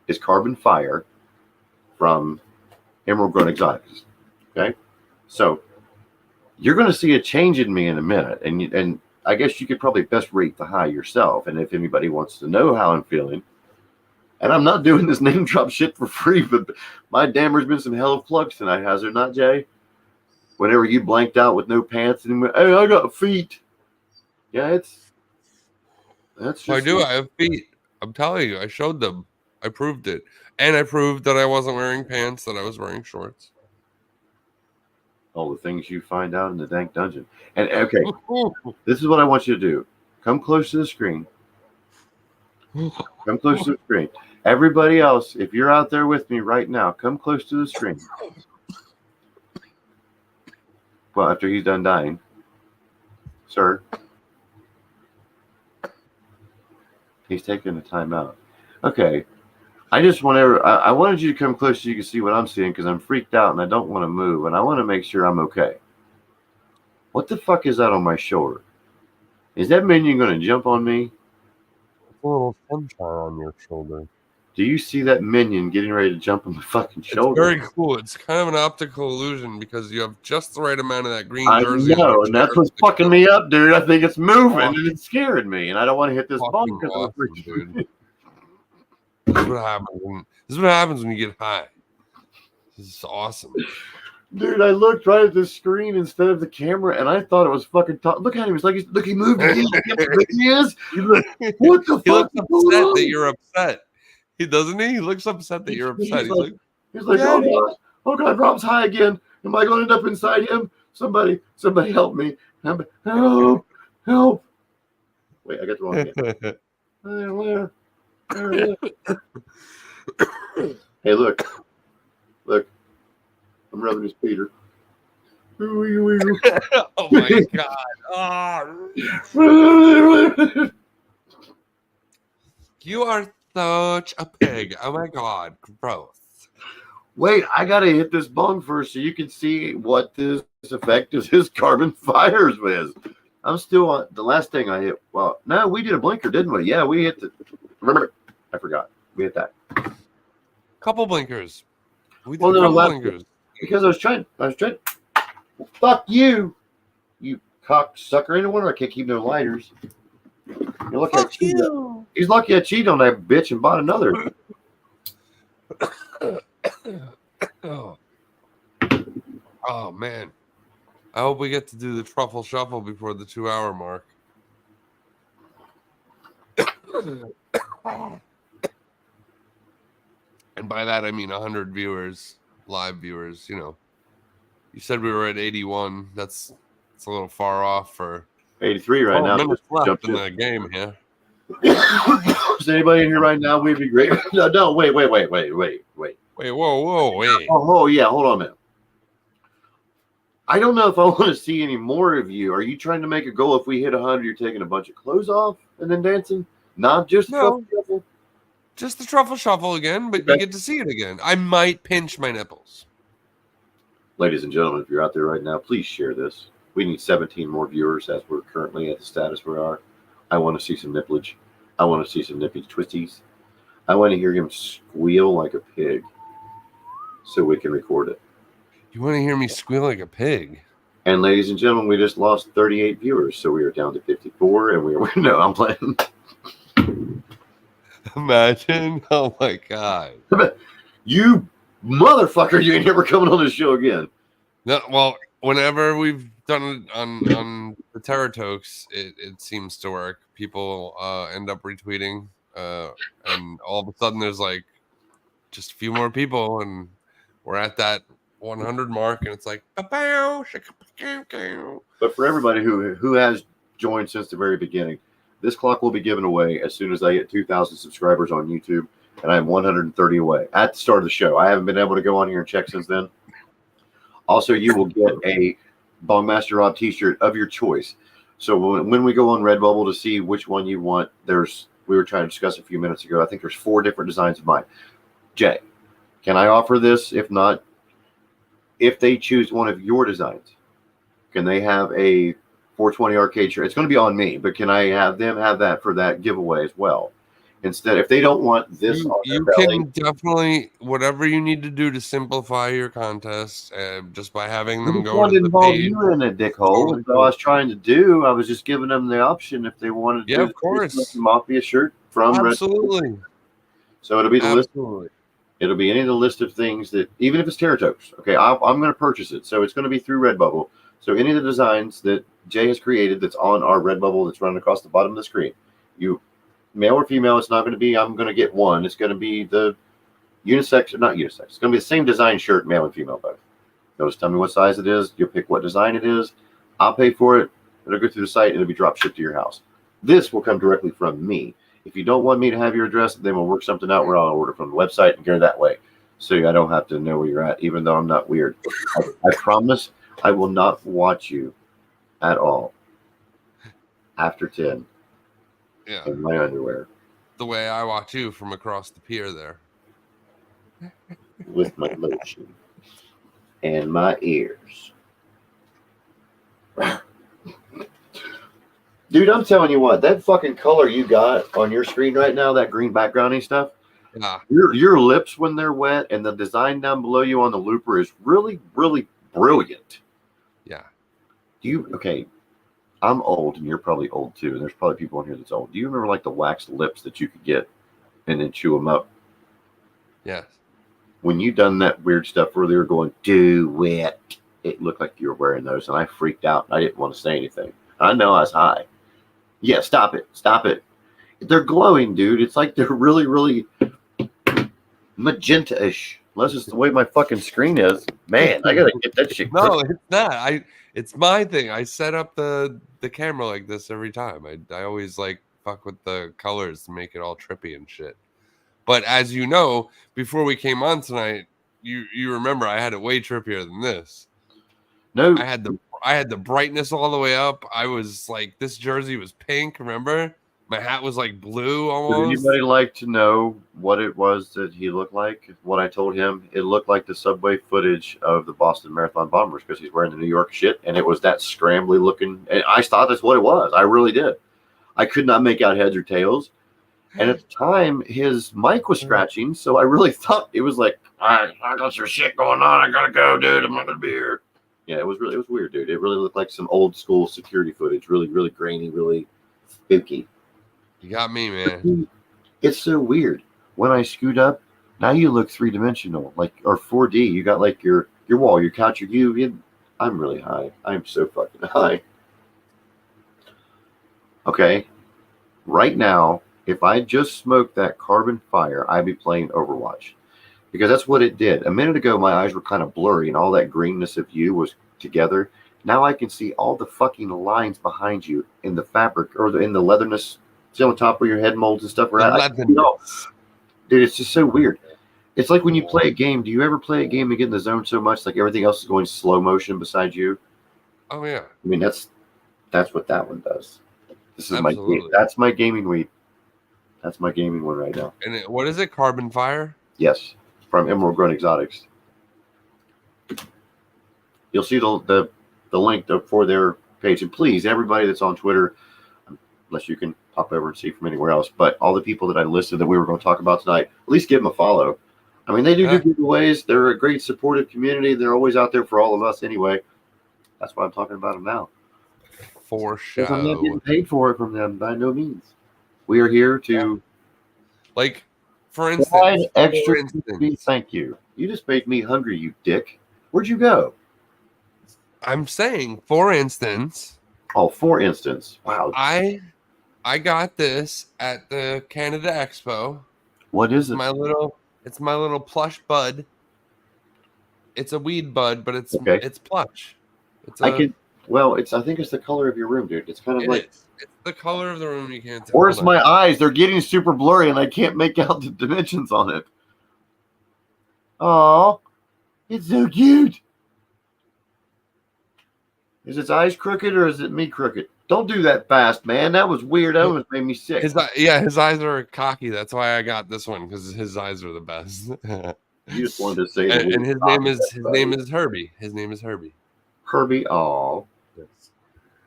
is Carbon Fire from Emerald Grown Exotics. Okay? So you're going to see a change in me in a minute. And I guess you could probably best rate the high yourself. And if anybody wants to know how I'm feeling, and I'm not doing this name drop shit for free, but my dammer's been some hell of plugs tonight, has there not, Jay? Whenever you blanked out with no pants and went, hey, I got feet. Yeah, that's just. I do. I have feet. I'm telling you, I showed them. I proved it. And I proved that I wasn't wearing pants, that I was wearing shorts. All the things you find out in the dank dungeon. And okay, this is what I want you to do. Come close to the screen. Come close to the screen. Everybody else, if you're out there with me right now, come close to the screen. Well, after he's done dying. Sir. He's taking the time out. Okay. I just I wanted you to come close so you can see what I'm seeing because I'm freaked out and I don't want to move and I want to make sure I'm okay. What the fuck is that on my shoulder? Is that minion going to jump on me? A little sunshine on your shoulder. Do you see that minion getting ready to jump on my fucking shoulder? It's very cool. It's kind of an optical illusion because you have just the right amount of that green I jersey. know, and that's what's fucking me up, dude. I think it's moving and it's scaring me, and I don't want to hit this ball because awesome, dude. This is what happens when you get high. This is awesome. Dude, I looked right at the screen instead of the camera, and I thought it was fucking top. Look at him. It's like look, he moved again. He is. What the fuck? He looks upset that you're upset. He doesn't he? He looks upset that you're upset. He's like oh God, Rob's high again. Am I going to end up inside him? Somebody help me. Help. Wait, I got the wrong hand. Hey, look. I'm rubbing his Peter. Oh my God. Oh. You are such a pig. Oh my God. Gross. Wait, I gotta hit this bong first so you can see what this effect of his Carbon Fires was. I'm still on the last thing I hit. Well, no, we did a blinker, didn't we? Yeah, we hit the. Remember, I forgot. We hit that. Couple blinkers. We did blinkers. Because I was trying. Fuck you, you cocksucker! No wonder I can't keep no lighters. You're lucky Fuck you. He's lucky I cheated on that bitch and bought another. Oh man. I hope we get to do the truffle shuffle before the 2-hour mark. And by that I mean 100 viewers, live viewers, you know. You said we were at 81. It's a little far off for 83 right now. Minutes left in the game here. Is anybody in here right now? We'd be great. No, wait. Wait, whoa, wait. Oh, yeah, hold on a minute. I don't know if I want to see any more of you. Are you trying to make a goal? If we hit 100, you're taking a bunch of clothes off and then dancing? Not just no. Just the truffle shuffle again, but you get to see it again. I might pinch my nipples. Ladies and gentlemen, if you're out there right now, please share this. We need 17 more viewers as we're currently at the status we are. I want to see some nipplage. I want to see some nippy twisties. I want to hear him squeal like a pig so we can record it. You want to hear me squeal like a pig? And ladies and gentlemen, we just lost 38 viewers, so we are down to 54, and we are no, I'm playing. Imagine, oh my God, you motherfucker! You ain't never coming on this show again. No, well, whenever we've done it on the Teratokes, it seems to work. People end up retweeting, and all of a sudden there's like just a few more people, and we're at that 100 mark, and it's like, but for everybody who has joined since the very beginning, this clock will be given away as soon as I get 2,000 subscribers on YouTube. and I have 130 away at the start of the show. I haven't been able to go on here and check since then. Also, you will get a Bongmaster Rob t-shirt of your choice. So when we go on Redbubble to see which one you want, we were trying to discuss a few minutes ago. I think there's 4 different designs of mine. Jay, can I offer this? If not, if they choose one of your designs, can they have a 420 arcade shirt? It's going to be on me, but can I have them have that for that giveaway as well? Instead, if they don't want this, you can definitely, whatever you need to do to simplify your contest, just by having them go to the page. You in a dickhole. So I was trying to do. I was just giving them the option if they wanted to. Yeah, of course. Mafia shirt from absolutely. So it'll be the list. It'll be any of the list of things that, even if it's Terratopes, okay, I'm going to purchase it. So it's going to be through Redbubble. So any of the designs that Jay has created that's on our Redbubble that's running across the bottom of the screen, you. Male or female, it's not going to be, I'm going to get one. It's going to be the unisex, or not unisex. It's going to be the same design shirt, male and female both. You'll just tell me what size it is. You'll pick what design it is. I'll pay for it. It'll go through the site. It'll be drop shipped to your house. This will come directly from me. If you don't want me to have your address, then we'll work something out where I'll order from the website and get it that way. So I don't have to know where you're at, even though I'm not weird. I promise I will not watch you at all after 10. Yeah, in my underwear. The way I watch you from across the pier there. With my lotion. And my ears. Dude, I'm telling you what, that fucking color you got on your screen right now, that green backgroundy stuff, your lips when they're wet and the design down below you on the looper is really, really brilliant. Yeah. Okay, I'm old, and you're probably old too. And there's probably people in here that's old. Do you remember like the waxed lips that you could get and then chew them up? Yes. When you done that weird stuff where they were going, do it, it looked like you were wearing those, and I freaked out. I didn't want to say anything. I know I was high. Yeah, stop it. Stop it. They're glowing, dude. It's like they're really, really magenta-ish. That's just the way my fucking screen is. Man, I gotta get that shit. No, it's not. It's my thing. I set up the camera like this every time. I always like fuck with the colors to make it all trippy and shit. But as you know, before we came on tonight, you remember I had it way trippier than this. No, I had the brightness all the way up. I was like, this jersey was pink. Remember, my hat was like blue almost. Would anybody like to know what it was that he looked like? What I told him, it looked like the subway footage of the Boston Marathon Bombers because he's wearing the New York shit, and it was that scrambly looking. And I thought that's what it was. I really did. I could not make out heads or tails. And at the time, his mic was scratching, so I really thought it was like, I got some shit going on. I gotta go, dude. I'm not gonna be here. Yeah, it was weird, dude. It really looked like some old school security footage. Really, really grainy, really spooky. You got me, man. It's so weird. When I scoot up, now you look 3-dimensional, like, or 4D. You got like your wall, your couch, your view. I'm really high. I'm so fucking high. Okay, right now, if I just smoked that carbon fire, I'd be playing Overwatch. Because that's what it did. A minute ago, my eyes were kind of blurry and all that greenness of you was together. Now I can see all the fucking lines behind you in the fabric or in the leatherness. See on the top where your head molds and stuff are at? Dude, it's just so weird. It's like when you play a game. Do you ever play a game and get in the zone so much like everything else is going slow motion beside you? Oh, yeah. I mean, that's what that one does. This is Absolutely. That's my gaming weed. That's my gaming one right now. And what is it? Carbon Fire? Yes, from Emerald Grown Exotics. You'll see the link for their page. And please, everybody that's on Twitter, unless you can pop over and see from anywhere else, but all the people that I listed that we were going to talk about tonight, at least give them a follow. I mean, they do giveaways. They're a great supportive community. They're always out there for all of us anyway. That's why I'm talking about them now. For sure. I'm not getting paid for it from them by no means. We are here to, like, for instance, thank you. You just made me hungry, you dick. Where'd you go? I'm saying, for instance. Oh, for instance. Wow. I got this at the Canada Expo. What is it? It's my little plush bud. It's a weed bud, but it's plush. Well, I think it's the color of your room, dude. It's kind of like. It's the color of the room. You can't tell. Or it's my eyes. They're getting super blurry, and I can't make out the dimensions on it. Oh, it's so cute. Is its eyes crooked or is it me crooked? Don't do that fast, man. That was weird. That almost made me sick. His eyes are cocky. That's why I got this one, because his eyes are the best. You just wanted to say. And his name is Herbie. His name is Herbie. Herbie. Oh. Yes.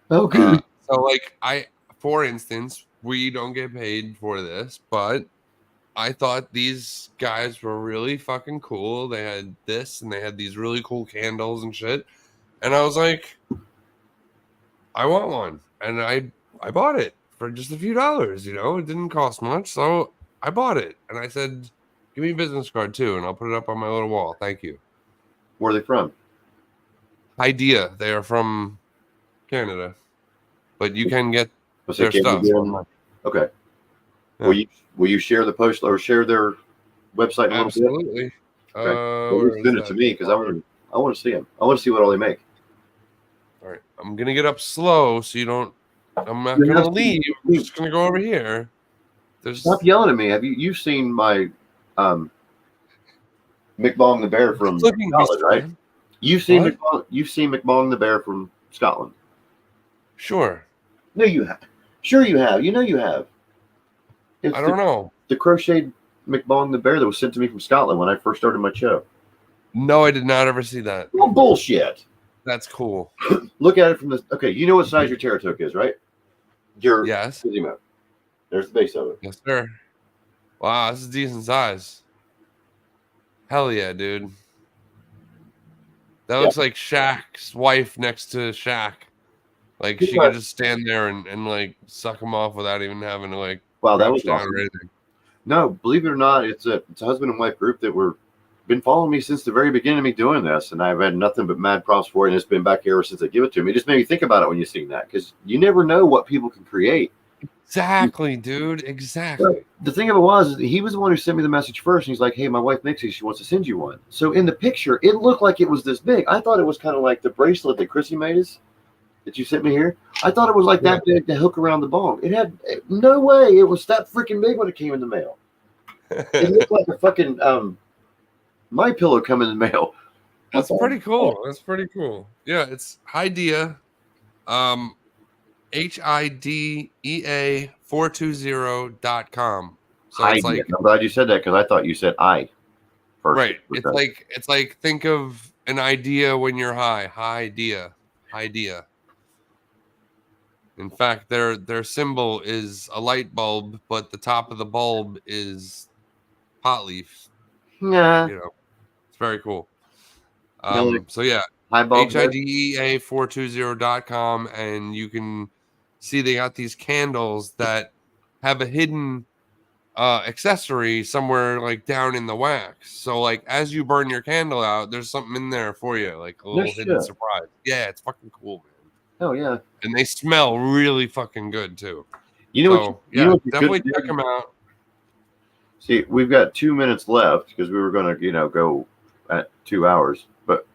Oh, good. So, like, for instance, we don't get paid for this, but I thought these guys were really fucking cool. They had this, and they had these really cool candles and shit. And I was like, I want one. And I bought it for just a few dollars, It didn't cost much. So I bought it. And I said, give me a business card too, and I'll put it up on my little wall. Thank you. Where are they from? Idea. They are from Canada. But you can get their stuff. Okay. Yeah. Will you share the post or share their website? Absolutely. Okay. Send it to me because I want to see them. I want to see what all they make. All right. I'm gonna get up slow so you don't. I'm not gonna leave. I'm just gonna go over here. Stop yelling at me. You've seen my McBong the Bear from Scotland, right? You've seen McBong the Bear from Scotland. Sure. No, you have. Sure, you have. You have. I don't know. The crocheted McBong the Bear that was sent to me from Scotland when I first started my show. No, I did not ever see that. Well, bullshit. That's cool. Look at it from this. Okay, you know what size your Terratoke is, right? Yes. There's the base of it. Yes, sir. Wow, this is decent size. Hell yeah, dude. That looks like Shaq's wife next to Shaq. Like she could just stand there and like suck him off without even having to like. Wow, that was awesome. No, believe it or not, it's a husband and wife group that been following me since the very beginning of me doing this, and I've had nothing but mad props for it, and it's been back here ever since I give it to me. It just made me think about it when you seen that, because you never know what people can create. Exactly, dude. Exactly. But the thing of it was, he was the one who sent me the message first, and he's like, "Hey, my wife makes these. She wants to send you one." So in the picture, it looked like it was this big. I thought it was kind of like the bracelet that Chrissy made us, that you sent me here. I thought it was like that big to hook around the bong. It had no way it was that freaking big when it came in the mail. It looked like a fucking My Pillow come in the mail. That's pretty cool. That's pretty cool. Yeah, it's Hidea, HIDEA420.com. So it's like, I'm glad you said that because I thought you said I first. Right. It's like think of an idea when you're high. Hidea. In fact, their symbol is a light bulb, but the top of the bulb is pot leaf. Yeah. It's very cool. So yeah, HIDEA420.com, and you can see they got these candles that have a hidden accessory somewhere like down in the wax. So like as you burn your candle out, there's something in there for you, like a little hidden surprise. Yeah, it's fucking cool, man. Oh yeah. And they smell really fucking good too. Definitely check them out. See, we've got 2 minutes left because we were going to, go at 2 hours. But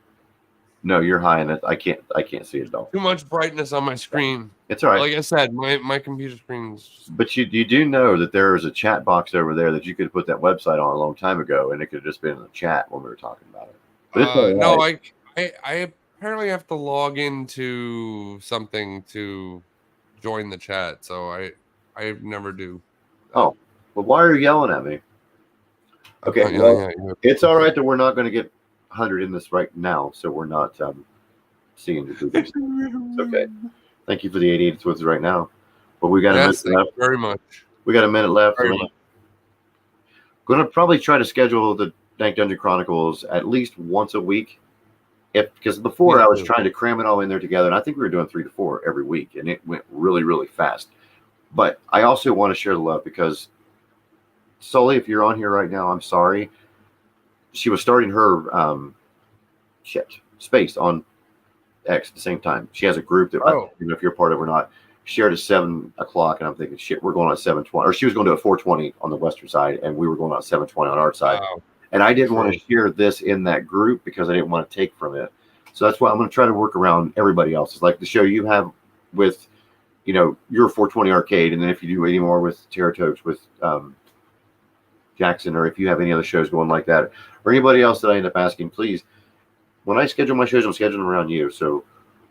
no, you're high in it. I can't see it though. Too much brightness on my screen. It's all right. Like I said, my computer screen's. But you do know that there is a chat box over there that you could put that website on a long time ago, and it could have just been in the chat when we were talking about it. But it's all right. No, I apparently have to log into something to join the chat, so I never do. Oh, well, why are you yelling at me? Okay, it's all right that we're not going to get 100 in this right now, so we're not seeing the boobies. It's okay. Thank you for the 88 with us right now. But we got a minute left. Very much. We got a minute left. Going to probably try to schedule the Dank Dungeon Chronicles at least once a week. Because before I was trying to cram it all in there together, and I think we were doing 3 to 4 every week, and it went really, really fast. But I also want to share the love because Sully, if you're on here right now, I'm sorry. She was starting her space on X at the same time. She has a group that I don't know if you're part of or not. Shared at 7 o'clock, and I'm thinking, shit, we're going on 7:20, or she was going to do a 4:20 on the western side, and we were going on 7:20 on our side. Wow. And I didn't want to share this in that group because I didn't want to take from it. So that's why I'm going to try to work around everybody else. It's like the show you have with, your 420 Arcade, and then if you do any more with Terratokes, with Jackson, or if you have any other shows going like that, or anybody else that I end up asking, please, when I schedule my shows, I'm scheduling them around you. So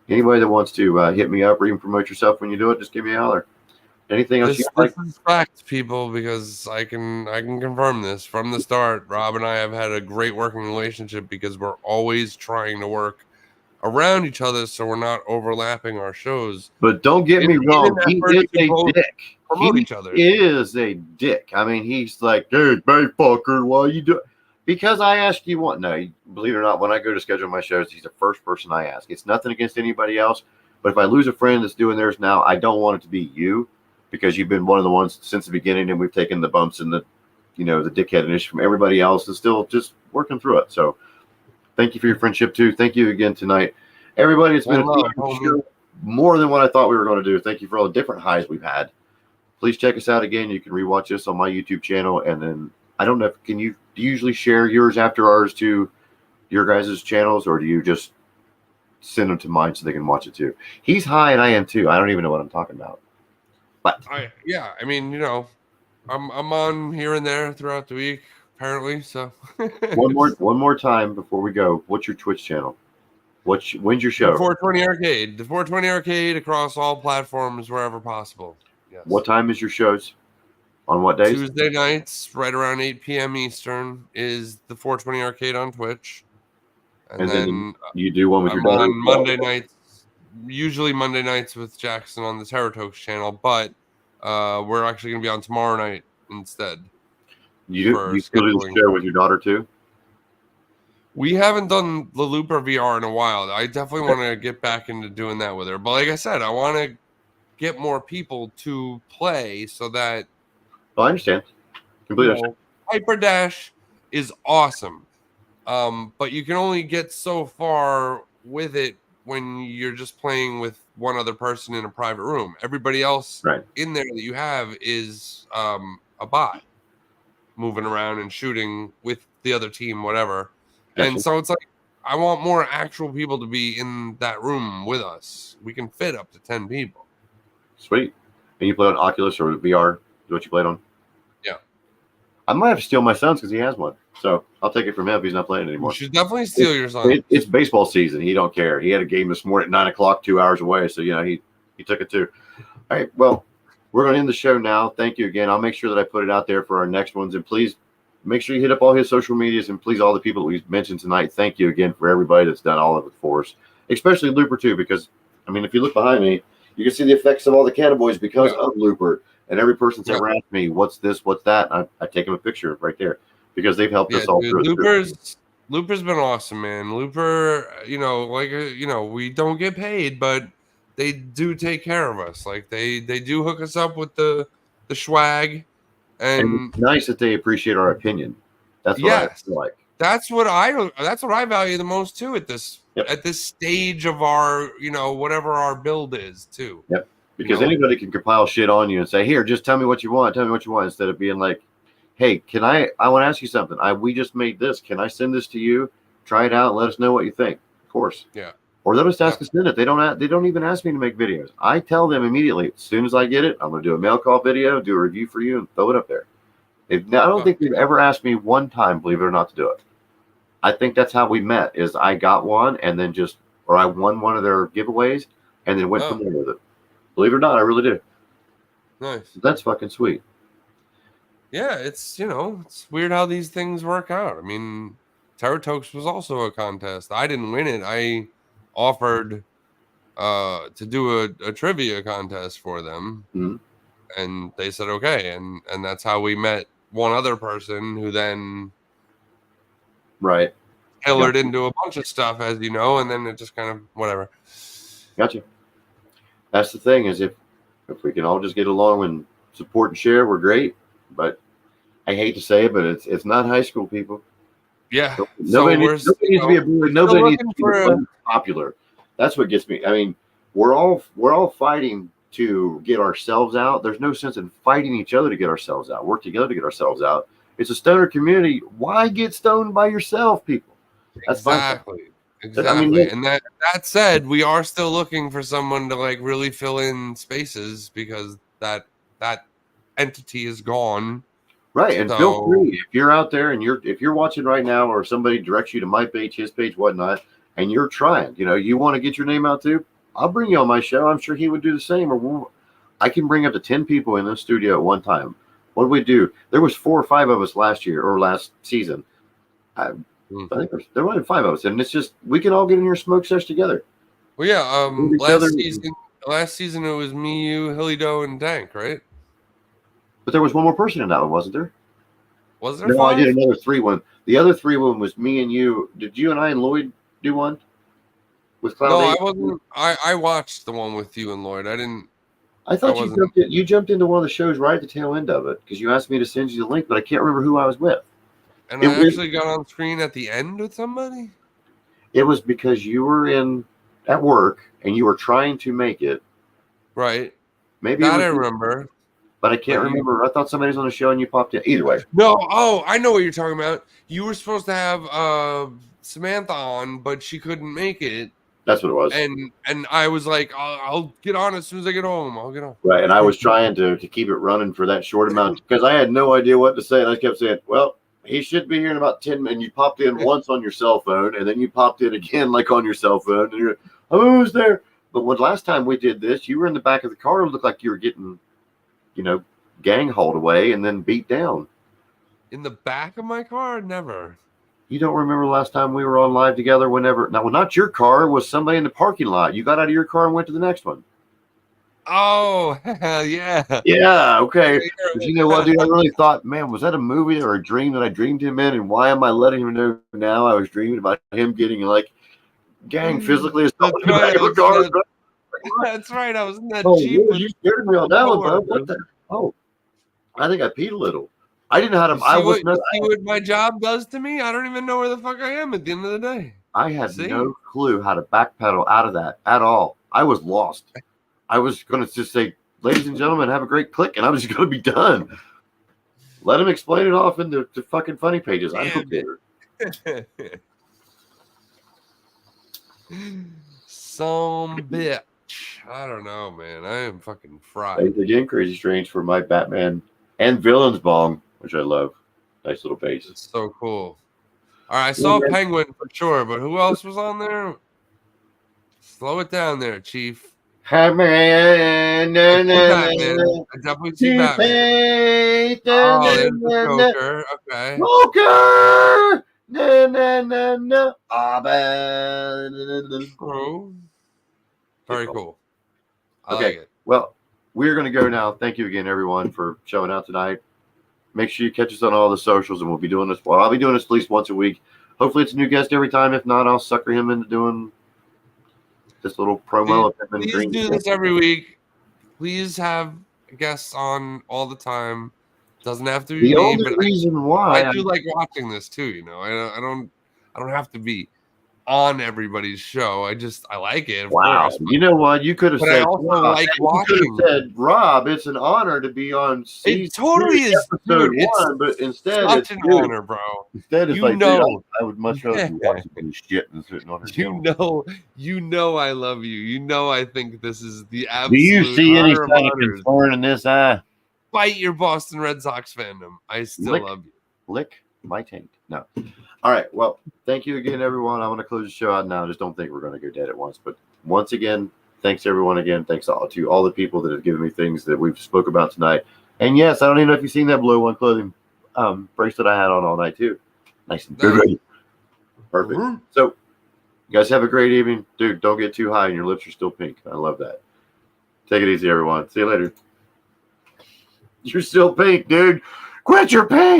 anybody that wants to hit me up or even promote yourself when you do it, just give me a holler. Anything else This is fact, people, because I can confirm this from the start. Rob and I have had a great working relationship because we're always trying to work around each other so we're not overlapping our shows. But don't get me wrong, he is a dick. Promote each other. He is a dick. I mean, he's like, hey, fucker, why you do? Because I asked you one. No, believe it or not, when I go to schedule my shows, he's the first person I ask. It's nothing against anybody else, but if I lose a friend that's doing theirs now, I don't want it to be you, because you've been one of the ones since the beginning, and we've taken the bumps and the dickhead initiative from everybody else, and still just working through it. So thank you for your friendship too. Thank you again tonight, everybody. It's been a show, more than what I thought we were going to do. Thank you for all the different highs we've had. Please check us out again. You can rewatch this on my YouTube channel, and then I don't know if do you usually share yours after ours to your guys' channels, or do you just send them to mine so they can watch it too? He's high and I am too. I don't even know what I'm talking about. But I mean, I'm on here and there throughout the week, apparently. So one more time before we go. What's your Twitch channel? When's your show? The 420 Arcade. The 420 Arcade across all platforms wherever possible. Yes. What time is your shows? On what days? Tuesday nights, right around 8 p.m. Eastern, is the 420 Arcade on Twitch. And then you do one with your daughter? On Monday nights, usually Monday nights with Jackson on the Terratokes channel, but we're actually going to be on tomorrow night instead. You still do the show with your daughter too? We haven't done the Looper VR in a while. I definitely want to get back into doing that with her. But like I said, I want to get more people to play so that... Oh, I understand. Completely understand. Hyper Dash is awesome. But you can only get so far with it when you're just playing with one other person in a private room. Everybody else in there that you have is a bot moving around and shooting with the other team, whatever. And so it's like, I want more actual people to be in that room with us. We can fit up to 10 people. Sweet. And you play on Oculus or VR? Is what you played on? Yeah. I might have to steal my son's because he has one. So I'll take it from him if he's not playing anymore. You should definitely steal your son. It's baseball season. He don't care. He had a game this morning at 9 o'clock, 2 hours away. So, he took it too. All right. Well, we're going to end the show now. Thank you again. I'll make sure that I put it out there for our next ones. And please make sure you hit up all his social medias, and please all the people that we've mentioned tonight. Thank you again for everybody that's done all of it for us, especially Looper too, because, if you look behind me, you can see the effects of all the Cannibals because of Looper. And every person's ever asked me, what's this, what's that? I take them a picture right there because they've helped us all through. Looper's been awesome, man. Looper, we don't get paid, but they do take care of us. Like they do hook us up with the swag, and it's nice that they appreciate our opinion. That's what I feel like. That's what I value the most too at this stage of our whatever our build is too. Yep. Because anybody can compile shit on you and say, here, just tell me what you want. Tell me what you want, instead of being like, hey, I want to ask you something. We just made this. Can I send this to you? Try it out and let us know what you think. Of course. Yeah. Or they'll just ask us to send it. They don't even ask me to make videos. I tell them immediately, as soon as I get it, I'm going to do a mail call video, do a review for you, and throw it up there. I don't think they've ever asked me one time, believe it or not, to do it. I think that's how we met, is I got one and then I won one of their giveaways and then went from there with it. Believe it or not, I really do. Nice. That's fucking sweet. Yeah, it's it's weird how these things work out. I mean, Terratokes was also a contest. I didn't win it. I offered to do a trivia contest for them, and they said okay, and that's how we met one other person who then tailored into a bunch of stuff, as you know, and then it just kind of whatever. Gotcha. That's the thing, is if we can all just get along and support and share, we're great. But I hate to say it, but it's not high school, people. Yeah. Nobody needs to be a bully. Nobody needs to be popular. That's what gets me. I mean, we're all fighting to get ourselves out. There's no sense in fighting each other to get ourselves out. Work together to get ourselves out. It's a stoner community. Why get stoned by yourself, people? That's exactly. Exactly. And that said, we are still looking for someone to like really fill in spaces because that entity is gone. Right, and feel free if you're out there and if you're watching right now, or somebody directs you to my page, his page, whatnot, and you're trying, you want to get your name out too. I'll bring you on my show. I'm sure he would do the same. Or I can bring up to 10 people in the studio at one time. What do we do? There was 4 or 5 of us last season. I think there were 5 of us, and it's just we can all get in here and smoke sesh together. Well, yeah. Last season it was me, you, Hilly Doe, and Dank, right? But there was one more person in that one, wasn't there? Was there? No, 5? I did another 3 one. The other 3 one was me and you. Did you and I and Lloyd do one with Cloud? No, I wasn't. I watched the one with you and Lloyd. I didn't. I thought you jumped into one of the shows right at the tail end of it because you asked me to send you the link, but I can't remember who I was with. And I actually got on screen at the end with somebody? It was because you were at work and you were trying to make it. Right. Maybe that I remember. But I can't remember. I thought somebody was on the show and you popped in. Either way. No. Oh, I know what you're talking about. You were supposed to have Samantha on, but she couldn't make it. That's what it was. And I was like, I'll get on as soon as I get home. I'll get on. Right. And I was trying to keep it running for that short amount because I had no idea what to say. And I kept saying, well, he should be here in about 10 minutes. And you popped in once on your cell phone, and then you popped in again like on your cell phone. And you're, who's there? But when last time we did this, you were in the back of the car. It looked like you were getting, gang hauled away and then beat down. In the back of my car? Never. You don't remember the last time we were on live together? Whenever? Now, well, not your car. It was somebody in the parking lot. You got out of your car and went to the next one. Oh, hell yeah. Yeah, okay. But you know what, dude? I really thought, man, was that a movie or a dream that I dreamed him in? And why am I letting him know now I was dreaming about him getting, gang physically assaulted in the back of a car? That's right. I was in that Jeep. You scared me on that one, bro. What the? Oh, I think I peed a little. I didn't know how to. See what my job does to me? I don't even know where the fuck I am at the end of the day. I had no clue how to backpedal out of that at all. I was lost. I was going to just say, ladies and gentlemen, have a great click, and I was just going to be done. Let him explain it off into fucking funny pages. I don't care. Some bitch. I don't know, man. I am fucking fried. Thanks again, Crazy Strange, for my Batman and Villains bong, which I love. Nice little bass. It's so cool. All right, I saw Penguin for sure, but who else was on there? Slow it down there, Chief. Batman. I definitely see Batman. Oh, there's the Joker. Okay. Joker. Very cool. I okay. like it. Well, we're going to go now. Thank you again, everyone, for showing out tonight. Make sure you catch us on all the socials, and we'll be doing this. Well, I'll be doing this at least once a week. Hopefully, it's a new guest every time. If not, I'll sucker him into doing this little promo. Please do this every week. Please have guests on all the time. Doesn't have to be the me, only but reason why I do like watching this too. I don't have to be on everybody's show. I like it. Wow. Course. You know what? You could have said, I also like watching. You could have said, Rob, it's an honor to be on season. It totally is, episode dude, 1, but instead such it's an dude. honor, bro. Instead, it's you like, know, dude, I would much rather be watching this shit than sitting on her. You know, I love you. You know, I think this is the absolute. Do you see any honor sign of concern in this eye? Fight your Boston Red Sox fandom. I still love you. Lick my taint. No. All right. Well, thank you again, everyone. I want to close the show out now. Just don't think we're going to go dead at once. But once again, thanks everyone again. Thanks to all the people that have given me things that we've spoke about tonight. And yes, I don't even know if you've seen that Blow One clothing bracelet I had on all night too. Nice and good. Perfect. Mm-hmm. So, you guys have a great evening. Dude, don't get too high and your lips are still pink. I love that. Take it easy, everyone. See you later. You're still pink, dude. Quit your pink.